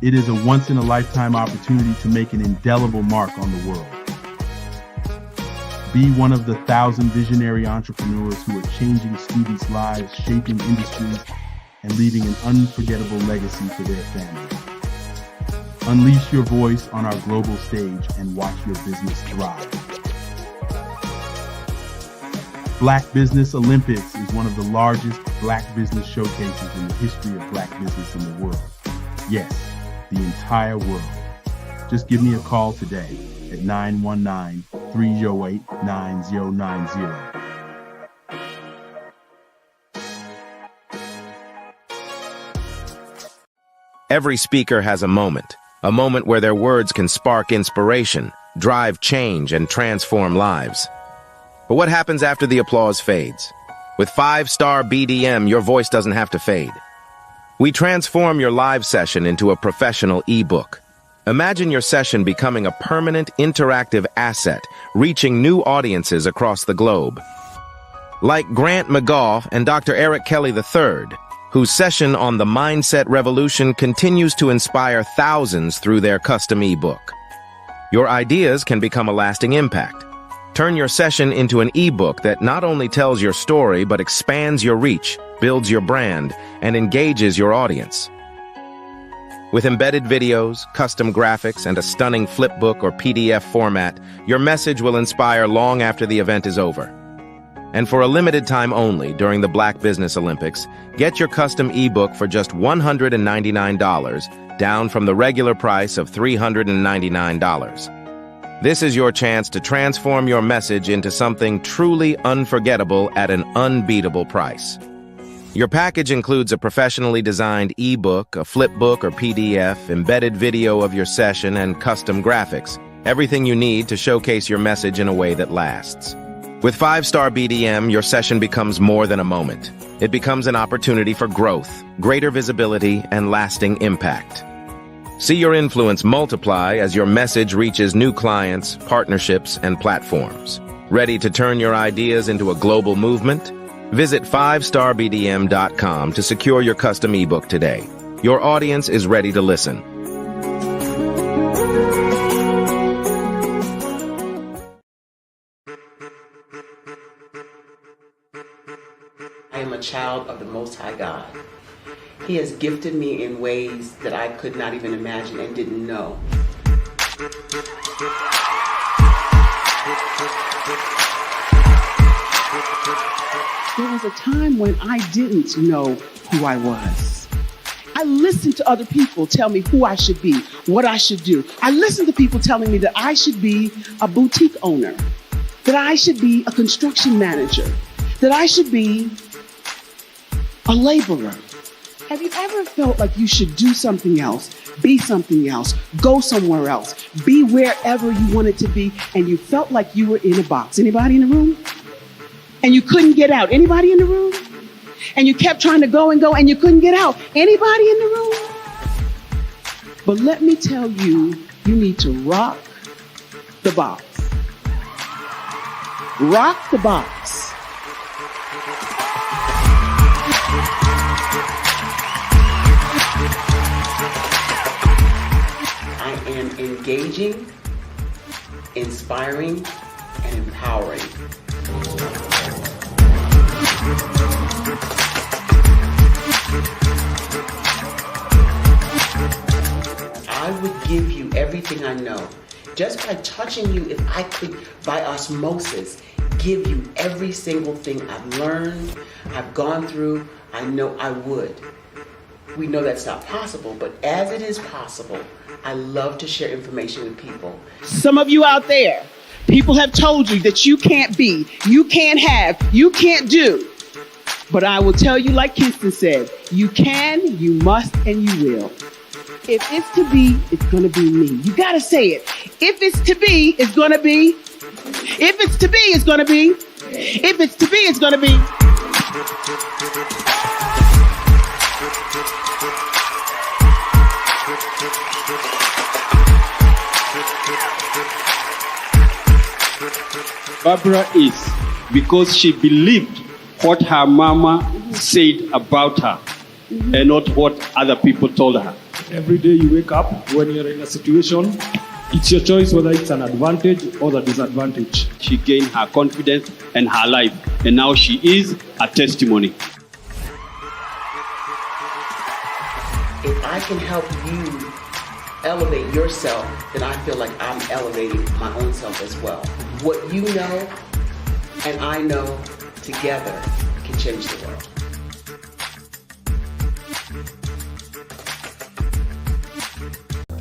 It is a once-in-a-lifetime opportunity to make an indelible mark on the world. Be one of the 1,000 visionary entrepreneurs who are changing students' lives, shaping industries, and leaving an unforgettable legacy for their families. Unleash your voice on our global stage and watch your business thrive. Black Business Olympics is one of the largest Black business showcases in the history of Black business in the world. Yes, the entire world. Just give me a call today at 919-308-9090. Every speaker has a moment where their words can spark inspiration, drive change, and transform lives. But what happens after the applause fades? With 5-star BDM, your voice doesn't have to fade. We transform your live session into a professional ebook. Imagine your session becoming a permanent, interactive asset, reaching new audiences across the globe. Like Grant McGaugh and Dr. Eric Kelly III, whose session on the Mindset Revolution continues to inspire thousands through their custom ebook. Your ideas can become a lasting impact. Turn your session into an ebook that not only tells your story, but expands your reach, builds your brand, and engages your audience. With embedded videos, custom graphics, and a stunning flipbook or PDF format, your message will inspire long after the event is over. And for a limited time only during the Black Business Olympics, get your custom ebook for just $199, down from the regular price of $399. This is your chance to transform your message into something truly unforgettable at an unbeatable price. Your package includes a professionally designed ebook, a flipbook or PDF, embedded video of your session, and custom graphics. Everything you need to showcase your message in a way that lasts. With 5-star BDM, your session becomes more than a moment. It becomes an opportunity for growth, greater visibility, and lasting impact. See your influence multiply as your message reaches new clients, partnerships, and platforms. Ready to turn your ideas into a global movement? Visit 5starbdm.com to secure your custom ebook today. Your audience is ready to listen. I am a child of the Most High God. He has gifted me in ways that I could not even imagine and didn't know. There was a time when I didn't know who I was. I listened to other people tell me who I should be, what I should do. I listened to people telling me that I should be a boutique owner, that I should be a construction manager, that I should be a laborer. Have you ever felt like you should do something else, be something else, go somewhere else, be wherever you wanted to be, and you felt like you were in a box? Anybody in the room? And you couldn't get out. Anybody in the room? And you kept trying to go and you couldn't get out. Anybody in the room? But let me tell you, you need to rock the box. Rock the box. I am engaging, inspiring, and empowering. I would give you everything I know. Just by touching you, if I could, by osmosis, give you every single thing I've learned, I've gone through, I know I would. We know that's not possible, but as it is possible, I love to share information with people. Some of you out there, people have told you that you can't be, you can't have, you can't do. But I will tell you, like Kinston said, you can, you must, and you will. If it's to be, it's going to be me. You got to say it. If it's to be, it's going to be. If it's to be, it's going to be. If it's to be, it's going to be. Barbara is because she believed what her mama said about her and not what other people told her. Every day you wake up, when you're in a situation, it's your choice whether it's an advantage or the disadvantage. She gained her confidence and her life, and now she is a testimony. If I can help you elevate yourself, then I feel like I'm elevating my own self as well. What you know and I know together can change the world.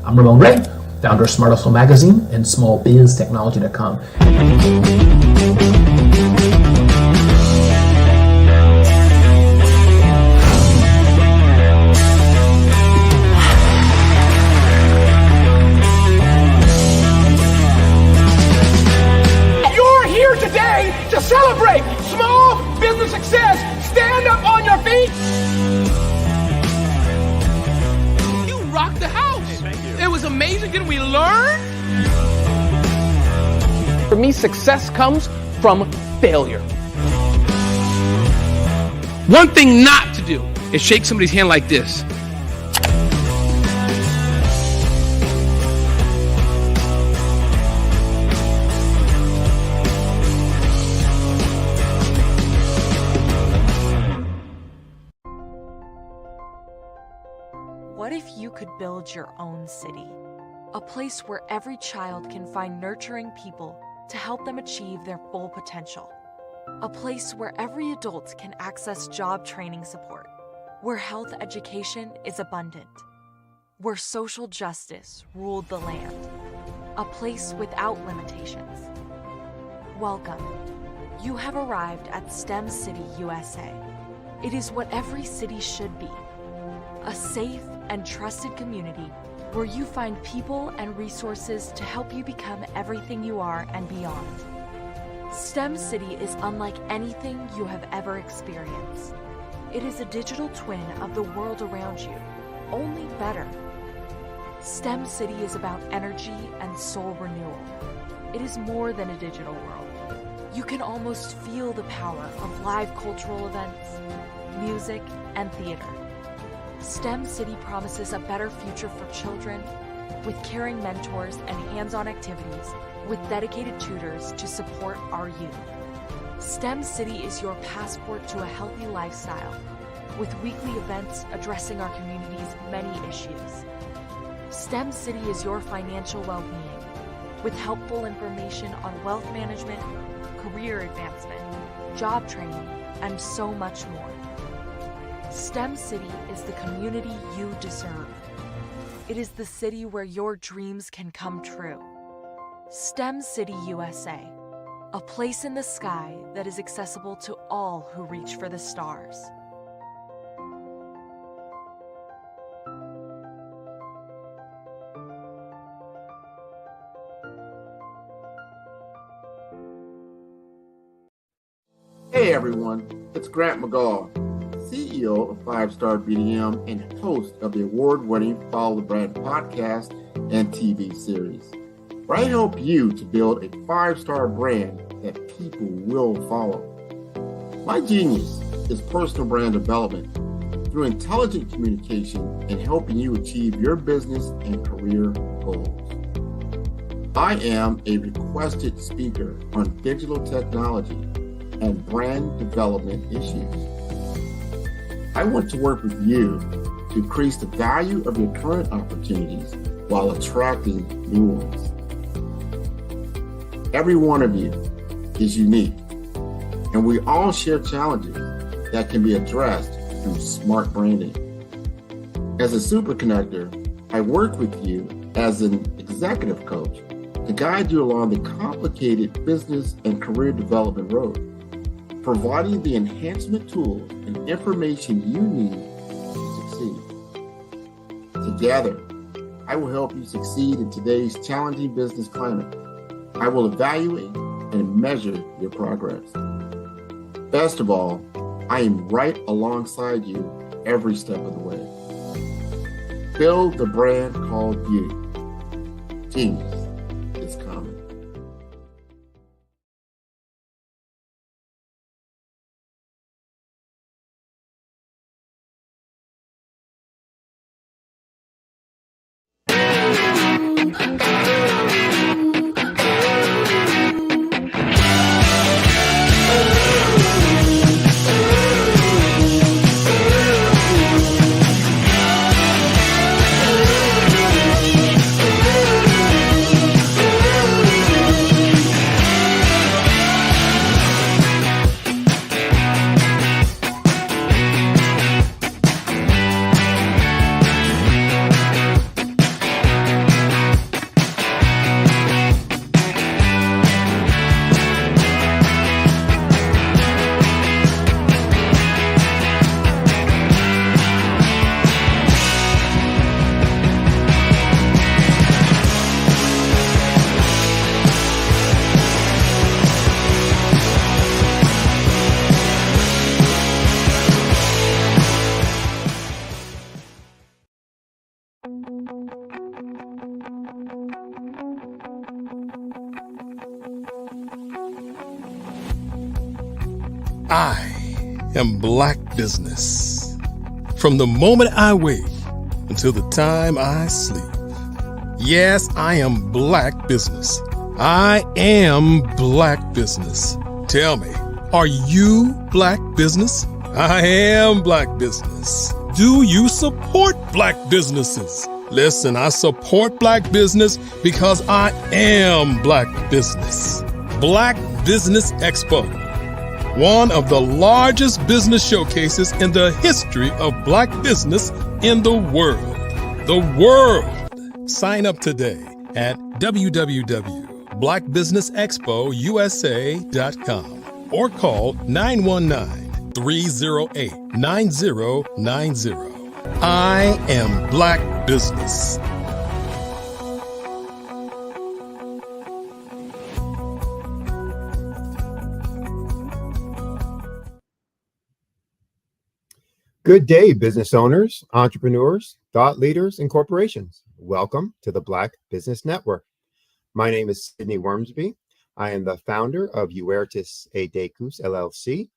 I'm Ramon Ray, founder of Smart Hustle Magazine and smallbiztechnology.com. You're here today to celebrate small business success. Stand up on your feet. You rocked the house. It was amazing. Didn't we learn? For me, success comes from failure. One thing not to do is shake somebody's hand like this. build your own city. A place where every child can find nurturing people to help them achieve their full potential. A place where every adult can access job training support, where health education is abundant, where social justice ruled the land. A place without limitations. Welcome. You have arrived at STEM City, USA. It is what every city should be. A safe and trusted community where you find people and resources to help you become everything you are and beyond. STEM City is unlike anything you have ever experienced. It is a digital twin of the world around you, only better. STEM City is about energy and soul renewal. It is more than a digital world. You can almost feel the power of live cultural events, music, and theater. STEM City promises a better future for children with caring mentors and hands-on activities with dedicated tutors to support our youth. STEM City is your passport to a healthy lifestyle with weekly events addressing our community's many issues. STEM City is your financial well-being with helpful information on wealth management, career advancement, job training, and so much more. STEM City is the community you deserve. It is the city where your dreams can come true. STEM City USA, a place in the sky that is accessible to all who reach for the stars. Hey everyone, it's Grant McGaw, CEO of 5-Star BDM and host of the award-winning Follow the Brand podcast and TV series, where I help you to build a 5-star brand that people will follow. My genius is personal brand development through intelligent communication and helping you achieve your business and career goals. I am a requested speaker on digital technology and brand development issues. I want to work with you to increase the value of your current opportunities while attracting new ones. Every one of you is unique, and we all share challenges that can be addressed through smart branding. As a super connector, I work with you as an executive coach to guide you along the complicated business and career development road, providing the enhancement tools and information you need to succeed. Together, I will help you succeed in today's challenging business climate. I will evaluate and measure your progress. Best of all, I am right alongside you every step of the way. Build the brand called you. Genius is coming. I am Black Business. From the moment I wake until the time I sleep. Yes, I am Black Business. I am Black Business. Tell me, are you Black Business? I am Black Business. Do you support Black businesses? Listen, I support Black business because I am Black business. Black Business Expo, one of the largest business showcases in the history of Black business in the world. The world! Sign up today at www.blackbusinessexpousa.com or call 919-308-9090. I am Black business. Good day, business owners, entrepreneurs, thought leaders, and corporations. Welcome to the Black Business Network. My name is Sidney Wormsby. I am the founder of Uertis A. Decus, LLC,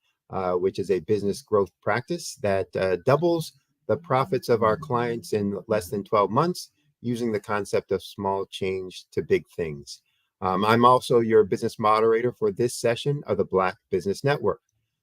which is a business growth practice that doubles the profits of our clients in less than 12 months using the concept of small change to big things. I'm also your business moderator for this session of the Black Business Network.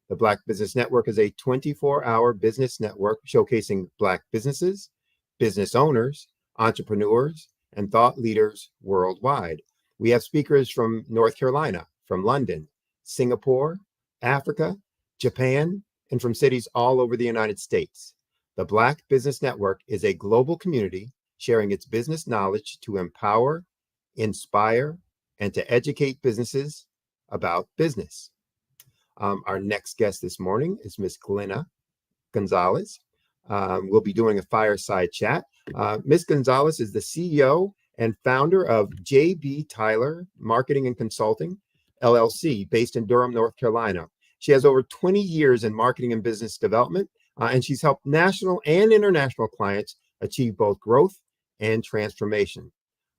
The Black Business Network is a 24-hour business network showcasing Black businesses, business owners, entrepreneurs, and thought leaders worldwide. We have speakers from North Carolina, from London, Singapore, Africa, Japan, and from cities all over the United States. The Black Business Network is a global community sharing its business knowledge to empower, inspire, and to educate businesses about business. Our next guest this morning is Miss Glenna Gonzalez. We'll be doing a fireside chat. Miss Gonzalez is the CEO and founder of J.B. Tyler Marketing and Consulting, LLC, based in Durham, North Carolina. She has over 20 years in marketing and business development, and she's helped national and international clients achieve both growth and transformation.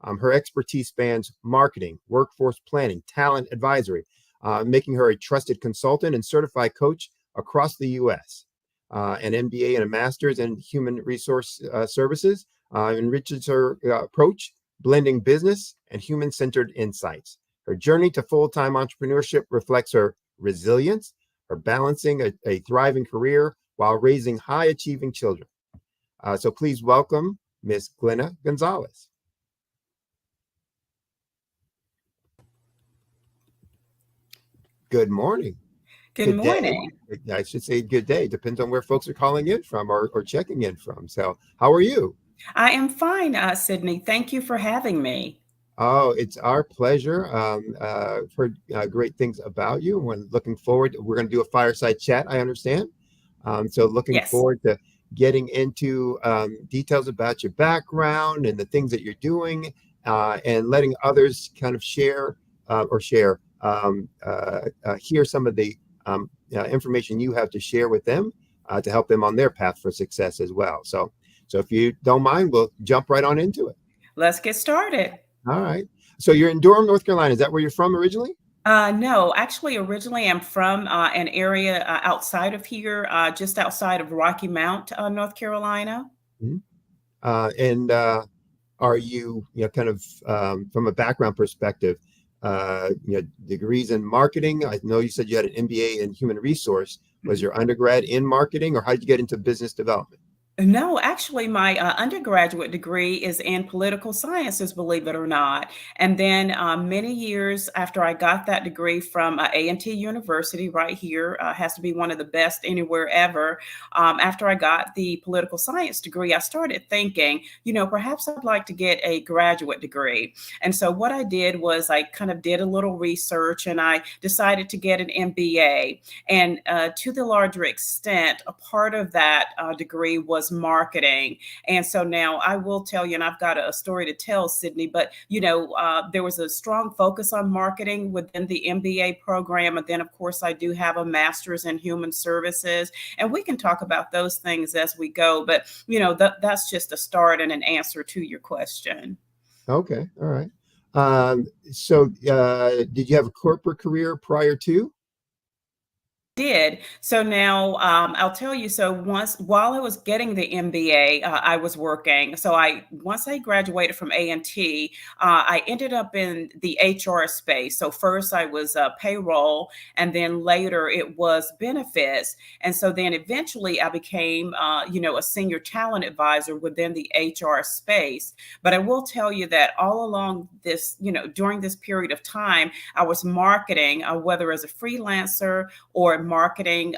Her expertise spans marketing, workforce planning, talent advisory, making her a trusted consultant and certified coach across the U.S. An MBA and a master's in human resource services enriches her approach, blending business and human-centered insights. Her journey to full-time entrepreneurship reflects her resilience, her balancing a thriving career while raising high-achieving children. So please welcome Miss Glenna Gonzalez. Good morning. Good morning. Day. I should say good day. Depends on where folks are calling in from or checking in from. So how are you? I am fine, Sydney. Thank you for having me. Oh, it's our pleasure. I've heard great things about you. We're looking forward. We're going to do a fireside chat, I understand. So looking forward to getting into details about your background and the things that you're doing and letting others kind of hear some of the information you have to share with them to help them on their path for success as well. So if you don't mind, we'll jump right on into it. Let's get started. All right. So you're in Durham, North Carolina. Is that where you're from originally? No, actually, originally I'm from an area outside of here, just outside of Rocky Mount, North Carolina. Mm-hmm. And are you, kind of from a background perspective, degrees in marketing? I know you said you had an MBA in human resource. Was your undergrad in marketing, or how did you get into business development? No, actually, my undergraduate degree is in political sciences, believe it or not. And then many years after I got that degree from A&T University right here, has to be one of the best anywhere ever. After I got the political science degree, I started thinking, perhaps I'd like to get a graduate degree. And so what I did was I kind of did a little research and I decided to get an MBA. And to the larger extent, a part of that degree was marketing. And so now I will tell you, and I've got a story to tell, Sydney, but there was a strong focus on marketing within the MBA program. And then of course I do have a master's in human services, and we can talk about those things as we go. But that's just a start and an answer to your question. Okay. All right. So did you have a corporate career prior to? Did. So now I'll tell you. So once while I was getting the MBA, I was working. So once I graduated from A&T, I ended up in the HR space. So first I was payroll, and then later it was benefits. And so then eventually I became, a senior talent advisor within the HR space. But I will tell you that all along this, during this period of time, I was marketing, whether as a freelancer or marketing,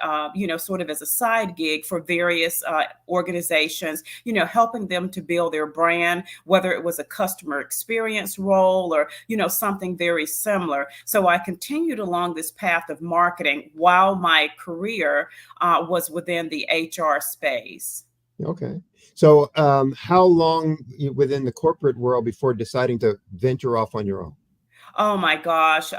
sort of as a side gig for various organizations, helping them to build their brand, whether it was a customer experience role or, something very similar. So I continued along this path of marketing while my career was within the HR space. Okay. So how long within the corporate world before deciding to venture off on your own? Oh my gosh,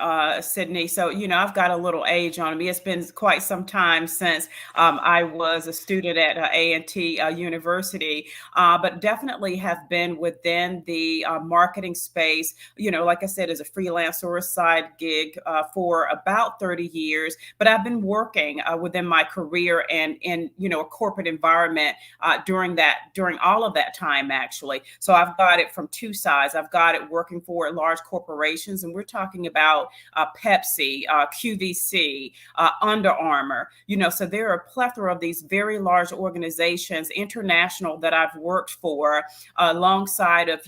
Sydney. So, I've got a little age on me. It's been quite some time since I was a student at A&T University, but definitely have been within the marketing space, like I said, as a freelancer or a side gig for about 30 years. But I've been working within my career and in, a corporate environment during all of that time, actually. So I've got it from two sides. I've got it working for large corporations, and we're talking about Pepsi, QVC, Under Armour. So there are a plethora of these very large organizations, international, that I've worked for alongside of,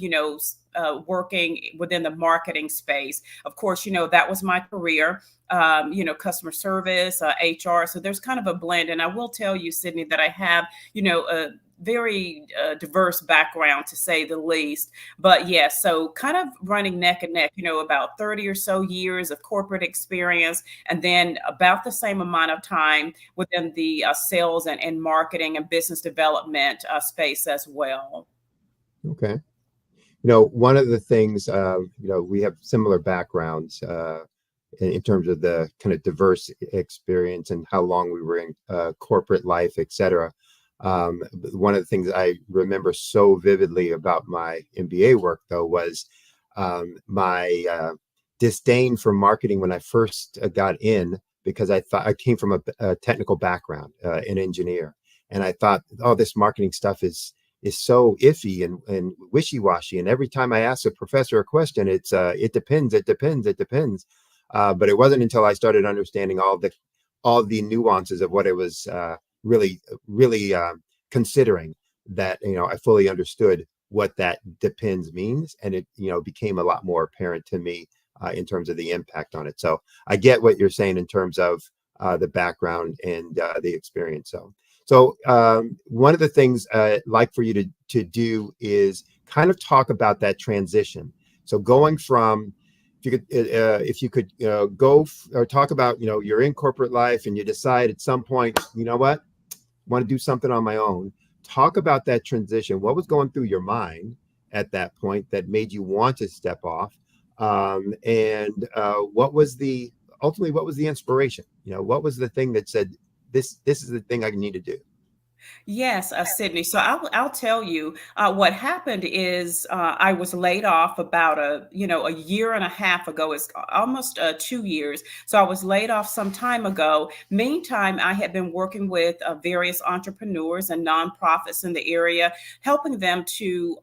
working within the marketing space. Of course, that was my career. Customer service, HR. So there's kind of a blend. And I will tell you, Sydney, that I have, a very diverse background, to say the least. But yes, so kind of running neck and neck, about 30 or so years of corporate experience, and then about the same amount of time within the sales and marketing and business development space as well. Okay. One of the things, we have similar backgrounds in terms of the kind of diverse experience and how long we were in corporate life, et cetera. One of the things I remember so vividly about my MBA work, though, was my disdain for marketing when I first got in, because I thought I came from a technical background, an engineer, and I thought, oh, this marketing stuff is so iffy and wishy-washy. And every time I ask a professor a question, it's it depends. But it wasn't until I started understanding all the nuances of what it was really considering that I fully understood what that depends means, and it became a lot more apparent to me in terms of the impact on it. So I get what you're saying in terms of the background and the experience. So one of the things I'd like for you to do is kind of talk about that transition. So going from, if you could go or talk about, you're in corporate life and you decide at some point, what, want to do something on my own. Talk about that transition. What was going through your mind at that point that made you want to step off? And what was the inspiration? What was the thing that said, this is the thing I need to do? Yes, Sydney. So I'll tell you what happened is I was laid off about a year and a half ago. It's almost 2 years. So I was laid off some time ago. Meantime, I had been working with various entrepreneurs and nonprofits in the area, helping them to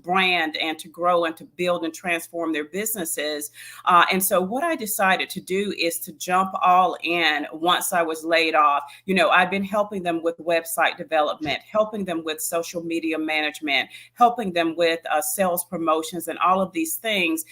brand and to grow and to build and transform their businesses. And so what I decided to do is to jump all in once I was laid off. I've been helping them with website development, helping them with social media management, helping them with sales promotions and all of these things,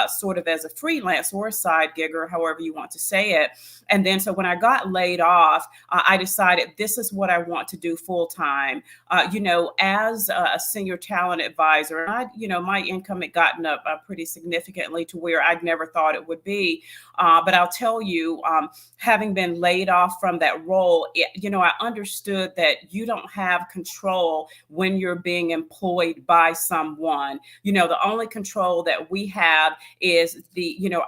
sort of as a freelance or a side gig, or however you want to say it. And then so when I got laid off, I decided this is what I want to do full time. As a senior talent advisor, and my income had gotten up pretty significantly to where I'd never thought it would be. But I'll tell you, having been laid off from that role, I understood that you don't have control when you're being employed by someone. The only control that we have is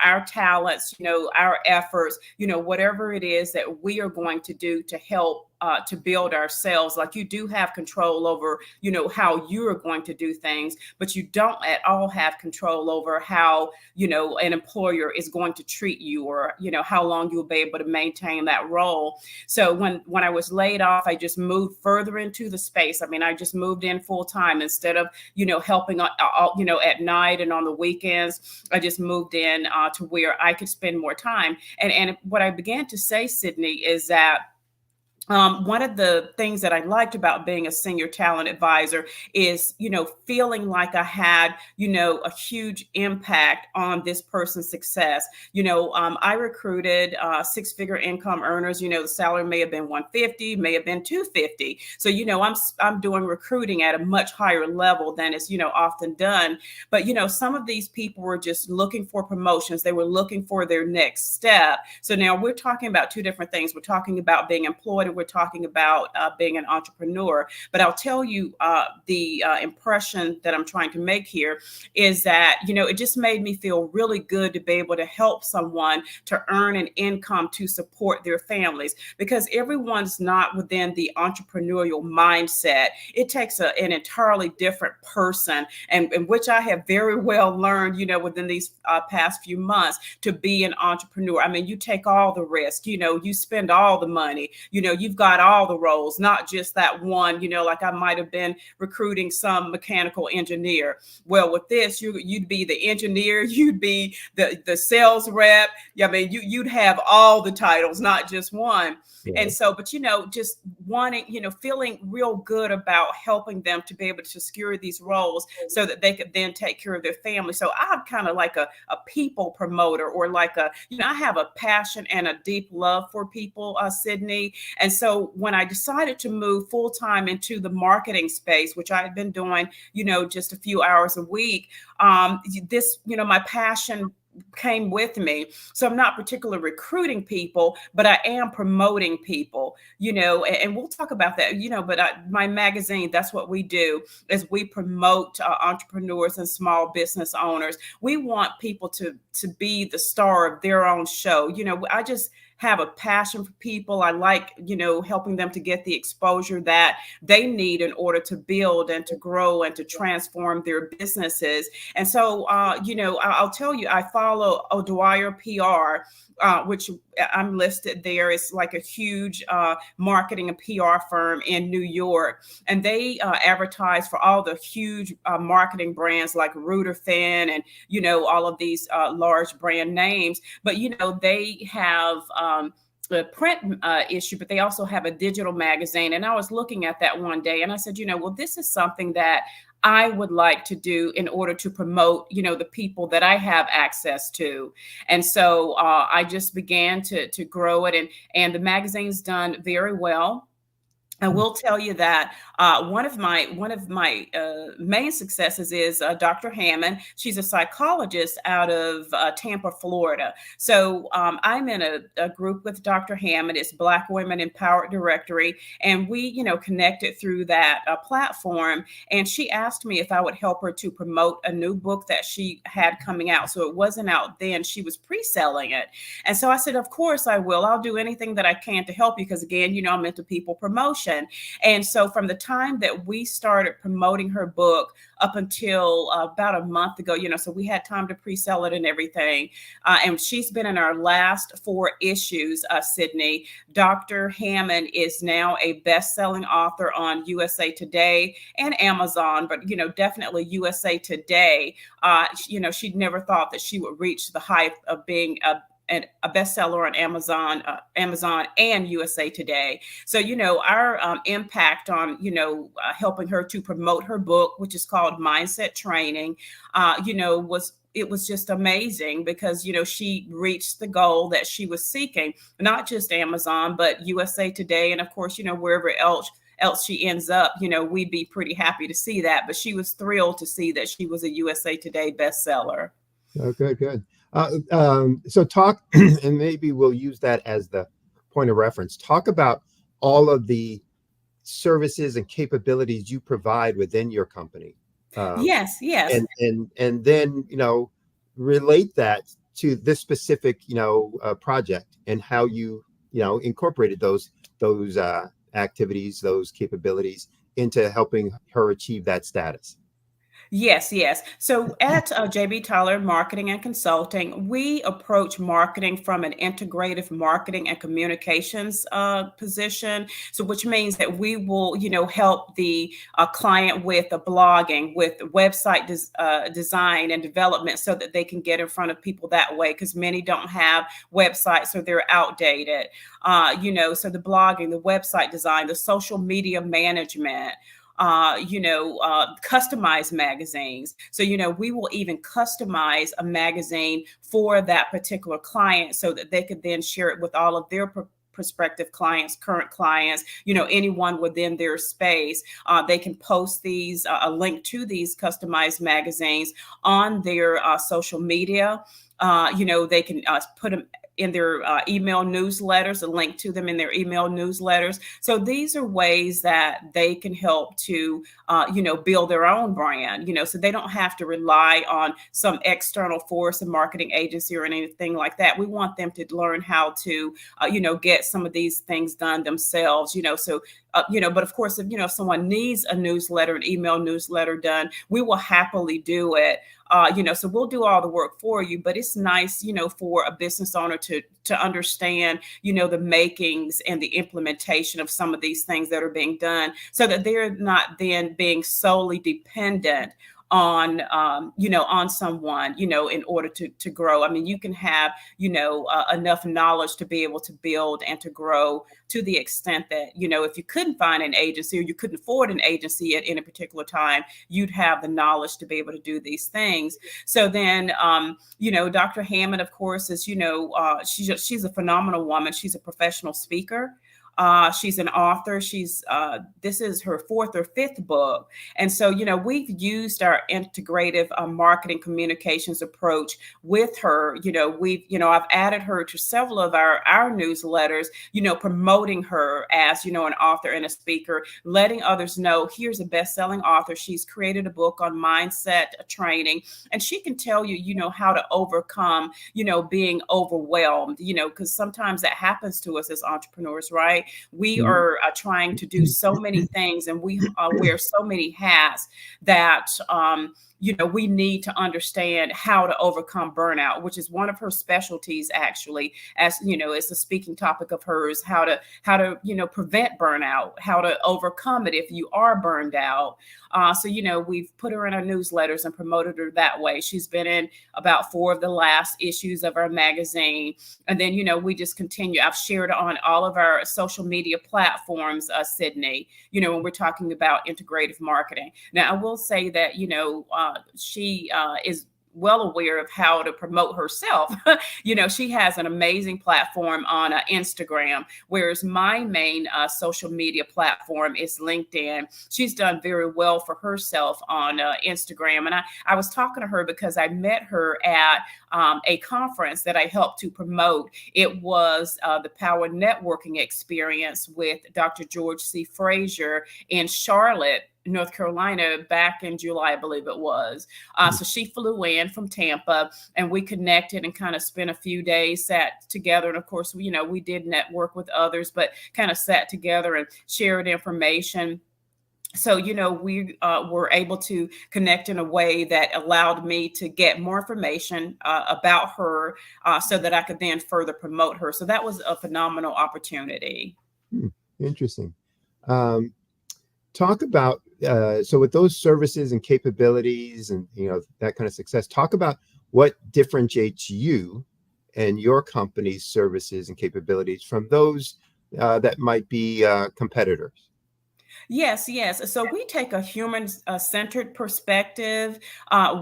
our talents, our efforts, whatever it is that we are going to do to help to build ourselves. Like, you do have control over, how you are going to do things, but you don't at all have control over how, an employer is going to treat you, or, how long you'll be able to maintain that role. So when I was laid off, I just moved further into the space. I mean, I just moved in full time instead of, helping, at night and on the weekends. I just moved in to where I could spend more time. And what I began to say, Sydney, is that one of the things that I liked about being a senior talent advisor is, feeling like I had, a huge impact on this person's success. I recruited 6-figure income earners. The salary may have been 150, may have been 250. So, I'm doing recruiting at a much higher level than is, often done. But, some of these people were just looking for promotions. They were looking for their next step. So now we're talking about two different things. We're talking about being employed, and we're talking about being an entrepreneur. But I'll tell you the impression that I'm trying to make here is that, it just made me feel really good to be able to help someone to earn an income to support their families, because everyone's not within the entrepreneurial mindset. It takes an entirely different person, and which I have very well learned, within these past few months, to be an entrepreneur. I mean, you take all the risk, you spend all the money, you've got all the roles, not just that one, like I might have been recruiting some mechanical engineer. Well, with this, you'd be the engineer, you'd be the sales rep. I mean, you'd have all the titles, not just one. Yeah. And so, but, just wanting, feeling real good about helping them to be able to secure these roles so that they could then take care of their family. So I'm kind of like a people promoter, or like I have a passion and a deep love for people, Sydney. And so when I decided to move full time into the marketing space, which I had been doing, just a few hours a week, this, my passion came with me. So I'm not particularly recruiting people, but I am promoting people, and we'll talk about that, but my magazine, that's what we do, is we promote entrepreneurs and small business owners. We want people to be the star of their own show. I just have a passion for people. I like, helping them to get the exposure that they need in order to build and to grow and to transform their businesses. And so, I'll tell you, I follow O'Dwyer PR, which I'm listed there. It's like a huge marketing and PR firm in New York. And they advertise for all the huge marketing brands like Rudderfin and, all of these large brand names. But, they have the print issue, but they also have a digital magazine. And I was looking at that one day and I said, well, this is something that I would like to do in order to promote, the people that I have access to. And so I just began to grow it, and the magazine's done very well. I will tell you that one of my main successes is Dr. Hammond. She's a psychologist out of Tampa, Florida. So I'm in a group with Dr. Hammond. It's Black Women Empowered Directory, and we, connected through that platform. And she asked me if I would help her to promote a new book that she had coming out. So it wasn't out then; she was pre-selling it. And so I said, "Of course I will. I'll do anything that I can to help you, because again, I'm into people promotion." And so from the time that we started promoting her book up until about a month ago, so we had time to pre-sell it and everything. And she's been in our last 4 issues, Sydney. Dr. Hammond is now a best-selling author on USA Today and Amazon, but, definitely USA Today. She'd never thought that she would reach the height of being a bestseller on Amazon and USA Today. So, our impact on, helping her to promote her book, which is called Mindset Training, it was just amazing, because, she reached the goal that she was seeking, not just Amazon, but USA Today. And of course, wherever else she ends up, we'd be pretty happy to see that. But she was thrilled to see that she was a USA Today bestseller. Oh, good. So talk, and maybe we'll use that as the point of reference. Talk about all of the services and capabilities you provide within your company. Yes. And then, relate that to this specific, project, and how you, incorporated those activities, those capabilities into helping her achieve that status? Yes, yes. So at JB Tyler Marketing and Consulting, we approach marketing from an integrative marketing and communications position. So, which means that we will, help the client with the blogging, with website design and development, so that they can get in front of people that way. Because many don't have websites or they're outdated. So the blogging, the website design, the social media management. Customized magazines. So, we will even customize a magazine for that particular client so that they could then share it with all of their prospective clients, current clients, anyone within their space. They can post these, a link to these customized magazines on their social media. They can put them in their email newsletters, a link to them in their email newsletters. So these are ways that they can help to, build their own brand, so they don't have to rely on some external force, a marketing agency or anything like that. We want them to learn how to, get some of these things done themselves, but of course, if someone needs a newsletter, an email newsletter done, we will happily do it. So we'll do all the work for you, but it's nice, for a business owner to understand, the makings and the implementation of some of these things that are being done, so that they're not then being solely dependent on, on someone, in order to grow. I mean, you can have, enough knowledge to be able to build and to grow to the extent that, if you couldn't find an agency or you couldn't afford an agency at any particular time, you'd have the knowledge to be able to do these things. So then, Dr. Hammond, of course, is, she's a phenomenal woman. She's a professional speaker. She's an author. This is her 4th or 5th book. And so, we've used our integrative marketing communications approach with her. I've added her to several of our newsletters, promoting her as, an author and a speaker, letting others know here's a best-selling author. She's created a book on mindset training, and she can tell you, how to overcome, being overwhelmed, because sometimes that happens to us as entrepreneurs, right? We are trying to do so many things, and we wear so many hats that, we need to understand how to overcome burnout, which is one of her specialties, actually, as, it's a speaking topic of hers, how to, prevent burnout, how to overcome it if you are burned out. So, we've put her in our newsletters and promoted her that way. She's been in about 4 of the last issues of our magazine. And then, we just continue. I've shared on all of our social media platforms, Sydney, when we're talking about integrative marketing. Now, I will say that, she is well aware of how to promote herself. She has an amazing platform on Instagram, whereas my main social media platform is LinkedIn. She's done very well for herself on Instagram. And I was talking to her because I met her at a conference that I helped to promote. It was the Power Networking Experience with Dr. George C. Frazier in Charlotte, North Carolina, back in July, I believe it was. So she flew in from Tampa, and we connected and kind of spent a few days, sat together. And of course, we did network with others, but kind of sat together and shared information. So, we were able to connect in a way that allowed me to get more information about her so that I could then further promote her. So that was a phenomenal opportunity. Interesting. Talk about, so with those services and capabilities and, that kind of success, talk about what differentiates you and your company's services and capabilities from those that might be competitors. Yes, yes. So we take a human-centered perspective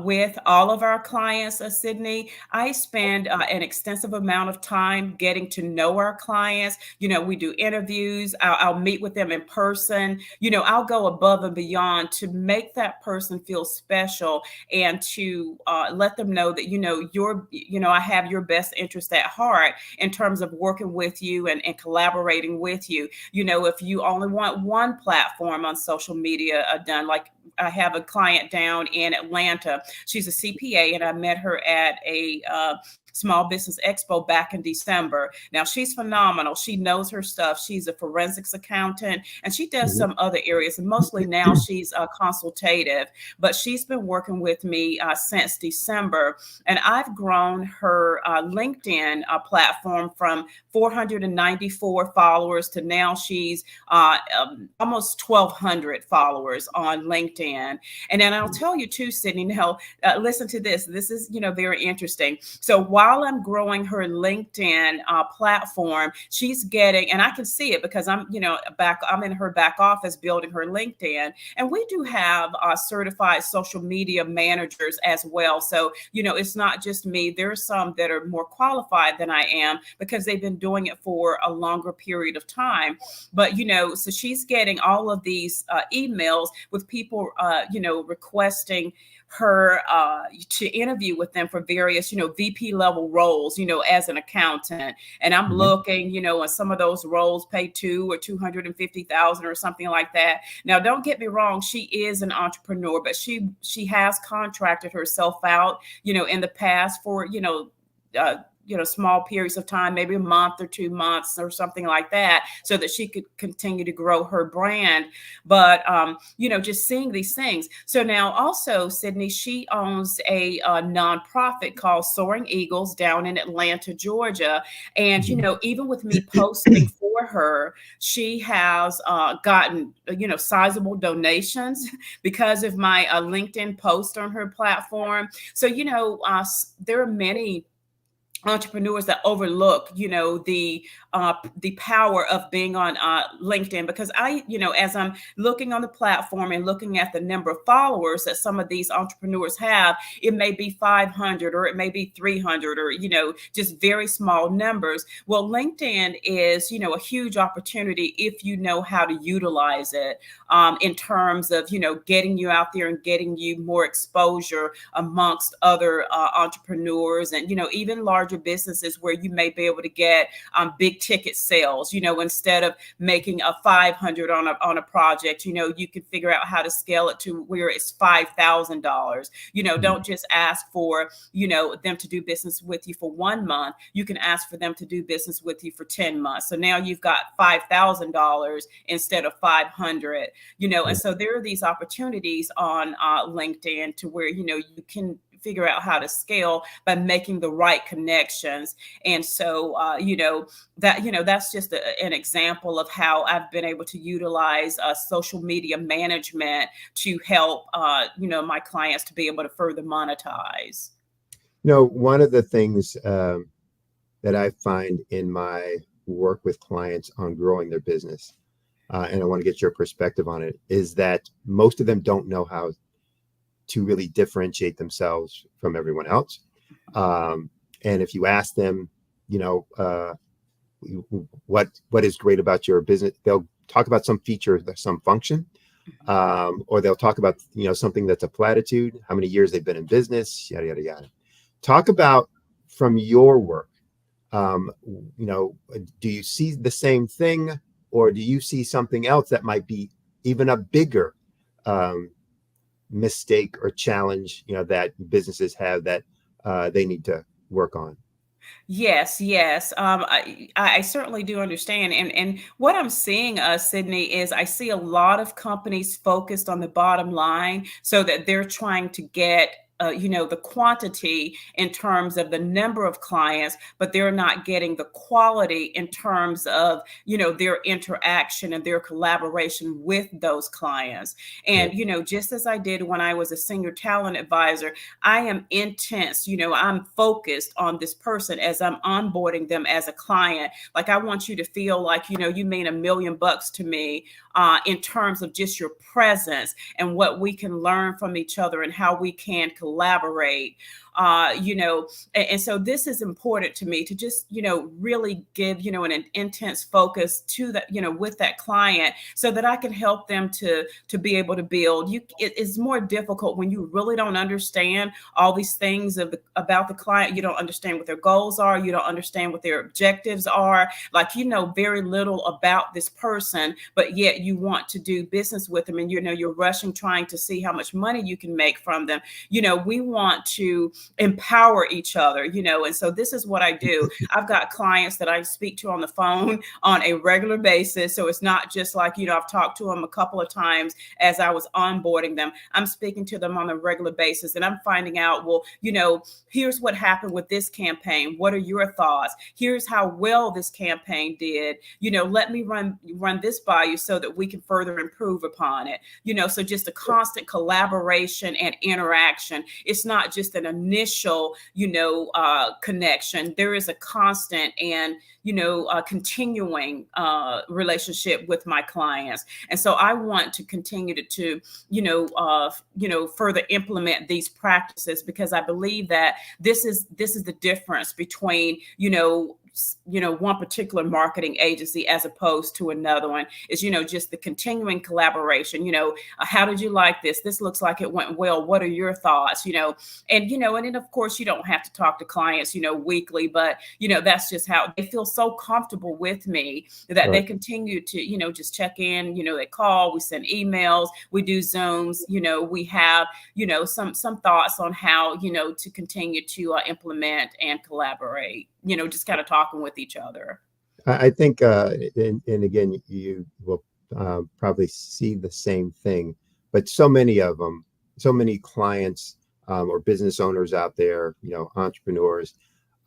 with all of our clients, Sydney. I spend an extensive amount of time getting to know our clients. We do interviews. I'll meet with them in person. I'll go above and beyond to make that person feel special and to let them know that, I have your best interest at heart in terms of working with you and collaborating with you. If you only want one platform on social media done, like I have a client down in Atlanta. She's a CPA, and I met her at a Small Business Expo back in December. Now she's phenomenal. She knows her stuff. She's a forensics accountant, and she does some other areas. And mostly now she's consultative. But she's been working with me since December, and I've grown her LinkedIn platform from 494 followers to now she's almost 1,200 followers on LinkedIn. And then I'll tell you too, Sydney. Now listen to this. This is very interesting. So while I'm growing her LinkedIn platform, she's getting, and I can see it because I'm in her back office building her LinkedIn, and we do have certified social media managers as well. So it's not just me. There's some that are more qualified than I am because they've been doing it for a longer period of time. But so she's getting all of these emails with people requesting her to interview with them for various VP level roles as an accountant. And I'm looking and some of those roles pay $200,000 or $250,000 or something like that. Now don't get me wrong, she is an entrepreneur, but she has contracted herself out in the past for small periods of time, maybe a month or 2 months or something like that, so that she could continue to grow her brand. But, just seeing these things. So now also, Sydney, she owns a nonprofit called Soaring Eagles down in Atlanta, Georgia. And, even with me posting for her, she has gotten, sizable donations because of my LinkedIn post on her platform. So, there are many entrepreneurs that overlook, the power of being on LinkedIn, because I, as I'm looking on the platform and looking at the number of followers that some of these entrepreneurs have, it may be 500 or it may be 300 or, just very small numbers. Well, LinkedIn is, a huge opportunity if you know how to utilize it in terms of, getting you out there and getting you more exposure amongst other entrepreneurs and, even larger businesses where you may be able to get big ticket sales. Instead of making a 500 on a project, you can figure out how to scale it to where it's $5,000. Don't just ask for them to do business with you for 1 month. You can ask for them to do business with you for 10 months. So now you've got $5,000 instead of 500. And so there are these opportunities on LinkedIn to where you can figure out how to scale by making the right connections. And so, that's just an example of how I've been able to utilize social media management to help, my clients to be able to further monetize. One of the things that I find in my work with clients on growing their business, and I want to get your perspective on it, is that most of them don't know how to really differentiate themselves from everyone else. And if you ask them, what is great about your business, they'll talk about some feature, some function, or they'll talk about, something that's a platitude, how many years they've been in business, yada, yada, yada. Talk about from your work, do you see the same thing, or do you see something else that might be even a bigger mistake or challenge, that businesses have that they need to work on? Yes. I certainly do understand. And what I'm seeing, Sydney, is I see a lot of companies focused on the bottom line so that they're trying to get the quantity in terms of the number of clients, but they're not getting the quality in terms of, their interaction and their collaboration with those clients. And, just as I did when I was a senior talent advisor, I am intense, I'm focused on this person as I'm onboarding them as a client. Like, I want you to feel like, you mean $1 million to me in terms of just your presence and what we can learn from each other and how we can collaborate. And so this is important to me to just, really give, an intense focus to that, with that client so that I can help them to be able to build. It is more difficult when you really don't understand all these things about the client. You don't understand what their goals are. You don't understand what their objectives are. Like, very little about this person, but yet that you want to do business with them, and you're rushing trying to see how much money you can make from them. We want to empower each other, and so this is what I do. I've got clients that I speak to on the phone on a regular basis. So it's not just like, I've talked to them a couple of times as I was onboarding them. I'm speaking to them on a regular basis, and I'm finding out, well, here's what happened with this campaign. What are your thoughts? Here's how well this campaign did. Let me run this by you so that we can further improve upon it. So just a constant collaboration and interaction. It's not just an initial, connection. There is a constant and continuing relationship with my clients. And so I want to continue to further implement these practices, because I believe that this is the difference between, one particular marketing agency as opposed to another one, is, just the continuing collaboration. How did you like this? This looks like it went well. What are your thoughts? And then of course you don't have to talk to clients, weekly, but that's just how they feel so comfortable with me that Right. they continue to, just check in, they call, we send emails, we do Zooms, we have, some thoughts on how, to continue to implement and collaborate, just kind of talking with each other. I think, and again, you will probably see the same thing, but so many of them, so many clients or business owners out there, entrepreneurs,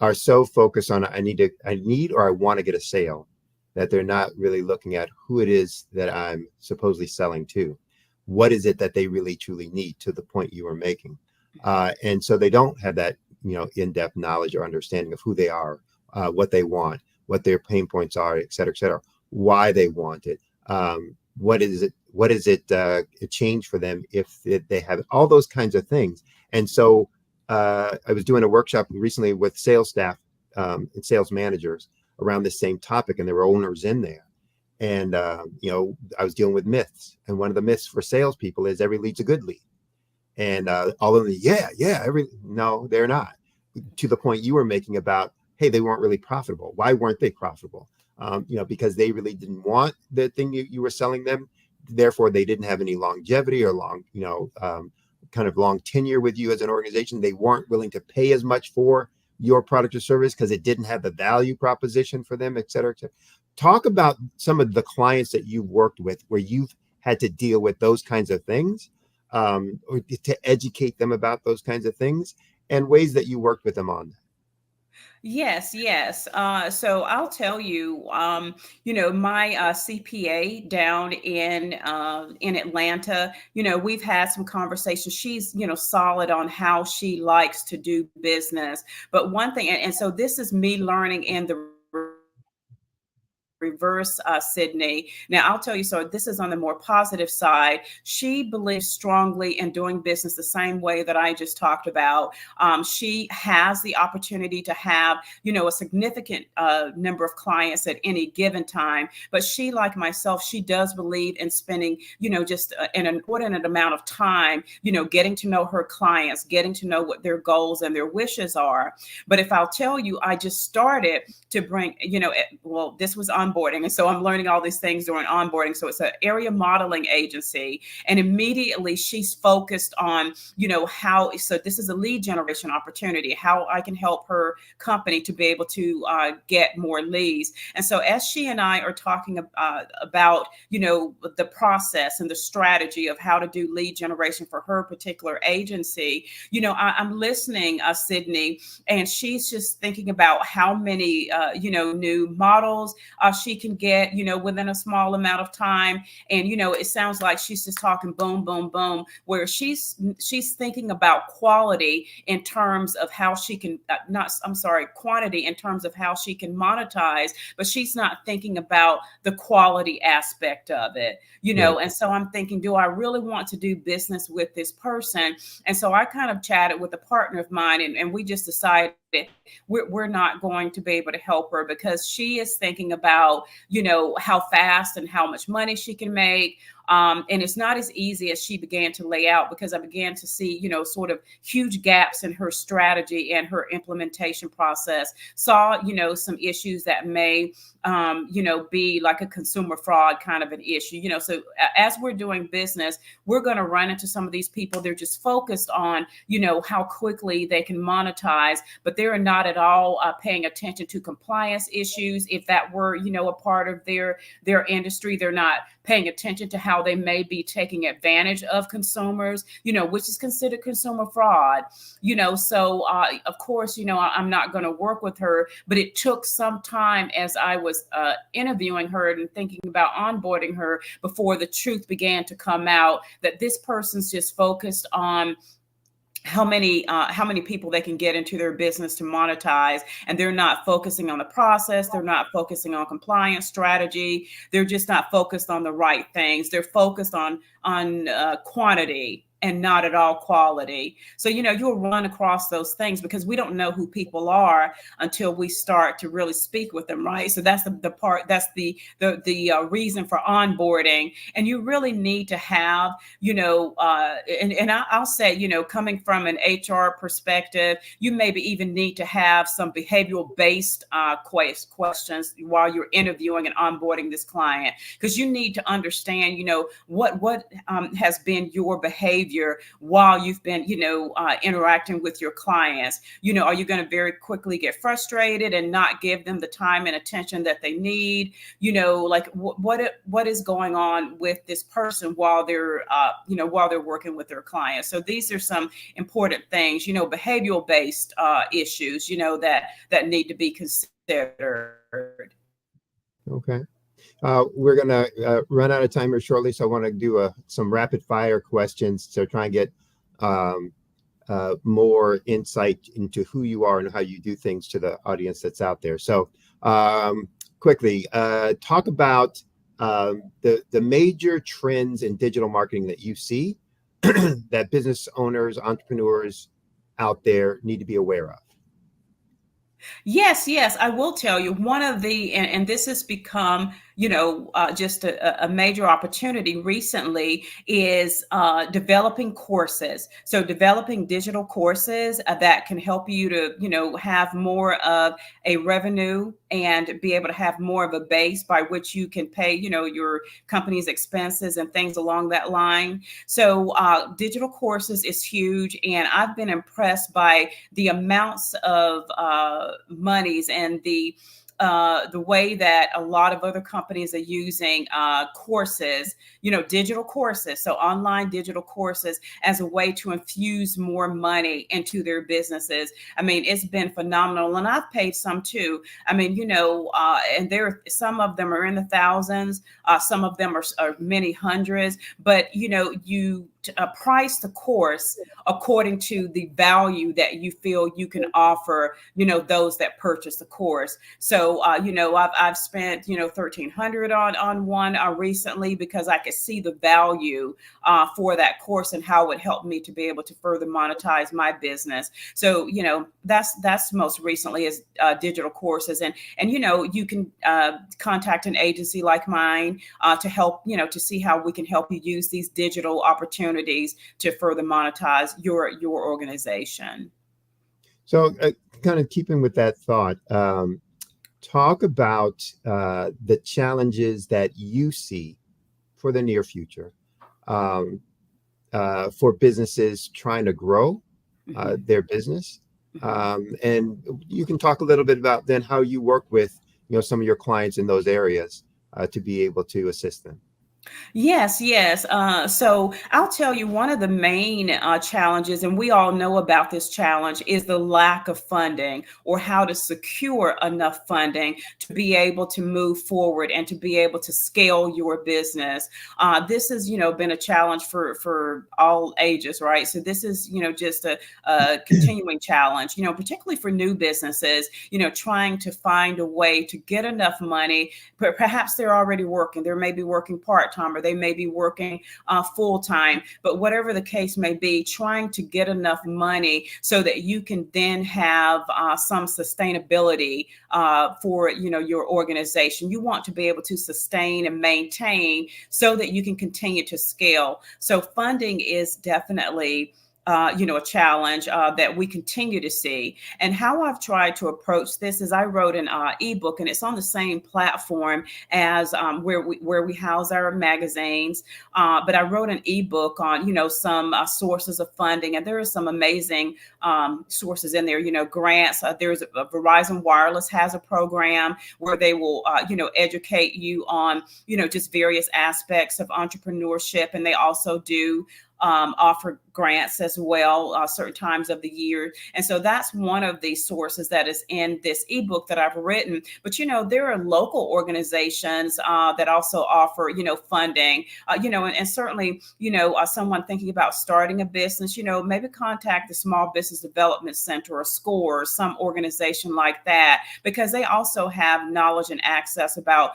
are so focused on I need or I want to get a sale, that they're not really looking at who it is that I'm supposedly selling to. What is it that they really truly need, to the point you were making? And so they don't have that, in-depth knowledge or understanding of who they are, what they want, what their pain points are, et cetera, why they want it. What is it change for them if they have all those kinds of things. And so I was doing a workshop recently with sales staff and sales managers around this same topic, and there were owners in there. And, I was dealing with myths. And one of the myths for salespeople is every lead's a good lead. And all of them, no, they're not. To the point you were making about, hey, they weren't really profitable. Why weren't they profitable? Because they really didn't want the thing you were selling them. Therefore, they didn't have any longevity or long tenure with you as an organization. They weren't willing to pay as much for your product or service because it didn't have the value proposition for them, et cetera, et cetera. Talk about some of the clients that you've worked with where you've had to deal with those kinds of things, or to educate them about those kinds of things, and ways that you worked with them on that. Yes. So I'll tell you, my CPA down in Atlanta, we've had some conversations. She's, solid on how she likes to do business. But one thing, and so this is me learning in the reverse, Sydney. Now, I'll tell you, so this is on the more positive side. She believes strongly in doing business the same way that I just talked about. She has the opportunity to have, a significant number of clients at any given time. But she, like myself, she does believe in spending, just an inordinate amount of time, getting to know her clients, getting to know what their goals and their wishes are. But if I'll tell you, I just started to bring, this was onboarding. And so I'm learning all these things during onboarding. So it's an area modeling agency. And immediately she's focused on, so this is a lead generation opportunity, how I can help her company to be able to get more leads. And so as she and I are talking about, the process and the strategy of how to do lead generation for her particular agency, I'm listening, Sydney, and she's just thinking about how many, new models she can get, within a small amount of time. And, it sounds like she's just talking boom, boom, boom, where she's thinking about quality in terms of how she can, quantity in terms of how she can monetize, but she's not thinking about the quality aspect of it, And so I'm thinking, do I really want to do business with this person? And so I kind of chatted with a partner of mine, and we just decided we're not going to be able to help her because she is thinking about, how fast and how much money she can make. And it's not as easy as she began to lay out, because I began to see, sort of huge gaps in her strategy and her implementation process. Saw, some issues that may, be like a consumer fraud kind of an issue. So as we're doing business, we're going to run into some of these people. They're just focused on, how quickly they can monetize, but they're not at all paying attention to compliance issues. If that were, a part of their industry, they're not paying attention to how they may be taking advantage of consumers, which is considered consumer fraud, so of course, I'm not going to work with her, but it took some time as I was interviewing her and thinking about onboarding her before the truth began to come out that this person's just focused on how many people they can get into their business to monetize, and they're not focusing on the process. They're not focusing on compliance strategy. They're just not focused on the right things. They're focused on quantity and not at all quality. So, you'll run across those things because we don't know who people are until we start to really speak with them, right? So that's the part, that's the reason for onboarding. And you really need to have, I'll say, coming from an HR perspective, you maybe even need to have some behavioral based questions while you're interviewing and onboarding this client, because you need to understand, what has been your behavior while you've been, interacting with your clients. Are you going to very quickly get frustrated and not give them the time and attention that they need? Like what is going on with this person while they're, while they're working with their clients? So these are some important things, behavioral based issues, that need to be considered. Okay. We're going to run out of time here shortly, so I want to do some rapid fire questions to try and get more insight into who you are and how you do things to the audience that's out there. So quickly, talk about the major trends in digital marketing that you see that business owners, entrepreneurs out there need to be aware of. Yes, I will tell you one of the, and this has become, just a major opportunity recently is developing courses. So developing digital courses that can help you to, have more of a revenue and be able to have more of a base by which you can pay, your company's expenses and things along that line. So digital courses is huge. And I've been impressed by the amounts of monies and the way that a lot of other companies are using courses, digital courses, so online digital courses as a way to infuse more money into their businesses. I mean, it's been phenomenal, and I've paid some too. I mean, and some of them are in the thousands, some of them are many hundreds, but you price the course according to the value that you feel you can offer, those that purchase the course. So, I've spent, $1,300 on one recently because I could see the value for that course and how it helped me to be able to further monetize my business. So, that's most recently is digital courses. And you can contact an agency like mine to help, to see how we can help you use these digital opportunities to further monetize your organization. So kind of keeping with that thought, talk about the challenges that you see for the near future for businesses trying to grow their business. And you can talk a little bit about then how you work with some of your clients in those areas to be able to assist them. Yes. So I'll tell you one of the main challenges, and we all know about this challenge, is the lack of funding or how to secure enough funding to be able to move forward and to be able to scale your business. This has, been a challenge for all ages, right? So this is, just a continuing challenge, particularly for new businesses, trying to find a way to get enough money. Perhaps they're already working. They may be working part part-time, or they may be working full-time. But whatever the case may be, trying to get enough money so that you can then have some sustainability for your organization. You want to be able to sustain and maintain so that you can continue to scale. So funding is definitely a challenge that we continue to see. And how I've tried to approach this is I wrote an ebook, and it's on the same platform as where we house our magazines. But I wrote an ebook on, some sources of funding, and there are some amazing sources in there, grants. There's Verizon Wireless has a program where they will, educate you on, just various aspects of entrepreneurship. And they also do offer grants as well, certain times of the year. And so that's one of the sources that is in this ebook that I've written. But, there are local organizations that also offer, funding, and certainly, someone thinking about starting a business, maybe contact the Small Business Development Center or SCORE or some organization like that, because they also have knowledge and access about,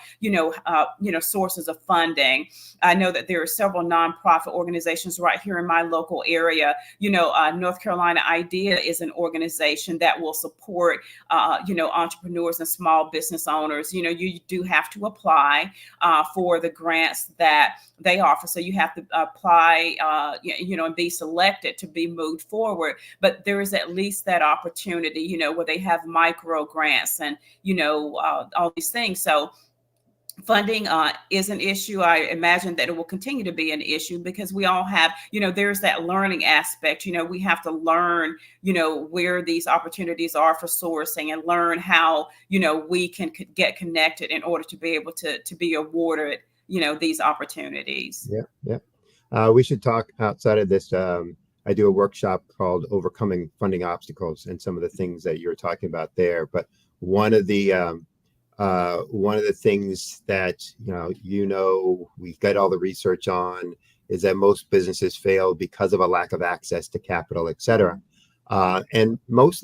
sources of funding. I know that there are several nonprofit organizations right here in my local area. North Carolina IDEA is an organization that will support, entrepreneurs and small business owners. You do have to apply for the grants that they offer. So you have to apply, and be selected to be moved forward. But there is at least that opportunity, where they have micro grants and, all these things. So funding is an issue. I imagine that it will continue to be an issue because we all have, there's that learning aspect. We have to learn, where these opportunities are for sourcing and learn how, we can get connected in order to be able to be awarded, these opportunities. Yeah. We should talk outside of this. I do a workshop called Overcoming Funding Obstacles and some of the things that you're talking about there. But one of the things that, we've got all the research on is that most businesses fail because of a lack of access to capital, et cetera. And most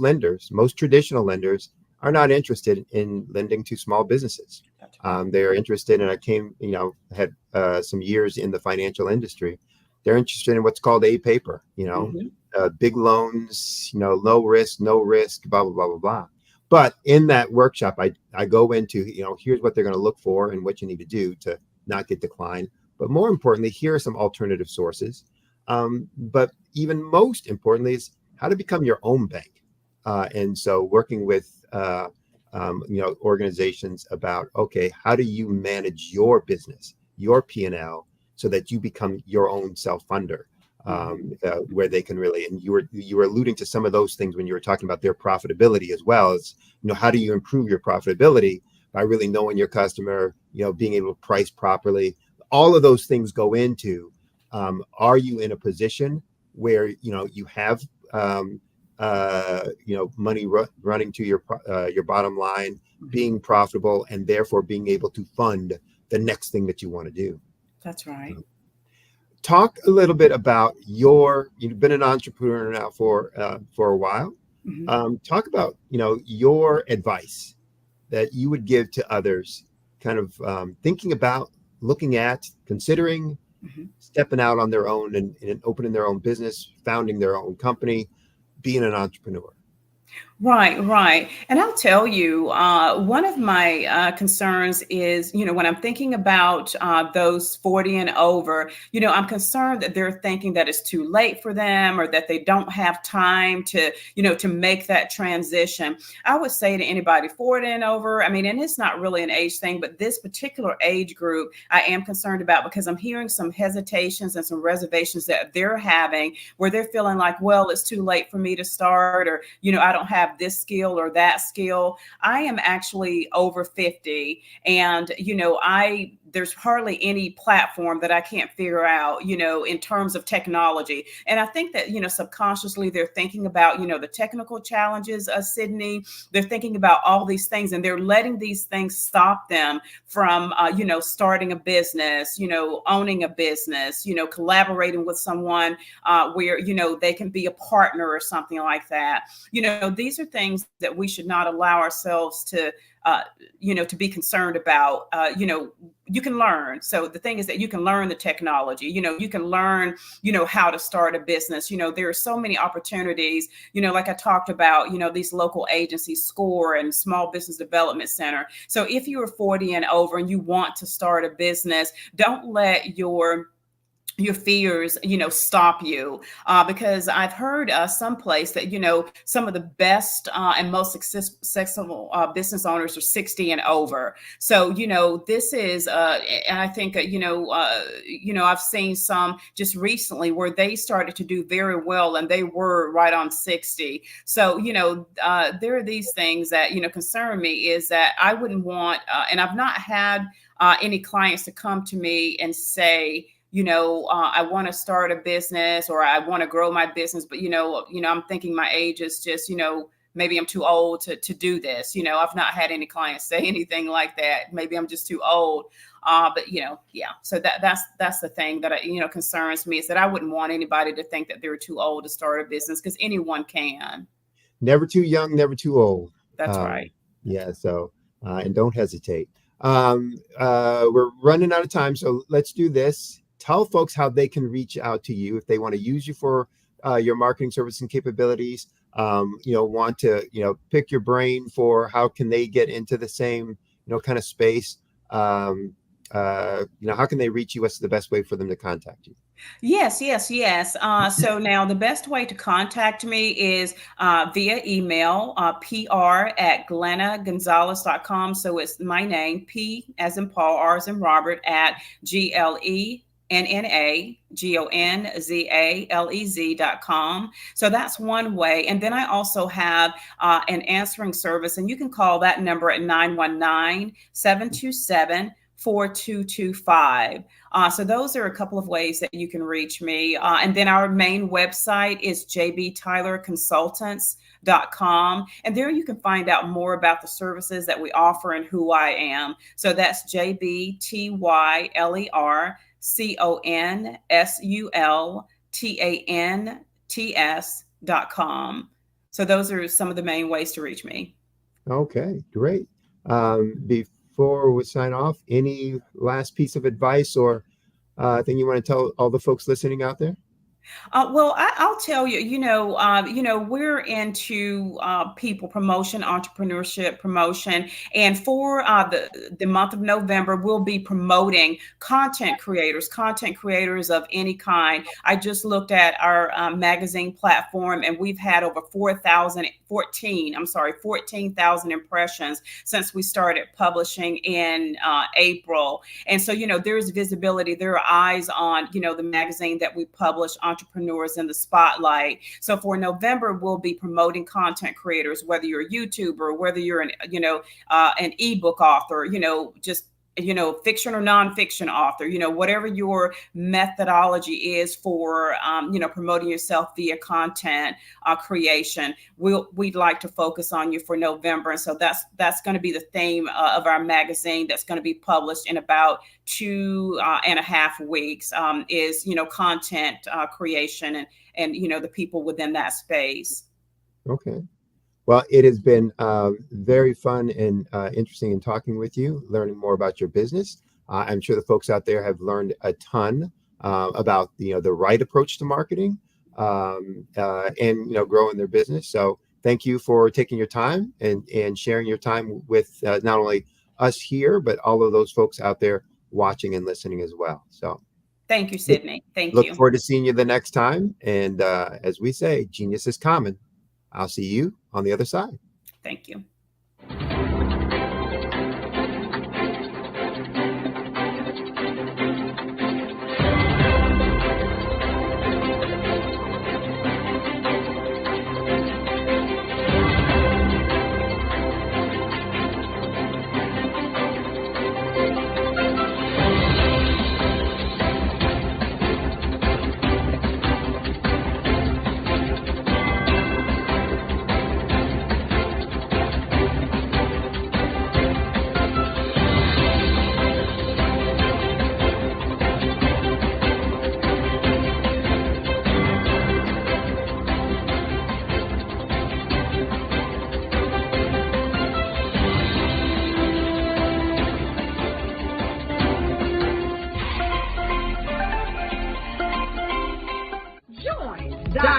traditional lenders are not interested in lending to small businesses. They're interested, and I had some years in the financial industry. They're interested in what's called A paper, big loans, low risk, no risk, blah, blah, blah, blah, blah. But in that workshop, I go into, here's what they're going to look for and what you need to do to not get declined. But more importantly, here are some alternative sources. But even most importantly is how to become your own bank. And so working with, organizations about, okay, how do you manage your business, your P&L, so that you become your own self-funder? Where they can really, and you were alluding to some of those things when you were talking about their profitability as well as, how do you improve your profitability by really knowing your customer, being able to price properly. All of those things go into, are you in a position where, you have, money running to your bottom line, being profitable, and therefore being able to fund the next thing that you want to do. That's right. Talk a little bit about you've been an entrepreneur now for a while. Mm-hmm. Talk about, your advice that you would give to others, kind of thinking about, looking at, considering stepping out on their own and opening their own business, founding their own company, being an entrepreneur. Right. And I'll tell you, one of my concerns is, when I'm thinking about those 40 and over, I'm concerned that they're thinking that it's too late for them or that they don't have time to, to make that transition. I would say to anybody 40 and over, and it's not really an age thing, but this particular age group I am concerned about because I'm hearing some hesitations and some reservations that they're having where they're feeling like, well, it's too late for me to start, or, I don't have this skill or that skill. I am actually over 50 and, there's hardly any platform that I can't figure out, in terms of technology. And I think that, subconsciously they're thinking about, the technical challenges, Sydney, they're thinking about all these things and they're letting these things stop them from, starting a business, owning a business, collaborating with someone where, they can be a partner or something like that. These are things that we should not allow ourselves to to be concerned about, you can learn. So the thing is that you can learn the technology, you can learn, how to start a business. There are so many opportunities, like I talked about, these local agencies, SCORE and Small Business Development Center. So if you are 40 and over and you want to start a business, don't let your fears, stop you, because I've heard someplace that, some of the best and most successful business owners are 60 and over. So, this is, and I think, I've seen some just recently where they started to do very well and they were right on 60. So, there are these things that, concern me is that I wouldn't want, and I've not had any clients to come to me and say, I want to start a business or I want to grow my business, but, I'm thinking my age is just, maybe I'm too old to do this. I've not had any clients say anything like that. Maybe I'm just too old. But, yeah. So that's the thing that, concerns me is that I wouldn't want anybody to think that they're too old to start a business because anyone can. Never too young, never too old. That's right. Yeah. So, and don't hesitate. We're running out of time. So let's do this. Tell folks how they can reach out to you if they want to use you for your marketing service and capabilities. Want to pick your brain for how can they get into the same kind of space. How can they reach you? What's the best way for them to contact you? Yes. So now the best way to contact me is via email, pr@glennagonzalez.com. So it's my name, P as in Paul, R as in Robert, at GLENNAGONZALEZ.com. So that's one way. And then I also have an answering service, and you can call that number at 919-727-4225. So those are a couple of ways that you can reach me. And then our main website is jbtylerconsultants.com. And there you can find out more about the services that we offer and who I am. So that's jbtylerconsultants.com. So those are some of the main ways to reach me. Okay, great. Before we sign off, any last piece of advice or thing you want to tell all the folks listening out there? Well, I'll tell you, we're into people promotion, entrepreneurship promotion. And for the month of November, we'll be promoting content creators of any kind. I just looked at our magazine platform and we've had over 14,000 impressions since we started publishing in April. And so, there's visibility, there are eyes on, the magazine that we publish, Entrepreneurs in the Spotlight. So for November, we'll be promoting content creators, whether you're a YouTuber, whether you're an ebook author, fiction or nonfiction author, whatever your methodology is for, promoting yourself via content creation, we'd like to focus on you for November. And so that's going to be the theme of our magazine that's going to be published in about 2.5 weeks, is, content creation and the people within that space. Okay. Well, it has been very fun and interesting in talking with you, learning more about your business. I'm sure the folks out there have learned a ton about the right approach to marketing and growing their business. So thank you for taking your time and sharing your time with not only us here, but all of those folks out there watching and listening as well. So thank you, Sydney. Thank you. Look forward forward to seeing you the next time. And as we say, genius is common. I'll see you on the other side. Thank you.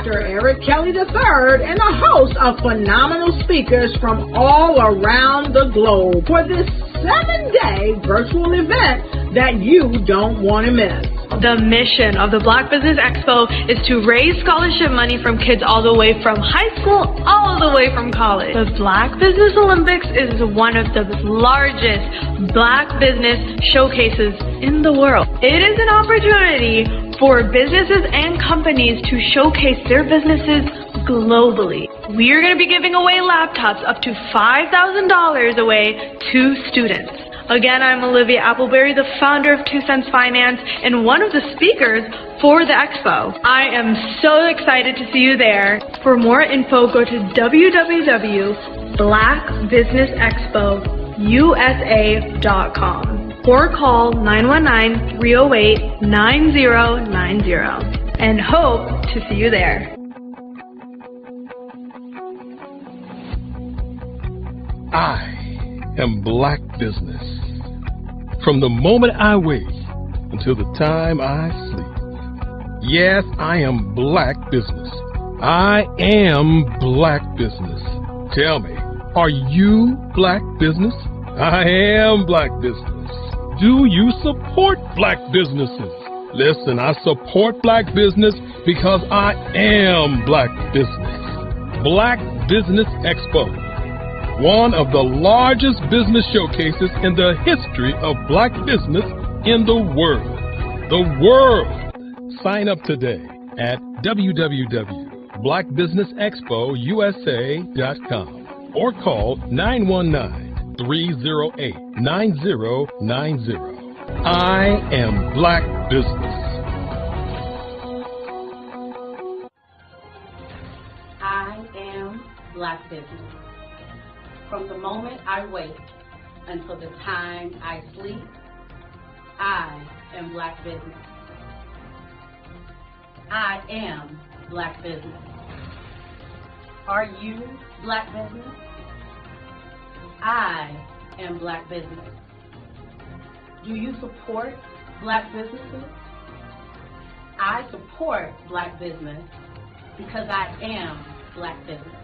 Dr. Eric Kelly III and a host of phenomenal speakers from all around the globe for this 7-day virtual event that you don't want to miss. The mission of the Black Business Expo is to raise scholarship money from kids all the way from high school, all the way from college. The Black Business Olympics is one of the largest Black business showcases in the world. It is an opportunity for businesses and companies to showcase their businesses globally. We are going to be giving away laptops up to $5,000 away to students. Again, I'm Olivia Appleberry, the founder of 2 Cents Finance and one of the speakers for the expo. I am so excited to see you there. For more info, go to www.blackbusinessexpousa.com or call 919-308-9090 and hope to see you there. I am Black Business. From the moment I wake until the time I sleep. Yes, I am Black Business. I am Black Business. Tell me, are you Black Business? I am Black Business. Do you support Black businesses? Listen, I support Black business because I am Black Business. Black Business Expo, one of the largest business showcases in the history of Black business in the world. The world! Sign up today at www.blackbusinessexpousa.com or call 919-308-9090. I am Black Business. I am Black Business. From the moment I wake until the time I sleep, I am Black Business. I am Black Business. Are you Black Business? I am Black Business. Do you support Black businesses? I support Black business because I am Black Business.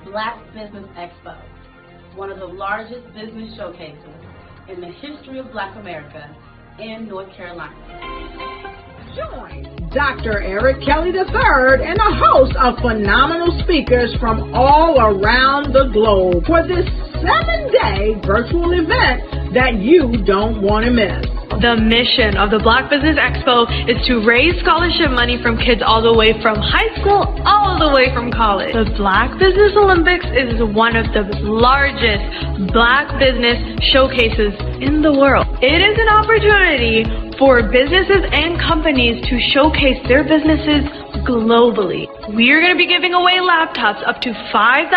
Black Business Expo, one of the largest business showcases in the history of Black America in North Carolina. Join Dr. Eric Kelly III and a host of phenomenal speakers from all around the globe for this 7-day virtual event that you don't want to miss. The mission of the Black Business Expo is to raise scholarship money from kids all the way from high school, all the way from college. The Black Business Olympics is one of the largest Black business showcases in the world. It is an opportunity for businesses and companies to showcase their businesses globally. We are going to be giving away laptops up to $5,000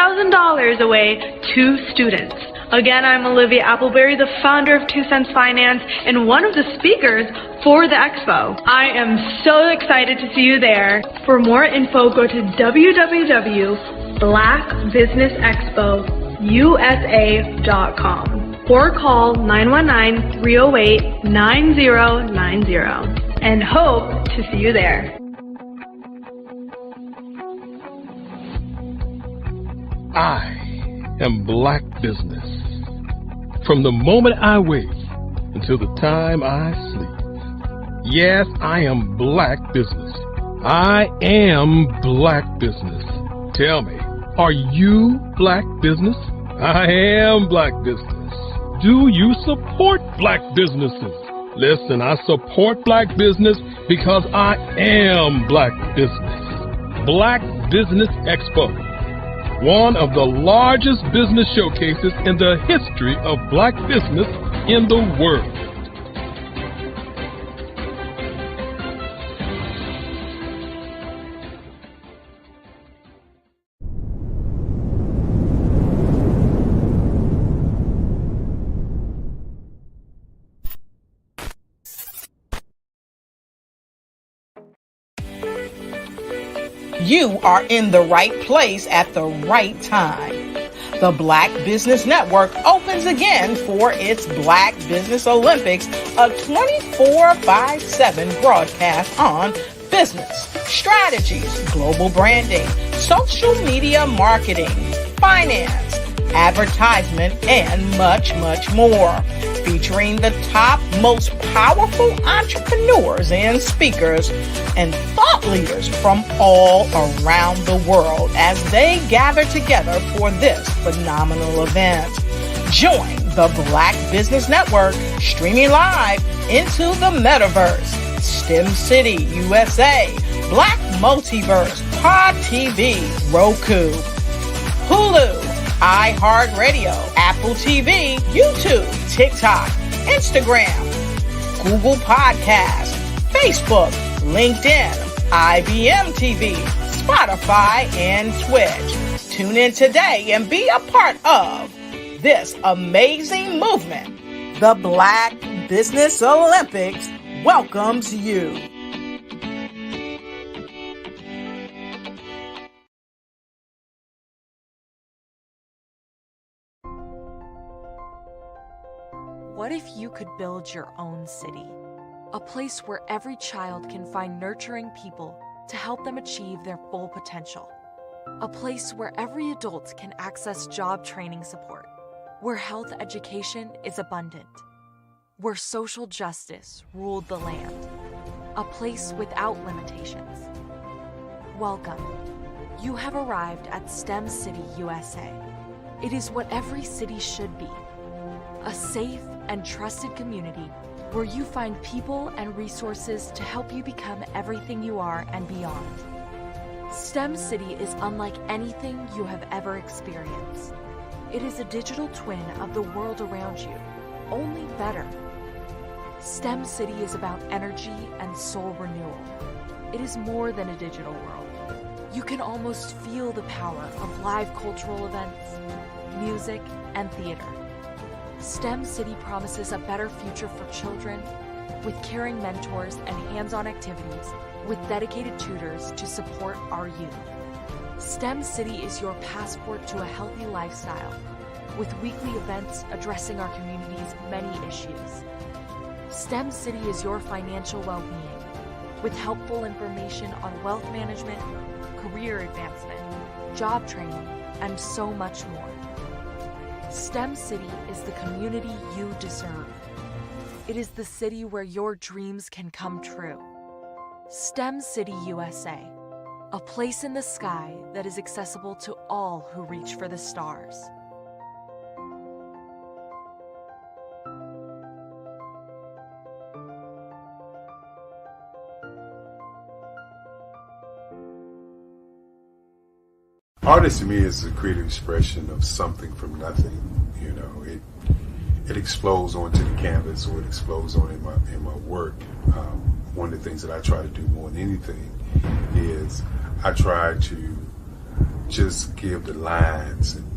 away to students. Again, I'm Olivia Appleberry, the founder of 2 Cents Finance and one of the speakers for the expo. I am so excited to see you there. For more info, go to www.blackbusinessexpousa.com or call 919-308-9090 and hope to see you there. I am Black Business. From the moment I wake until the time I sleep. Yes, I am Black Business. I am Black Business. Tell me, are you Black Business? I am Black Business. Do you support Black businesses? Listen, I support Black business because I am Black Business. Black Business Expo, one of the largest business showcases in the history of Black business in the world. You are in the right place at the right time. The Black Business Network opens again for its Black Business Olympics, a 24/7 broadcast on business, strategies, global branding, social media marketing, finance, advertisement, and much, much more. Featuring the top, most powerful entrepreneurs and speakers and thought leaders from all around the world as they gather together for this phenomenal event. Join the Black Business Network streaming live into the metaverse, STEM City USA, Black Multiverse, Pod TV, Roku, Hulu, iHeartRadio, Apple TV, YouTube, TikTok, Instagram, Google Podcasts, Facebook, LinkedIn, IBM TV, Spotify, and Twitch. Tune in today and be a part of this amazing movement. The Black Business Olympics welcomes you. What if you could build your own city? A place where every child can find nurturing people to help them achieve their full potential. A place where every adult can access job training support. Where health education is abundant. Where social justice ruled the land. A place without limitations. Welcome. You have arrived at STEM City USA. It is what every city should be. A safe and trusted community where you find people and resources to help you become everything you are and beyond. STEM City is unlike anything you have ever experienced. It is a digital twin of the world around you, only better. STEM City is about energy and soul renewal. It is more than a digital world. You can almost feel the power of live cultural events, music, and theater. STEM City promises a better future for children with caring mentors and hands-on activities with dedicated tutors to support our youth. STEM City is your passport to a healthy lifestyle with weekly events addressing our community's many issues. STEM City is your financial well-being with helpful information on wealth management, career advancement, job training, and so much more. STEM City is the community you deserve. It is the city where your dreams can come true. STEM City USA, a place in the sky that is accessible to all who reach for the stars. Artist to me is a creative expression of something from nothing. You know, it explodes onto the canvas, or it explodes on in my work. One of the things that I try to do more than anything is I try to just give the lines and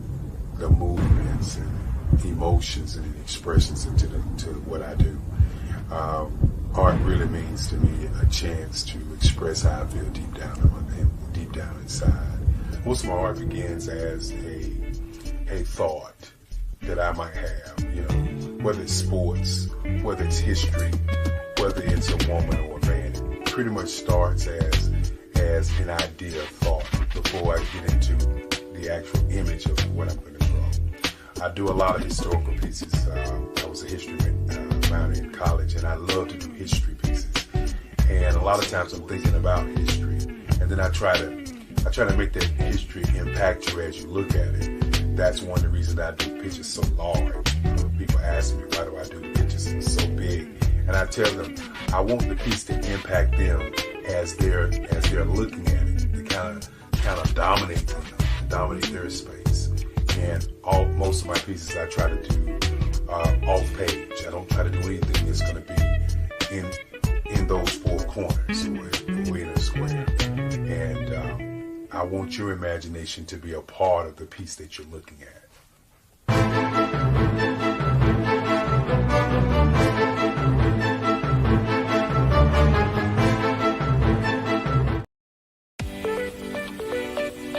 the movements and emotions and expressions into what I do. Art really means to me a chance to express how I feel deep down inside. Most of my art begins as a thought that I might have, you know, whether it's sports, whether it's history, whether it's a woman or a man. It pretty much starts as an idea of thought before I get into the actual image of what I'm going to draw. I do a lot of historical pieces. I was a history minor in college, and I love to do history pieces. And a lot of times I'm thinking about history, and then I try to make that history impact you as you look at it. That's one of the reasons I do pictures so large. You know, people ask me, why do I do pictures so big? And I tell them, I want the piece to impact them as they're looking at it, to kind of dominate them, dominate their space. And most of my pieces I try to do off page. I don't try to do anything that's going to be in those four corners or in a square. And I want your imagination to be a part of the piece that you're looking at.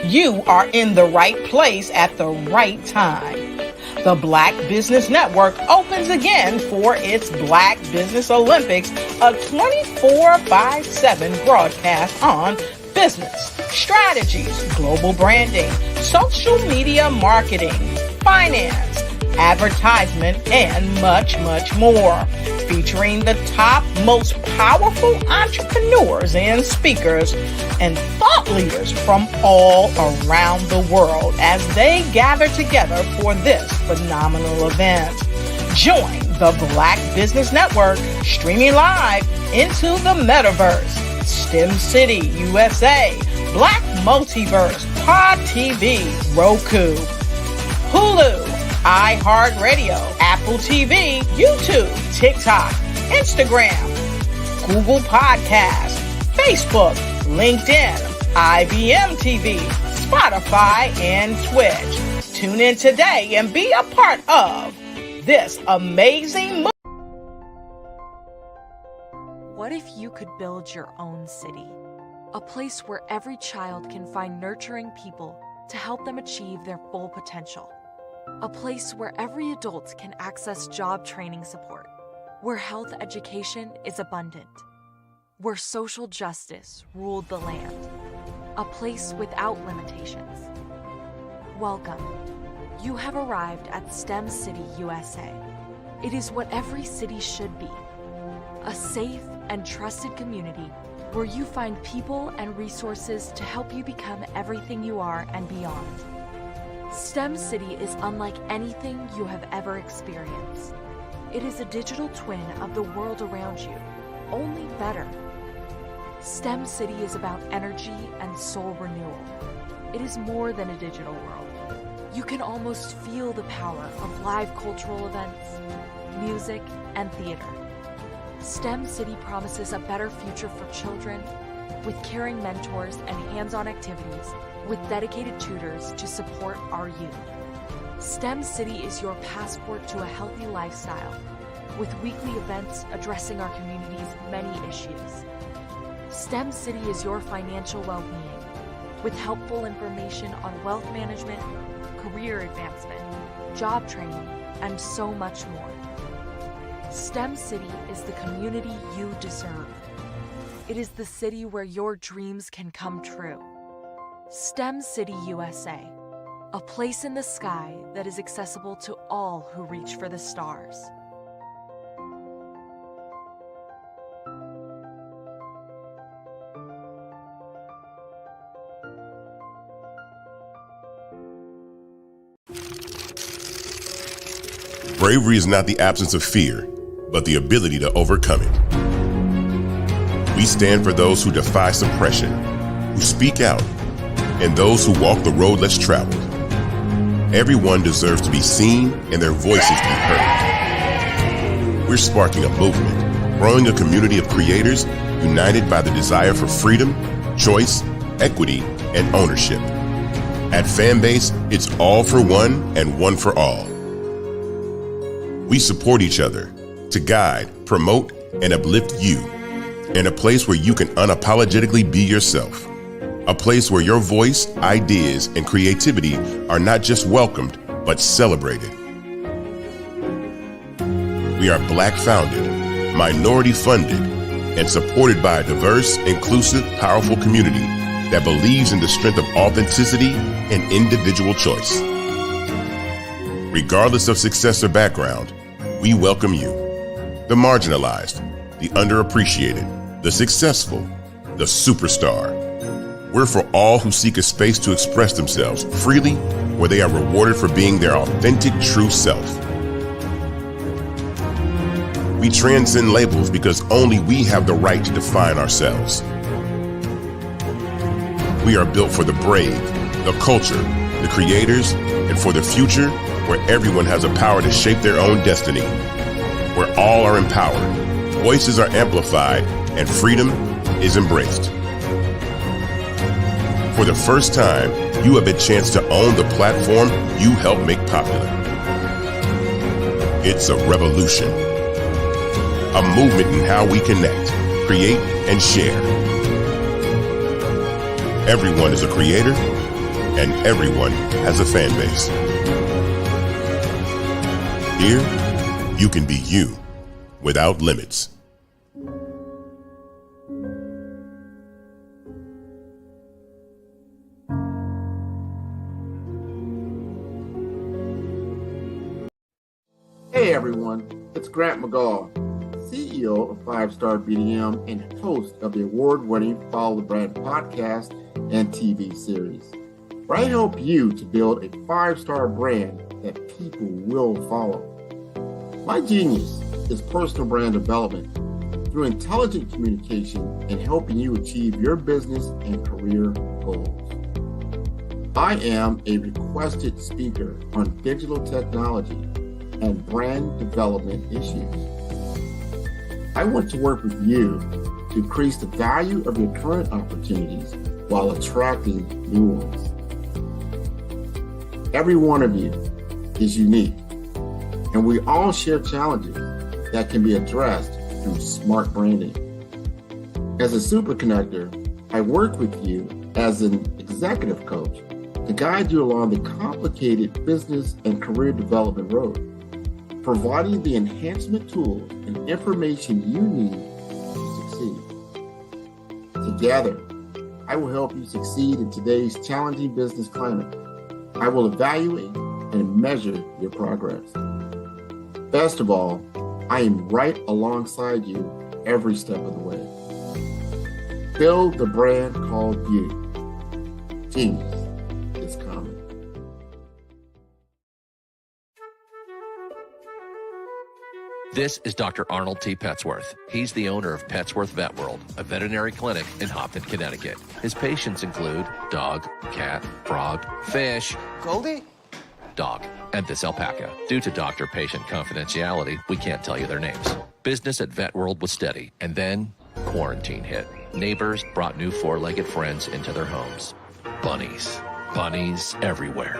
You are in the right place at the right time. The Black Business Network opens again for its Black Business Olympics, a 24/7 broadcast on business, strategies, global branding, social media marketing, finance, advertisement, and much, much more. Featuring the top, most powerful entrepreneurs and speakers and thought leaders from all around the world as they gather together for this phenomenal event. Join the Black Business Network streaming live into the metaverse, STEM City USA, Black Multiverse, Pod TV, Roku, Hulu, iHeartRadio, Apple TV, YouTube, TikTok, Instagram, Google Podcasts, Facebook, LinkedIn, IBM TV, Spotify, and Twitch. Tune in today and be a part of this amazing movie. What if you could build your own city? A place where every child can find nurturing people to help them achieve their full potential. A place where every adult can access job training support, where health education is abundant, where social justice ruled the land. A place without limitations. Welcome. You have arrived at STEM City USA. It is what every city should be. A safe and trusted community where you find people and resources to help you become everything you are and beyond. STEM City is unlike anything you have ever experienced. It is a digital twin of the world around you, only better. STEM City is about energy and soul renewal. It is more than a digital world. You can almost feel the power of live cultural events, music, and theater. STEM City promises a better future for children with caring mentors and hands-on activities with dedicated tutors to support our youth. STEM City is your passport to a healthy lifestyle with weekly events addressing our community's many issues. STEM City is your financial well-being with helpful information on wealth management, career advancement, job training, and so much more. STEM City is the community you deserve. It is the city where your dreams can come true. STEM City USA, a place in the sky that is accessible to all who reach for the stars. Bravery is not the absence of fear, but the ability to overcome it. We stand for those who defy suppression, who speak out, and those who walk the road less traveled. Everyone deserves to be seen and their voices to be heard. We're sparking a movement, growing a community of creators united by the desire for freedom, choice, equity, and ownership. At Fanbase, it's all for one and one for all. We support each other to guide, promote, and uplift you in a place where you can unapologetically be yourself. A place where your voice, ideas, and creativity are not just welcomed, but celebrated. We are Black founded, minority funded, and supported by a diverse, inclusive, powerful community that believes in the strength of authenticity and individual choice. Regardless of success or background, we welcome you. The marginalized, the underappreciated, the successful, the superstar. We're for all who seek a space to express themselves freely, where they are rewarded for being their authentic, true self. We transcend labels because only we have the right to define ourselves. We are built for the brave, the culture, the creators, and for the future where everyone has a power to shape their own destiny, where all are empowered, voices are amplified, and freedom is embraced. For the first time, you have a chance to own the platform you helped make popular. It's a revolution, a movement in how we connect, create, and share. Everyone is a creator, and everyone has a fan base. Here, you can be you without limits. Hey everyone, it's Grant McGaw, CEO of 5-Star BDM and host of the award-winning Follow the Brand podcast and TV series, where I help you to build a 5-star brand that people will follow. My genius is personal brand development through intelligent communication and helping you achieve your business and career goals. I am a requested speaker on digital technology and brand development issues. I want to work with you to increase the value of your current opportunities while attracting new ones. Every one of you is unique, and we all share challenges that can be addressed through smart branding. As a super connector, I work with you as an executive coach to guide you along the complicated business and career development road, providing the enhancement tools and information you need to succeed. Together, I will help you succeed in today's challenging business climate. I will evaluate and measure your progress. Best of all, I am right alongside you every step of the way. Build the brand called you. Genius is coming. This is Dr. Arnold T. Petsworth. He's the owner of Petsworth Vet World, a veterinary clinic in Hopton, Connecticut. His patients include dog, cat, frog, fish, Goldie, dog, and this alpaca. Due to doctor-patient confidentiality, we can't tell you their names. Business at Vet World was steady, and then quarantine hit. Neighbors brought new four-legged friends into their homes. Bunnies. Bunnies everywhere.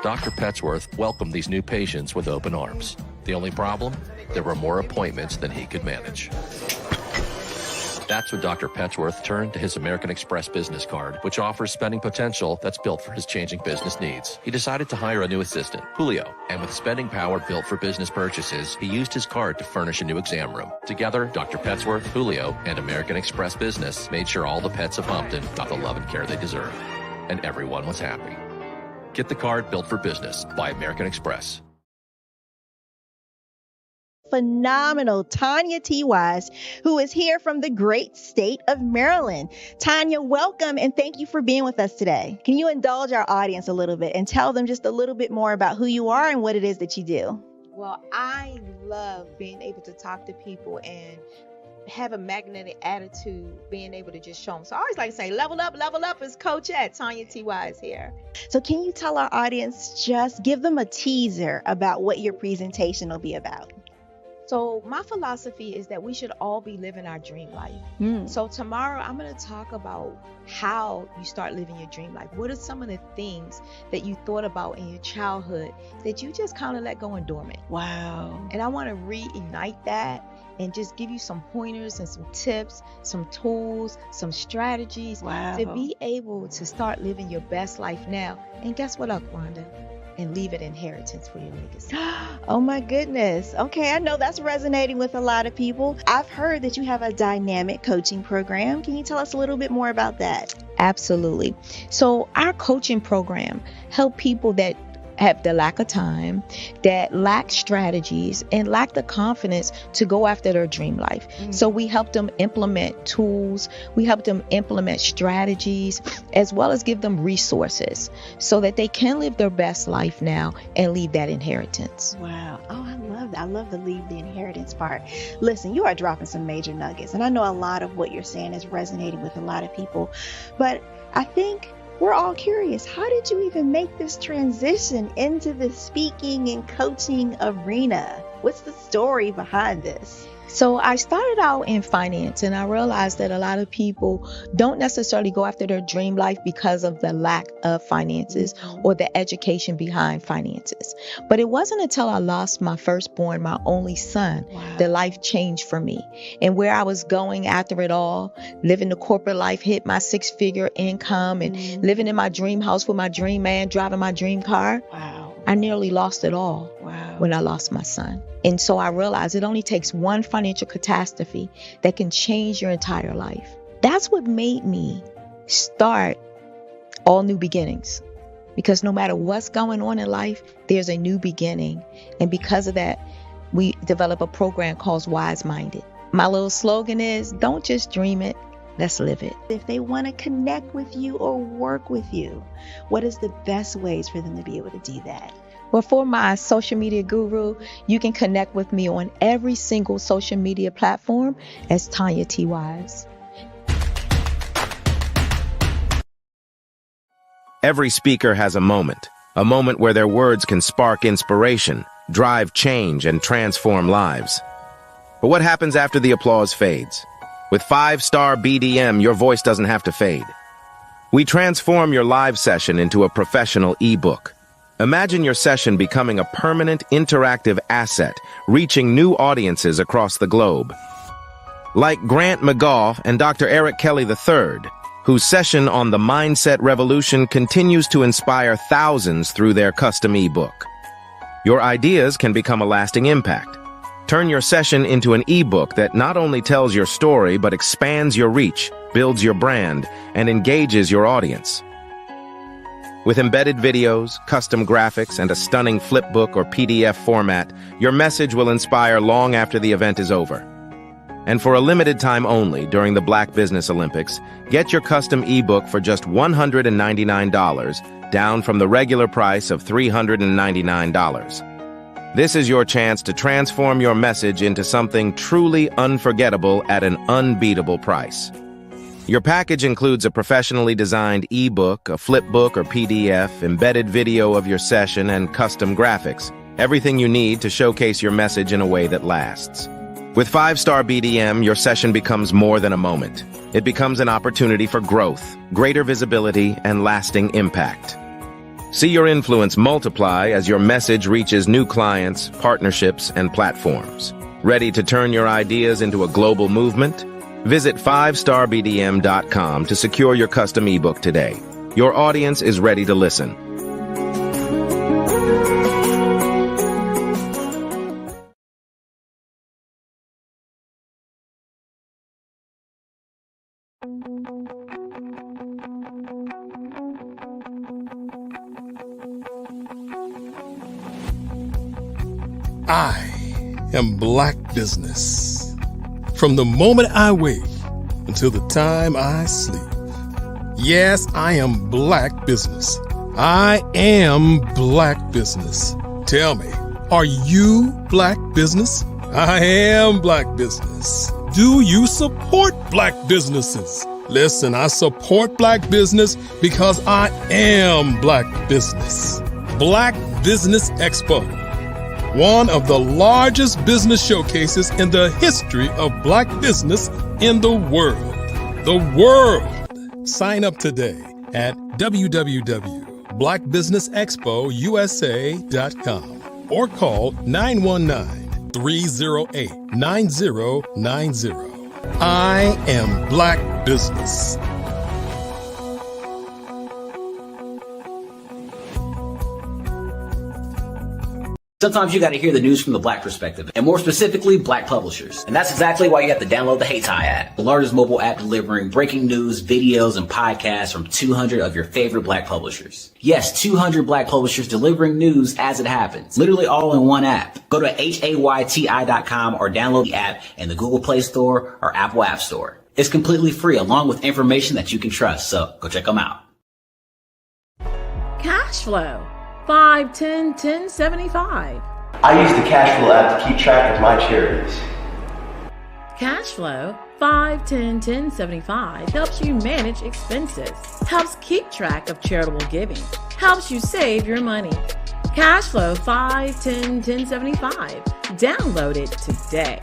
Dr. Petsworth welcomed these new patients with open arms. The only problem? There were more appointments than he could manage. That's when Dr. Petsworth turned to his American Express business card, which offers spending potential that's built for his changing business needs. He decided to hire a new assistant, Julio, and with spending power built for business purchases, he used his card to furnish a new exam room. Together, Dr. Petsworth, Julio, and American Express Business made sure all the pets of Hopton got the love and care they deserve. And everyone was happy. Get the card built for business by American Express. Phenomenal Tanya T. Wise, who is here from the great state of Maryland. Tanya, welcome and thank you for being with us today. Can you indulge our audience a little bit and tell them just a little bit more about who you are and what it is that you do? Well, I love being able to talk to people and have a magnetic attitude, being able to just show them. So I always like to say, level up is Coach at Tanya T. Wise here. So can you tell our audience, just give them a teaser about what your presentation will be about? So my philosophy is that we should all be living our dream life. So tomorrow I'm going to talk about how you start living your dream life. What are some of the things that you thought about in your childhood that you just kind of let go and dormant? Wow. And I want to reignite that and just give you some pointers and some tips, some tools, some strategies to be able to start living your best life now. And guess what, Akwanda? And leave an inheritance for your legacy. Oh my goodness. Okay, I know that's resonating with a lot of people. I've heard that you have a dynamic coaching program. Can you tell us a little bit more about that? Absolutely. So our coaching program help people that have the lack of time, that lack strategies, and lack the confidence to go after their dream life. So we help them implement tools, we help them implement strategies, as well as give them resources so that they can live their best life now and leave that inheritance. Wow. Oh, I love that. I love the leave the inheritance part. Listen, you are dropping some major nuggets, and I know a lot of what you're saying is resonating with a lot of people, but I think we're all curious. How did you even make this transition into the speaking and coaching arena? What's the story behind this? So I started out in finance, and I realized that a lot of people don't necessarily go after their dream life because of the lack of finances or the education behind finances. But it wasn't until I lost my firstborn, my only son, that life changed for me. And where I was going after it all, living the corporate life, hit my 6-figure income and living in my dream house with my dream man, driving my dream car. Wow. I nearly lost it all. Wow. when I lost my son. And so I realized it only takes one financial catastrophe that can change your entire life. That's what made me start All New Beginnings. Because no matter what's going on in life, there's a new beginning. And because of that, we develop a program called Wise Minded. My little slogan is, don't just dream it, let's live it. If they want to connect with you or work with you, what is the best ways for them to be able to do that? Well, for my social media guru, you can connect with me on every single social media platform as Tanya T. Wise. Every speaker has a moment where their words can spark inspiration, drive change, and transform lives. But what happens after the applause fades? With 5-star BDM, your voice doesn't have to fade. We transform your live session into a professional ebook. Imagine your session becoming a permanent, interactive asset, reaching new audiences across the globe. Like Grant McGaugh and Dr. Eric Kelly III, whose session on the Mindset Revolution continues to inspire thousands through their custom ebook. Your ideas can become a lasting impact. Turn your session into an ebook that not only tells your story, but expands your reach, builds your brand, and engages your audience. With embedded videos, custom graphics, and a stunning flipbook or PDF format, your message will inspire long after the event is over. And for a limited time only during the Black Business Olympics, get your custom ebook for just $199, down from the regular price of $399. This is your chance to transform your message into something truly unforgettable at an unbeatable price. Your package includes a professionally designed ebook, a flipbook or PDF, embedded video of your session, and custom graphics. Everything you need to showcase your message in a way that lasts. With 5-star BDM, your session becomes more than a moment. It becomes an opportunity for growth, greater visibility, and lasting impact. See your influence multiply as your message reaches new clients, partnerships, and platforms. Ready to turn your ideas into a global movement? Visit 5starbdm.com to secure your custom ebook today. Your audience is ready to listen. I am Black Business. From the moment I wake until the time I sleep. Yes, I am Black Business. I am Black Business. Tell me, are you Black Business? I am Black Business. Do you support Black businesses? Listen, I support Black business because I am Black Business. Black Business Expo, one of the largest business showcases in the history of Black business in the world. The world! Sign up today at www.blackbusinessexpousa.com or call 919-308-9090. I am Black Business. Sometimes you got to hear the news from the Black perspective, and more specifically, Black publishers. And that's exactly why you have to download the HeyTie app, the largest mobile app delivering breaking news, videos, and podcasts from 200 of your favorite Black publishers. Yes, 200 Black publishers delivering news as it happens, literally all in one app. Go to HAYTI.com or download the app in the Google Play Store or Apple App Store. It's completely free, along with information that you can trust, so go check them out. Cash flow. 5, 10, 10, 75. I use the Cashflow app to keep track of my charities. Cashflow 5, 10, 10, 75 helps you manage expenses, helps keep track of charitable giving, helps you save your money. Cashflow 5, 10, 10, 75. Download it today.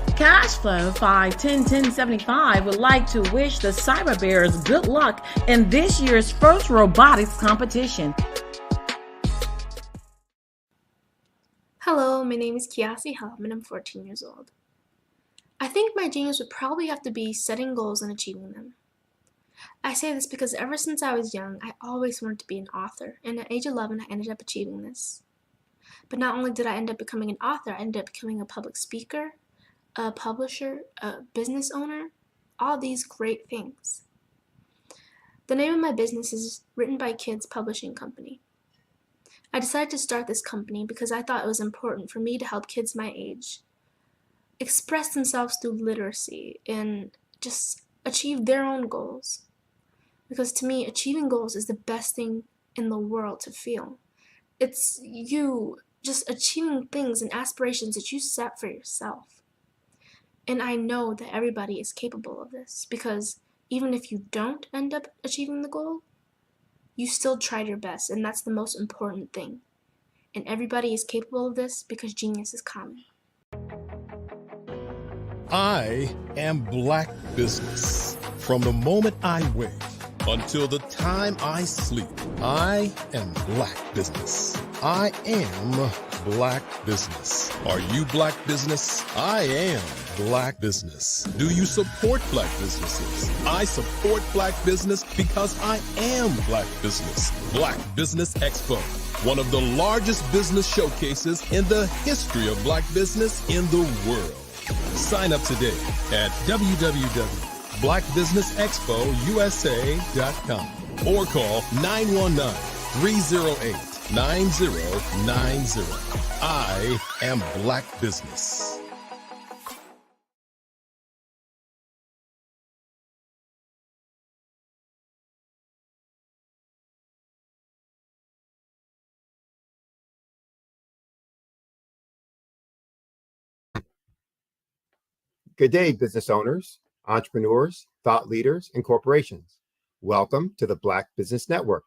Cashflow 5, 10, 10, 75 would like to wish the Cyber Bears good luck in this year's first robotics competition. Hello, my name is Kiasi Helm and I'm 14 years old. I think my genius would probably have to be setting goals and achieving them. I say this because ever since I was young, I always wanted to be an author, and at age 11 I ended up achieving this. But not only did I end up becoming an author, I ended up becoming a public speaker, a publisher, a business owner, all these great things. The name of my business is Written by Kids Publishing Company. I decided to start this company because I thought it was important for me to help kids my age express themselves through literacy and just achieve their own goals. Because to me, achieving goals is the best thing in the world to feel. It's you just achieving things and aspirations that you set for yourself. And I know that everybody is capable of this because even if you don't end up achieving the goal, you still tried your best, and that's the most important thing. And everybody is capable of this because genius is common. I am Black Business. From the moment I wake until the time I sleep, I am Black Business. I am Black Business. Are you Black Business? I am Black Business. Do you support Black businesses? I support Black business because I am Black Business. Black Business Expo, one of the largest business showcases in the history of Black business in the world. Sign up today at www.blackbusinessexpousa.com or call 919-308-9090. I am Black Business. Good day, business owners, entrepreneurs, thought leaders, and corporations. Welcome to the Black Business Network.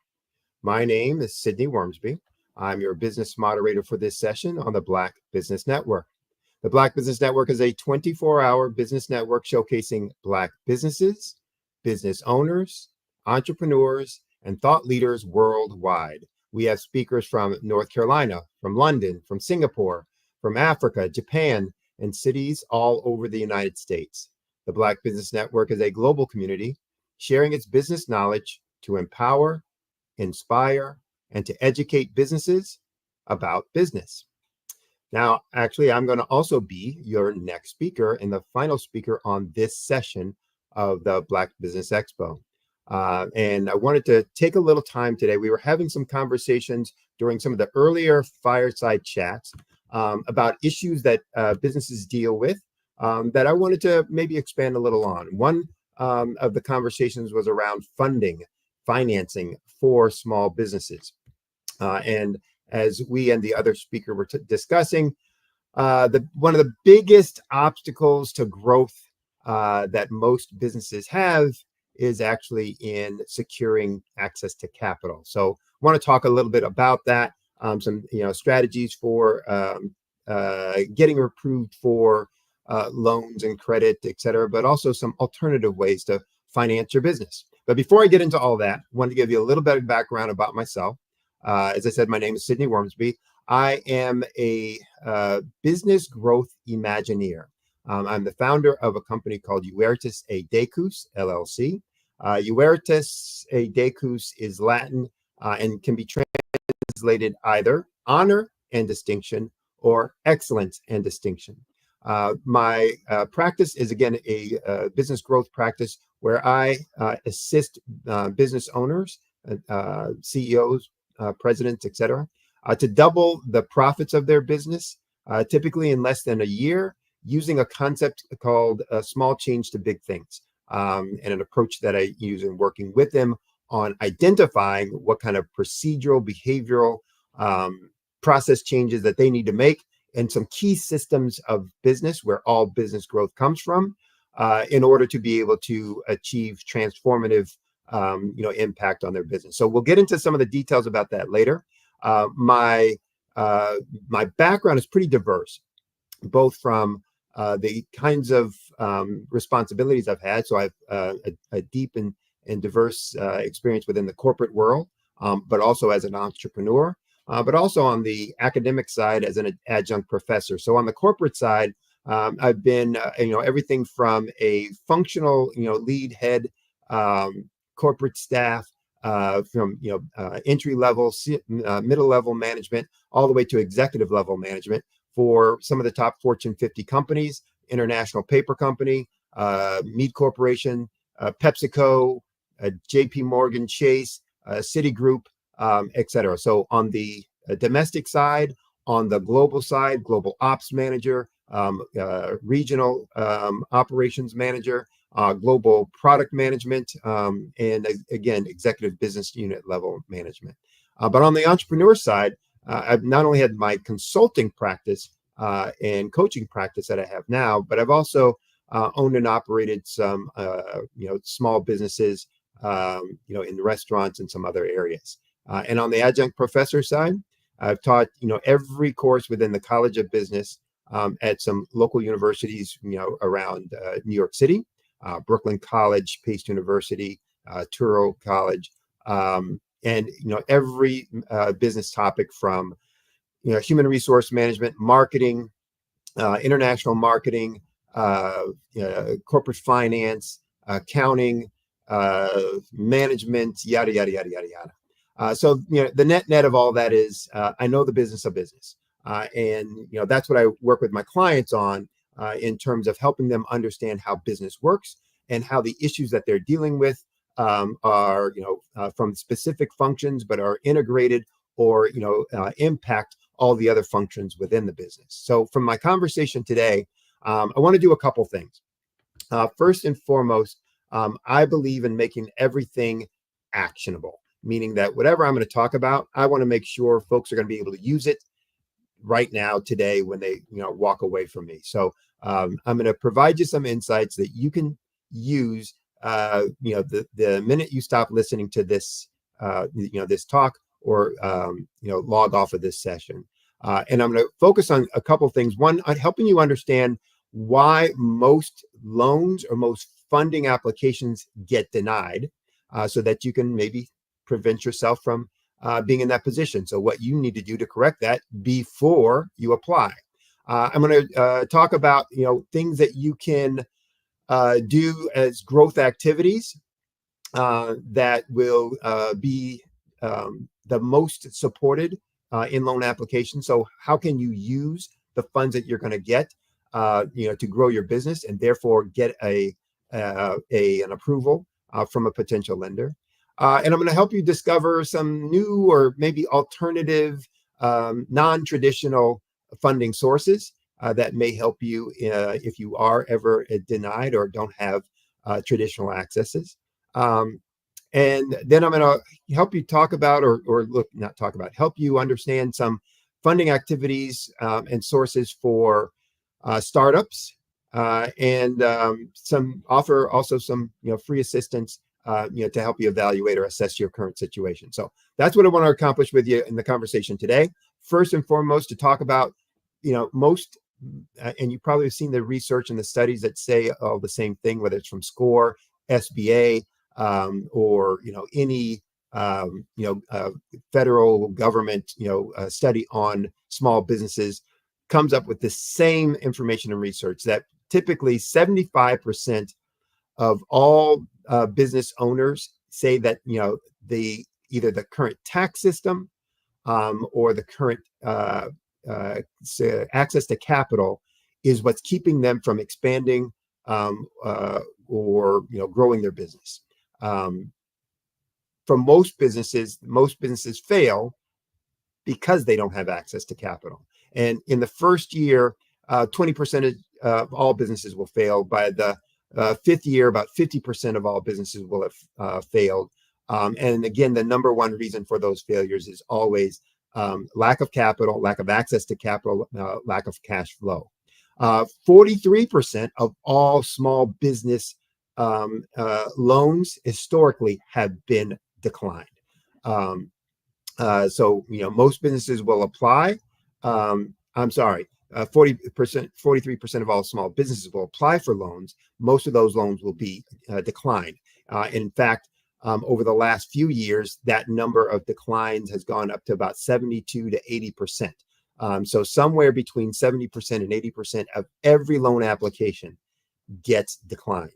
My name is Sidney Wormsby. I'm your business moderator for this session on the Black Business Network. The Black Business Network is a 24-hour business network showcasing Black businesses, business owners, entrepreneurs, and thought leaders worldwide. We have speakers from North Carolina, from London, from Singapore, from Africa, Japan, and cities all over the United States. The Black Business Network is a global community sharing its business knowledge to empower, inspire, and to educate businesses about business. Now, actually, I'm going to also be your next speaker and the final speaker on this session of the Black Business Expo. And I wanted to take a little time today. We were having some conversations during some of the earlier fireside chats about issues that businesses deal with that I wanted to maybe expand a little on. One of the conversations was around financing for small businesses. And as we and the other speaker were discussing, one of the biggest obstacles to growth that most businesses have is actually in securing access to capital. So I want to talk a little bit about that. Some strategies for getting approved for loans and credit, et cetera, but also some alternative ways to finance your business. But before I get into all that, I wanted to give you a little bit of background about myself. As I said, my name is Sidney Wormsby. I am a business growth Imagineer. I'm the founder of a company called Huertas e Decus, LLC. Huertas e Decus is Latin and can be translated either honor and distinction or excellence and distinction. My practice is, again, a business growth practice where I assist business owners, CEOs, presidents, et cetera, to double the profits of their business, typically in less than a year, using a concept called small change to big things, and an approach that I use in working with them on identifying what kind of procedural, behavioral process changes that they need to make and some key systems of business where all business growth comes from in order to be able to achieve transformative impact on their business. So we'll get into some of the details about that later. My background is pretty diverse, both from the kinds of responsibilities I've had. So I've a deep and diverse experience within the corporate world, but also as an entrepreneur, but also on the academic side as an adjunct professor. So on the corporate side, I've been everything from a functional lead head corporate staff from entry level, middle level management, all the way to executive level management for some of the top Fortune 50 companies, International Paper Company, Mead Corporation, PepsiCo, JP Morgan Chase, Citigroup, et cetera. So on the domestic side, on the global side, global ops manager, regional operations manager, global product management, and again, executive business unit level management. But on the entrepreneur side, I've not only had my consulting practice and coaching practice that I have now, but I've also owned and operated some, small businesses, in restaurants and some other areas. And on the adjunct professor side, I've taught, every course within the College of Business at some local universities, around New York City, Brooklyn College, Pace University, Touro College, and every business topic from human resource management, marketing, international marketing, corporate finance, accounting, management, yada yada yada yada yada. So the net of all that is I know the business of business, and that's what I work with my clients on in terms of helping them understand how business works and how the issues that they're dealing with are from specific functions, but are integrated or impact all the other functions within the business. So from my conversation today, I want to do a couple things. First and foremost, I believe in making everything actionable, meaning that whatever I'm going to talk about, I want to make sure folks are going to be able to use it right now, today, when they walk away from me. So I'm going to provide you some insights that you can use the minute you stop listening to this this talk or log off of this session. And I'm going to focus on a couple things. One, on helping you understand why most loans or most funding applications get denied, so that you can maybe prevent yourself from being in that position. So what you need to do to correct that before you apply. I'm going to talk about things that you can do as growth activities that will be the most supported in loan applications. So how can you use the funds that you're going to get to grow your business and therefore get an approval from a potential lender? And I'm going to help you discover some new or maybe alternative, non-traditional funding sources that may help you if you are ever denied or don't have traditional accesses. And then I'm going to help you talk about help you understand some funding activities and sources for startups, and offer also some free assistance to help you evaluate or assess your current situation. So that's what I want to accomplish with you in the conversation today. First and foremost, to talk about most, and you probably have seen the research and the studies that say all the same thing, whether it's from SCORE, SBA, or any federal government study on small businesses, comes up with the same information and research that typically 75% of all business owners say that either the current tax system or the current access to capital is what's keeping them from expanding or growing their business. For most businesses fail because they don't have access to capital. And in the first year, 20% of all businesses will fail. By the fifth year, about 50% of all businesses will have failed. And again, the number one reason for those failures is always lack of capital, lack of access to capital, lack of cash flow. 43% of all small business loans historically have been declined. So most businesses will apply. 43% of all small businesses will apply for loans. Most of those loans will be declined. In fact, over the last few years, that number of declines has gone up to about 72 to 80%. So somewhere between 70% and 80% of every loan application gets declined.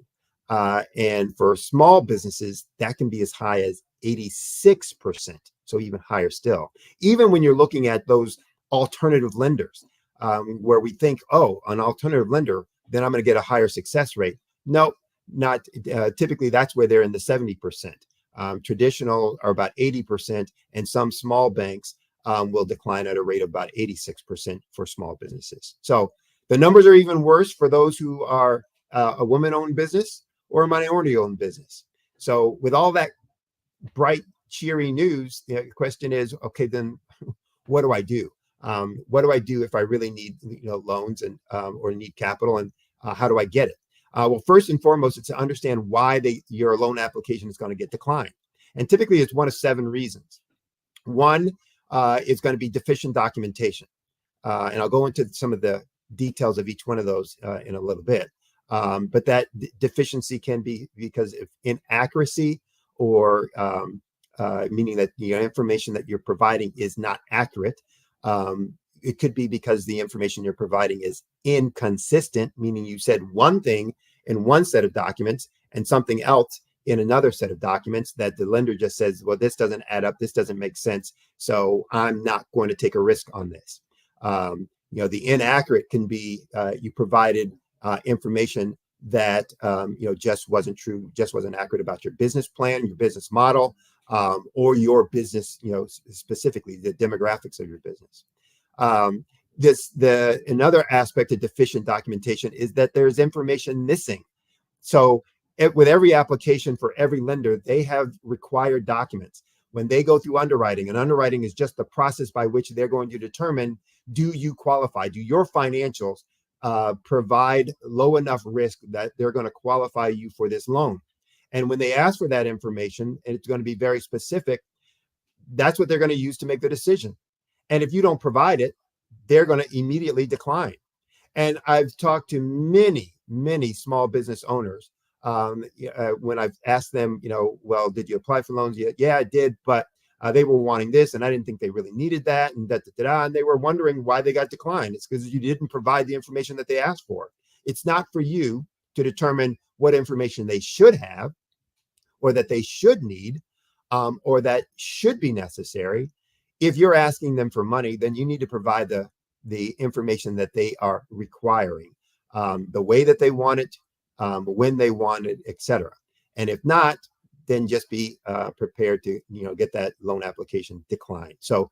And for small businesses, that can be as high as 86%. So even higher still. Even when you're looking at those alternative lenders, where we think, oh, an alternative lender, then I'm going to get a higher success rate. No, not typically. That's where they're in the 70%. Traditional are about 80%, and some small banks will decline at a rate of about 86% for small businesses. So the numbers are even worse for those who are a woman-owned business or a minority-owned business. So with all that bright, cheery news, the question is, okay, then what do I do? What do I do if I really need loans and or need capital, and how do I get it? Well, first and foremost, it's to understand why your loan application is going to get declined. And typically it's one of 7 reasons. One is going to be deficient documentation. And I'll go into some of the details of each one of those in a little bit. But that deficiency can be because of inaccuracy, or meaning that the information that you're providing is not accurate. It could be because the information you're providing is inconsistent, meaning you said one thing in one set of documents and something else in another set of documents that the lender just says, well, this doesn't add up, this doesn't make sense, so I'm not going to take a risk on this. The inaccurate can be you provided information that just wasn't true, just wasn't accurate about your business plan, your business model, or your business, specifically the demographics of your business. Another aspect of deficient documentation is that there's information missing. So with every application for every lender, they have required documents. When they go through underwriting, and underwriting is just the process by which they're going to determine, do you qualify? Do your financials provide low enough risk that they're going to qualify you for this loan? And when they ask for that information, and it's going to be very specific, that's what they're going to use to make the decision. And if you don't provide it, they're going to immediately decline. And I've talked to many, many small business owners when I've asked them, well, did you apply for loans yet? Yeah, I did, but they were wanting this, and I didn't think they really needed that, and and they were wondering why they got declined. It's because you didn't provide the information that they asked for. It's not for you to determine what information they should have, or that they should need, or that should be necessary. If you're asking them for money, then you need to provide the information that they are requiring, the way that they want it, when they want it, etc. And if not, then just be prepared to get that loan application declined. So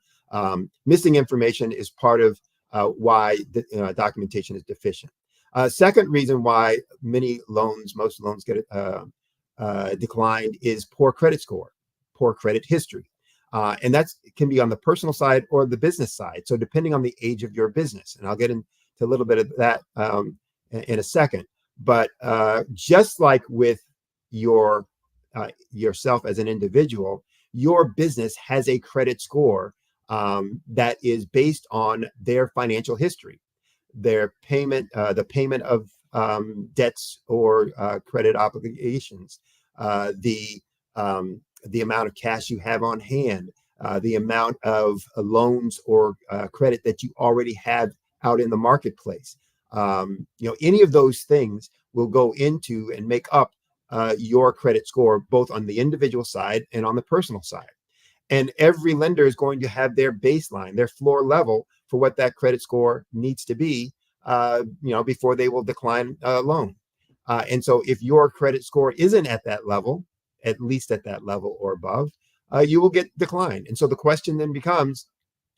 missing information is part of why the documentation is deficient. Second reason why most loans get declined is poor credit score, poor credit history. And that can be on the personal side or the business side. So depending on the age of your business, and I'll get into a little bit of that in a second. But just like with yourself as an individual, your business has a credit score that is based on their financial history, their payment, the payment of debts or credit obligations, the amount of cash you have on hand, the amount of loans or credit that you already have out in the marketplace. Any of those things will go into and make up your credit score, both on the individual side and on the personal side. And every lender is going to have their baseline, their floor level for what that credit score needs to be, before they will decline a loan. And so if your credit score isn't at that level, at least at that level or above, you will get declined. And so the question then becomes,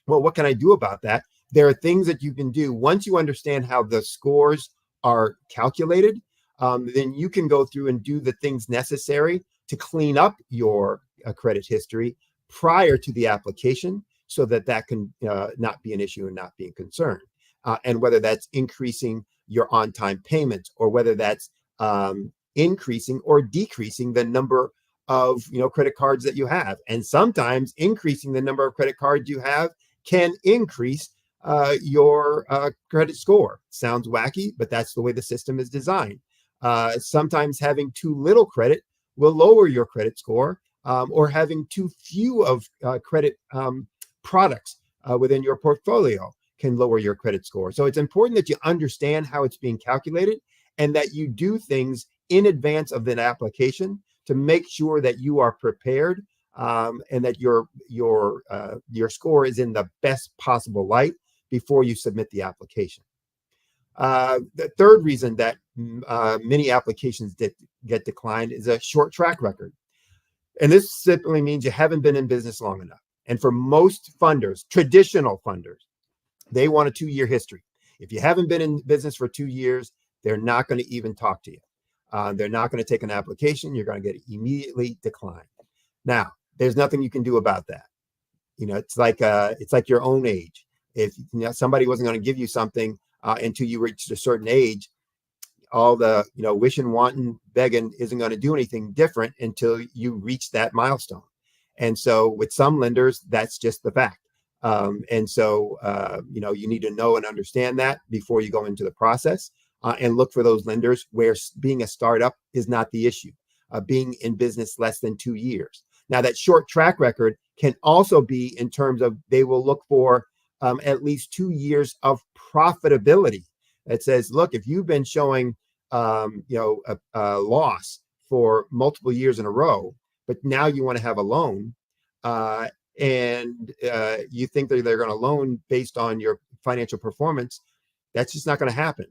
well, what can I do about that? There are things that you can do. Once you understand how the scores are calculated, then you can go through and do the things necessary to clean up your credit history prior to the application, so that can not be an issue and not be a concern. And whether that's increasing your on-time payments, or whether that's increasing or decreasing the number of credit cards that you have. And sometimes increasing the number of credit cards you have can increase your credit score. Sounds wacky, but that's the way the system is designed. Sometimes having too little credit will lower your credit score, or having too few of credit products within your portfolio can lower your credit score. So it's important that you understand how it's being calculated, and that you do things in advance of that application to make sure that you are prepared and that your score is in the best possible light before you submit the application. The third reason that many applications get declined is a short track record. And this simply means you haven't been in business long enough. And for most funders, traditional funders, they want a 2-year history. If you haven't been in business for 2 years, they're not going to even talk to you. They're not going to take an application. You're going to get immediately declined. Now, there's nothing you can do about that. It's like your own age. If somebody wasn't going to give you something until you reached a certain age, all the wishing, wanting, begging isn't going to do anything different until you reach that milestone. And so with some lenders, that's just the fact. And so you need to know and understand that before you go into the process, and look for those lenders where being a startup is not the issue. Being in business less than 2 years. Now, that short track record can also be in terms of they will look for at least 2 years of profitability. It says, look, if you've been showing a loss for multiple years in a row, but now you want to have a loan, and you think that they're going to loan based on your financial performance, that's just not going to happen.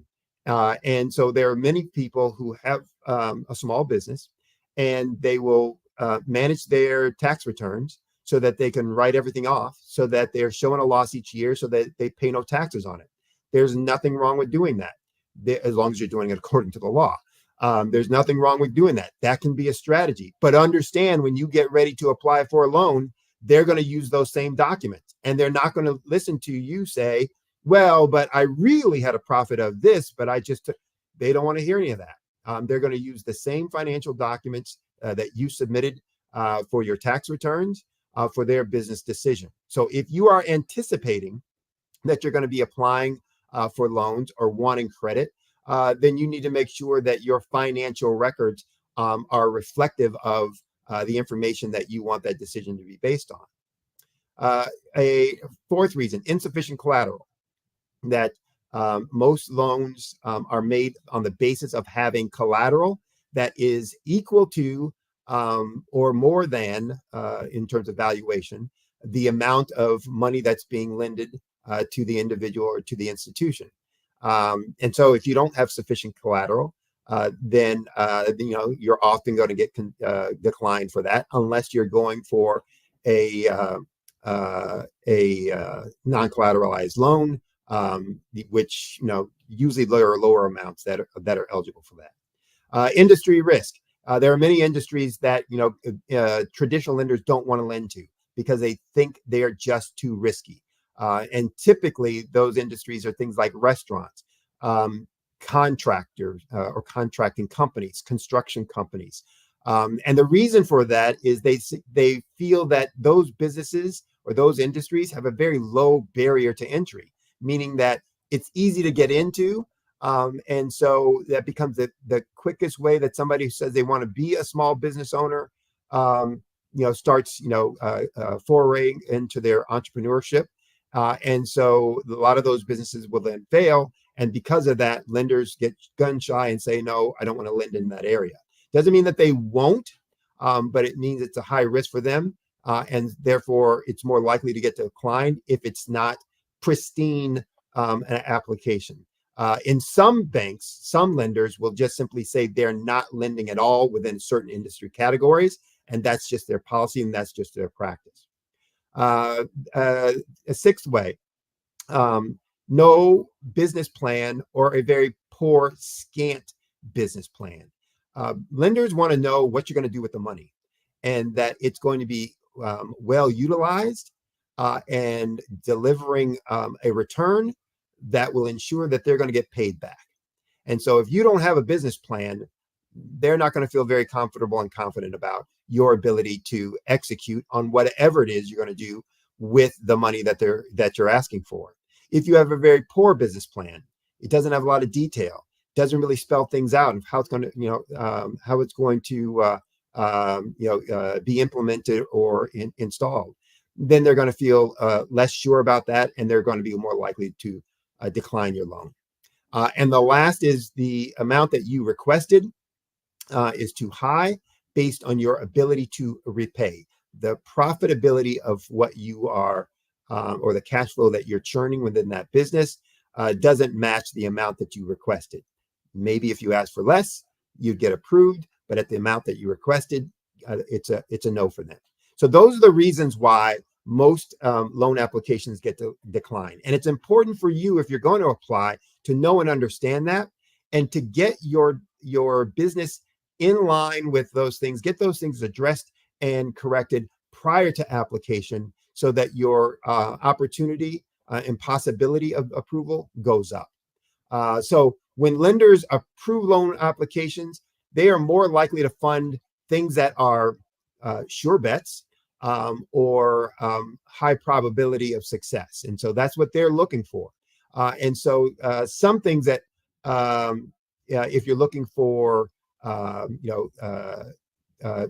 And so there are many people who have a small business, and they will manage their tax returns so that they can write everything off, so that they're showing a loss each year so that they pay no taxes on it. There's nothing wrong with doing that, as long as you're doing it according to the law. There's nothing wrong with doing that. That can be a strategy. But understand, when you get ready to apply for a loan, they're going to use those same documents, and they're not going to listen to you say, well, but I really had a profit of this, but they don't want to hear any of that. They're going to use the same financial documents that you submitted for your tax returns for their business decision. So if you are anticipating that you're going to be applying for loans or wanting credit, then you need to make sure that your financial records are reflective of the information that you want that decision to be based on. A fourth reason, insufficient collateral. That most loans are made on the basis of having collateral that is equal to or more than, in terms of valuation, the amount of money that's being lended to the individual or to the institution. And so if you don't have sufficient collateral, then you're often going to get declined for that, unless you're going for a non-collateralized loan, which usually lower amounts that are eligible for that. Industry risk. There are many industries that traditional lenders don't want to lend to because they think they are just too risky. And typically those industries are things like restaurants, contractors or contracting companies, construction companies. And the reason for that is they feel that those businesses or those industries have a very low barrier to entry, meaning that it's easy to get into. And so that becomes the quickest way that somebody who says they want to be a small business owner, starts, foraying into their entrepreneurship. And so a lot of those businesses will then fail. And because of that, lenders get gun shy and say, no, I don't want to lend in that area. Doesn't mean that they won't, but it means it's a high risk for them. And therefore, it's more likely to get declined if it's not pristine an application. In some banks, some lenders will just simply say they're not lending at all within certain industry categories, and that's just their policy and that's just their practice. A sixth way, no business plan or a very poor, scant business plan. Lenders want to know what you're going to do with the money, and that it's going to be well utilized and delivering a return that will ensure that they're going to get paid back. And so if you don't have a business plan, they're not going to feel very comfortable and confident about your ability to execute on whatever it is you're going to do with the money that you're asking for. If you have a very poor business plan, it doesn't have a lot of detail, doesn't really spell things out of how it's going to, be implemented or installed, then they're going to feel less sure about that, and they're going to be more likely to decline your loan. And the last is the amount that you requested is too high based on your ability to repay. the profitability of what you are or the cash flow that you're churning within that business doesn't match the amount that you requested. Maybe if you ask for less, you'd get approved, but at the amount that you requested, it's a no for them. So those are the reasons why most loan applications get declined. And it's important for you, if you're going to apply, to know and understand that, and to get your business in line with those things, get those things addressed and corrected prior to application, so that your opportunity and possibility of approval goes up. So when lenders approve loan applications, they are more likely to fund things that are sure bets or high probability of success. And so that's what they're looking for. And so some things that if you're looking for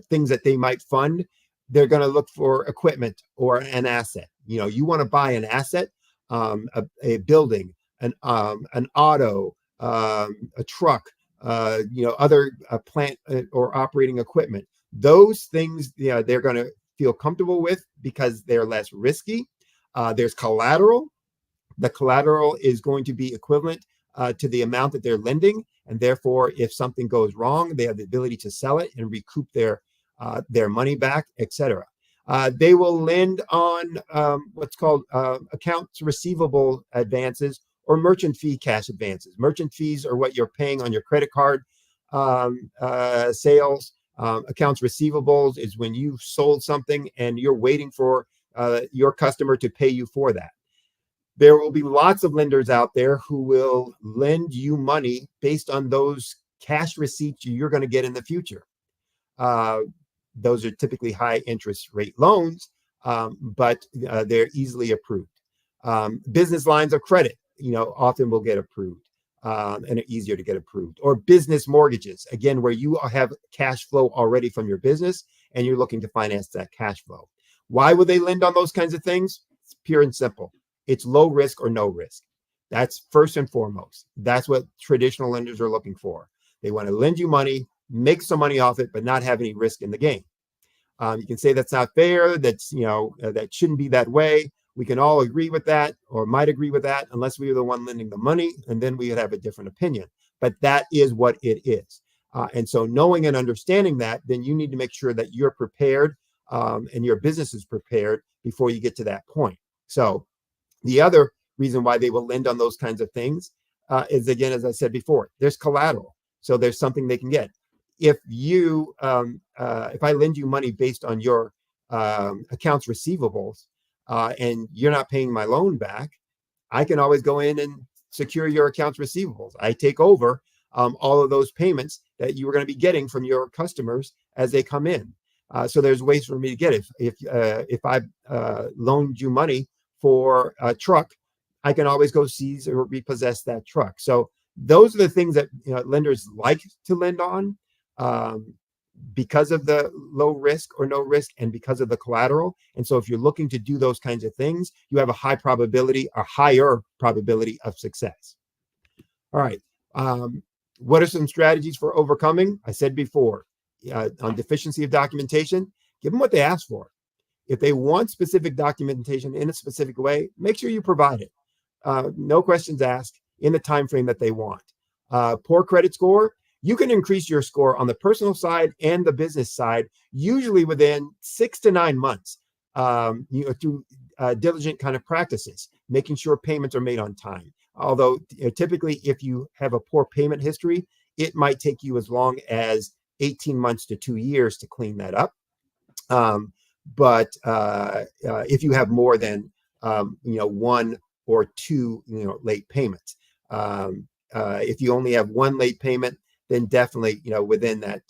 things that they might fund, they're going to look for equipment or an asset. You want to buy an asset, a building, an auto, a truck, other plant or operating equipment. Those things, they're going to feel comfortable with because they're less risky. There's collateral. The collateral is going to be equivalent to the amount that they're lending, and therefore, if something goes wrong, they have the ability to sell it and recoup their money back, etc. They will lend on what's called accounts receivable advances or merchant fee cash advances. Merchant fees are what you're paying on your credit card sales. Accounts receivables is when you've sold something and you're waiting for your customer to pay you for that. There will be lots of lenders out there who will lend you money based on those cash receipts you're going to get in the future. Those are typically high interest rate loans, but they're easily approved. Business lines of credit, often will get approved and are easier to get approved. Or business mortgages, again, where you have cash flow already from your business and you're looking to finance that cash flow. Why would they lend on those kinds of things? It's pure and simple. It's low risk or no risk. That's first and foremost. That's what traditional lenders are looking for. They want to lend you money, make some money off it, but not have any risk in the game. You can say that's not fair. That's, that shouldn't be that way. We can all agree with that, or might agree with that, unless we were the one lending the money, and then we would have a different opinion. But that is what it is. And so knowing and understanding that, then you need to make sure that you're prepared and your business is prepared before you get to that point. So the other reason why they will lend on those kinds of things is, again, as I said before, there's collateral. So there's something they can get. If you, if I lend you money based on your accounts receivables and you're not paying my loan back, I can always go in and secure your accounts receivables. I take over all of those payments that you were going to be getting from your customers as they come in. So there's ways for me to get it. If I loaned you money for a truck, I can always go seize or repossess that truck. So those are the things that lenders like to lend on because of the low risk or no risk and because of the collateral. And so if you're looking to do those kinds of things, you have a high probability, a higher probability of success. All right. What are some strategies for overcoming? I said before, on deficiency of documentation, give them what they ask for. If they want specific documentation in a specific way, make sure you provide it. No questions asked in the time frame that they want. Poor credit score, you can increase your score on the personal side and the business side, usually within 6 to 9 months, through diligent kind of practices, making sure payments are made on time. Although typically, if you have a poor payment history, it might take you as long as 18 months to 2 years to clean that up. But if you have more than 1 or 2 late payments, if you only have 1 late payment, then definitely within that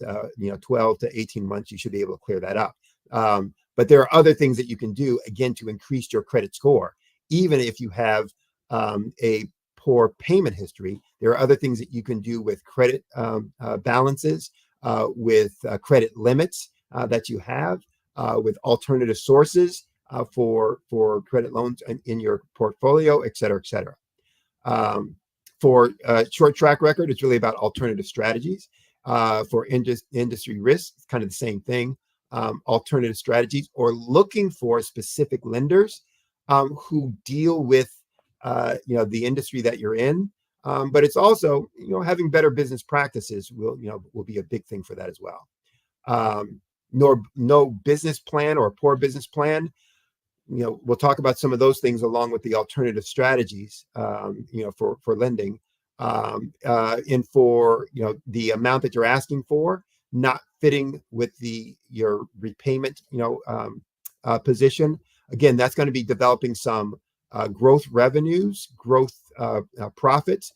12 to 18 months you should be able to clear that up. But there are other things that you can do, again, to increase your credit score. Even if you have a poor payment history, there are other things that you can do with credit balances, with credit limits that you have, with alternative sources for credit loans in your portfolio, et cetera, et cetera. For short track record, it's really about alternative strategies. For industry risk, it's kind of the same thing. alternative strategies or looking for specific lenders who deal with the industry that you're in. But it's also having better business practices will be a big thing for that as well. No business plan or a poor business plan. We'll talk about some of those things along with the alternative strategies, for lending, and for the amount that you're asking for not fitting with your repayment position. Again, that's going to be developing some growth revenues, growth profits.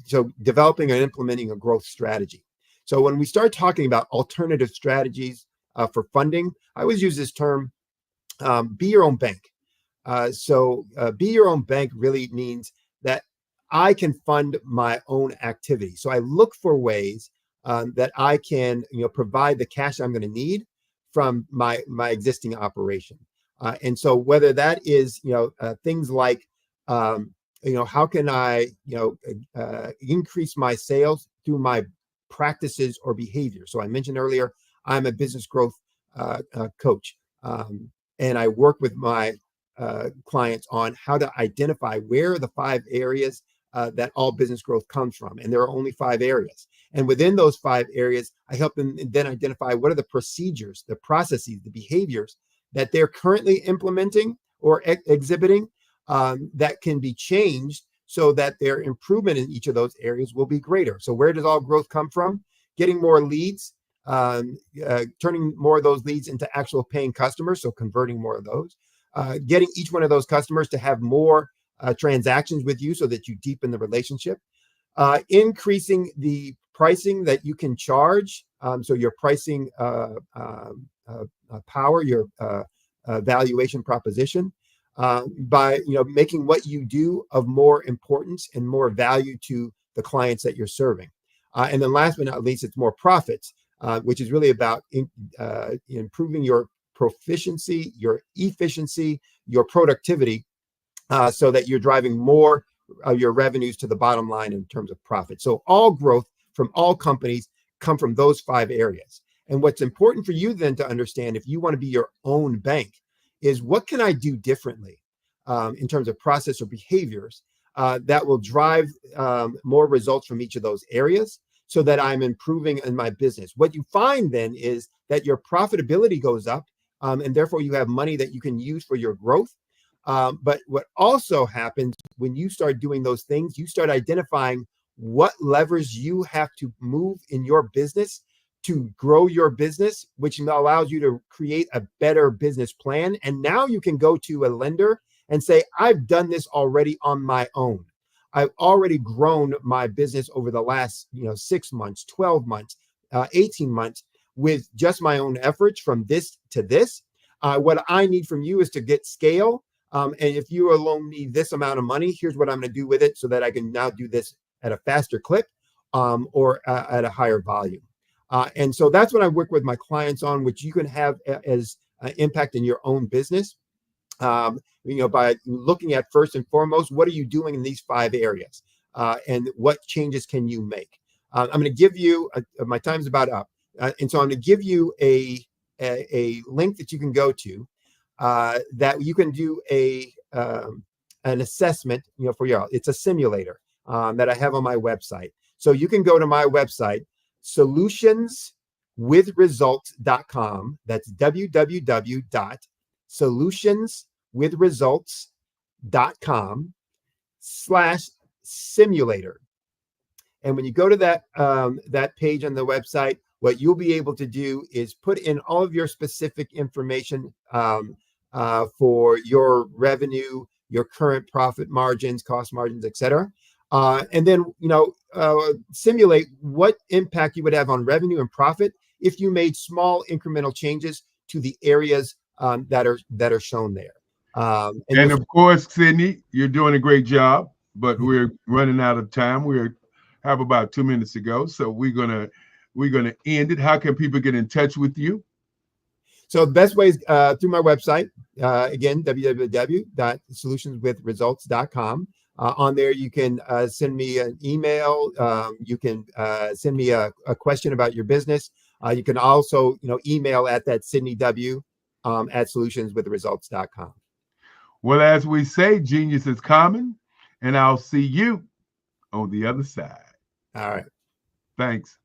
So developing and implementing a growth strategy. So when we start talking about alternative strategies for funding, I always use this term, be your own bank. So be your own bank really means that I can fund my own activity. So I look for ways that I can provide the cash I'm going to need from my existing operation. And so whether that is things like how can I increase my sales through my practices or behavior. So I mentioned earlier, I'm a business growth coach, and I work with my clients on how to identify where are the 5 areas that all business growth comes from. And there are only 5 areas. And within those 5 areas, I help them then identify what are the procedures, the processes, the behaviors that they're currently implementing or exhibiting that can be changed so that their improvement in each of those areas will be greater. So where does all growth come from? Getting more leads, turning more of those leads into actual paying customers, so converting more of those, getting each one of those customers to have more transactions with you so that you deepen the relationship, increasing the pricing that you can charge, so your pricing power, your valuation proposition, by making what you do of more importance and more value to the clients that you're serving. And then last but not least, it's more profits, which is really about improving your proficiency, your efficiency, your productivity, so that you're driving more of your revenues to the bottom line in terms of profit. So all growth from all companies come from those 5 areas. And what's important for you then to understand, if you want to be your own bank, is what can I do differently in terms of process or behaviors that will drive more results from each of those areas so that I'm improving in my business. What you find then is that your profitability goes up, and therefore you have money that you can use for your growth. But what also happens when you start doing those things, you start identifying what levers you have to move in your business to grow your business, which allows you to create a better business plan. And now you can go to a lender and say, I've done this already on my own. I've already grown my business over the last 6 months, 12 months, 18 months with just my own efforts from this to this. What I need from you is to get scale. And if you alone need this amount of money, here's what I'm going to do with it so that I can now do this at a faster clip or at a higher volume. And so that's what I work with my clients on, which you can have as impact in your own business. By looking at first and foremost, what are you doing in these 5 areas, and what changes can you make? I'm going to give you my time's about up, and so I'm going to give you a link that you can go to that you can do an assessment. For your, it's a simulator that I have on my website. So you can go to my website, solutionswithresults.com. That's www.solutionswithresults.com/simulator. And when you go to that page on the website, what you'll be able to do is put in all of your specific information for your revenue, your current profit margins, cost margins, etc. And then, simulate what impact you would have on revenue and profit if you made small incremental changes to the areas that are shown there. And of course, Sydney, you're doing a great job, but we're running out of time. We have about 2 minutes to go, so we're gonna end it. How can people get in touch with you? So the best way is through my website. Again, www.solutionswithresults.com. On there, you can send me an email. You can send me a question about your business. You can also, email at that Sydney W at solutionswithresults.com. Well, as we say, genius is common, and I'll see you on the other side. All right. Thanks.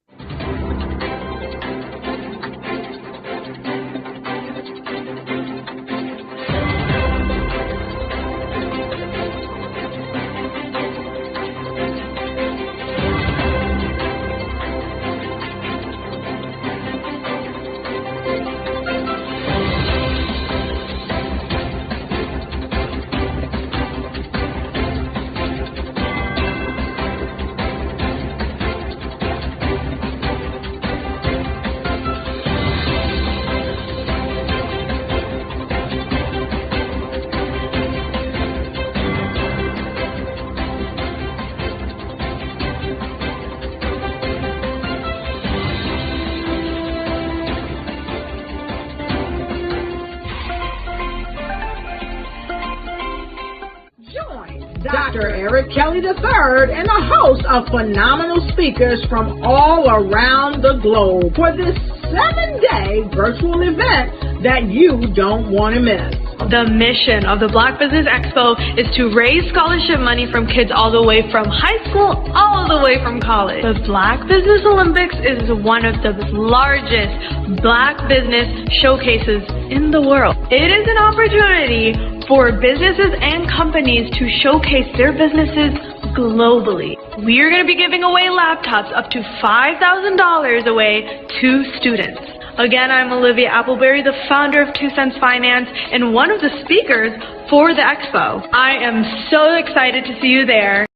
Dr. Eric Kelly III and a host of phenomenal speakers from all around the globe for this 7-day virtual event that you don't want to miss. The mission of the Black Business Expo is to raise scholarship money from kids all the way from high school, all the way from college. The Black Business Olympics is one of the largest Black business showcases in the world. It is an opportunity for businesses and companies to showcase their businesses globally. We are going to be giving away laptops up to $5,000 away to students. Again, I'm Olivia Appleberry, the founder of 2 Cents Finance and one of the speakers for the expo. I am so excited to see you there.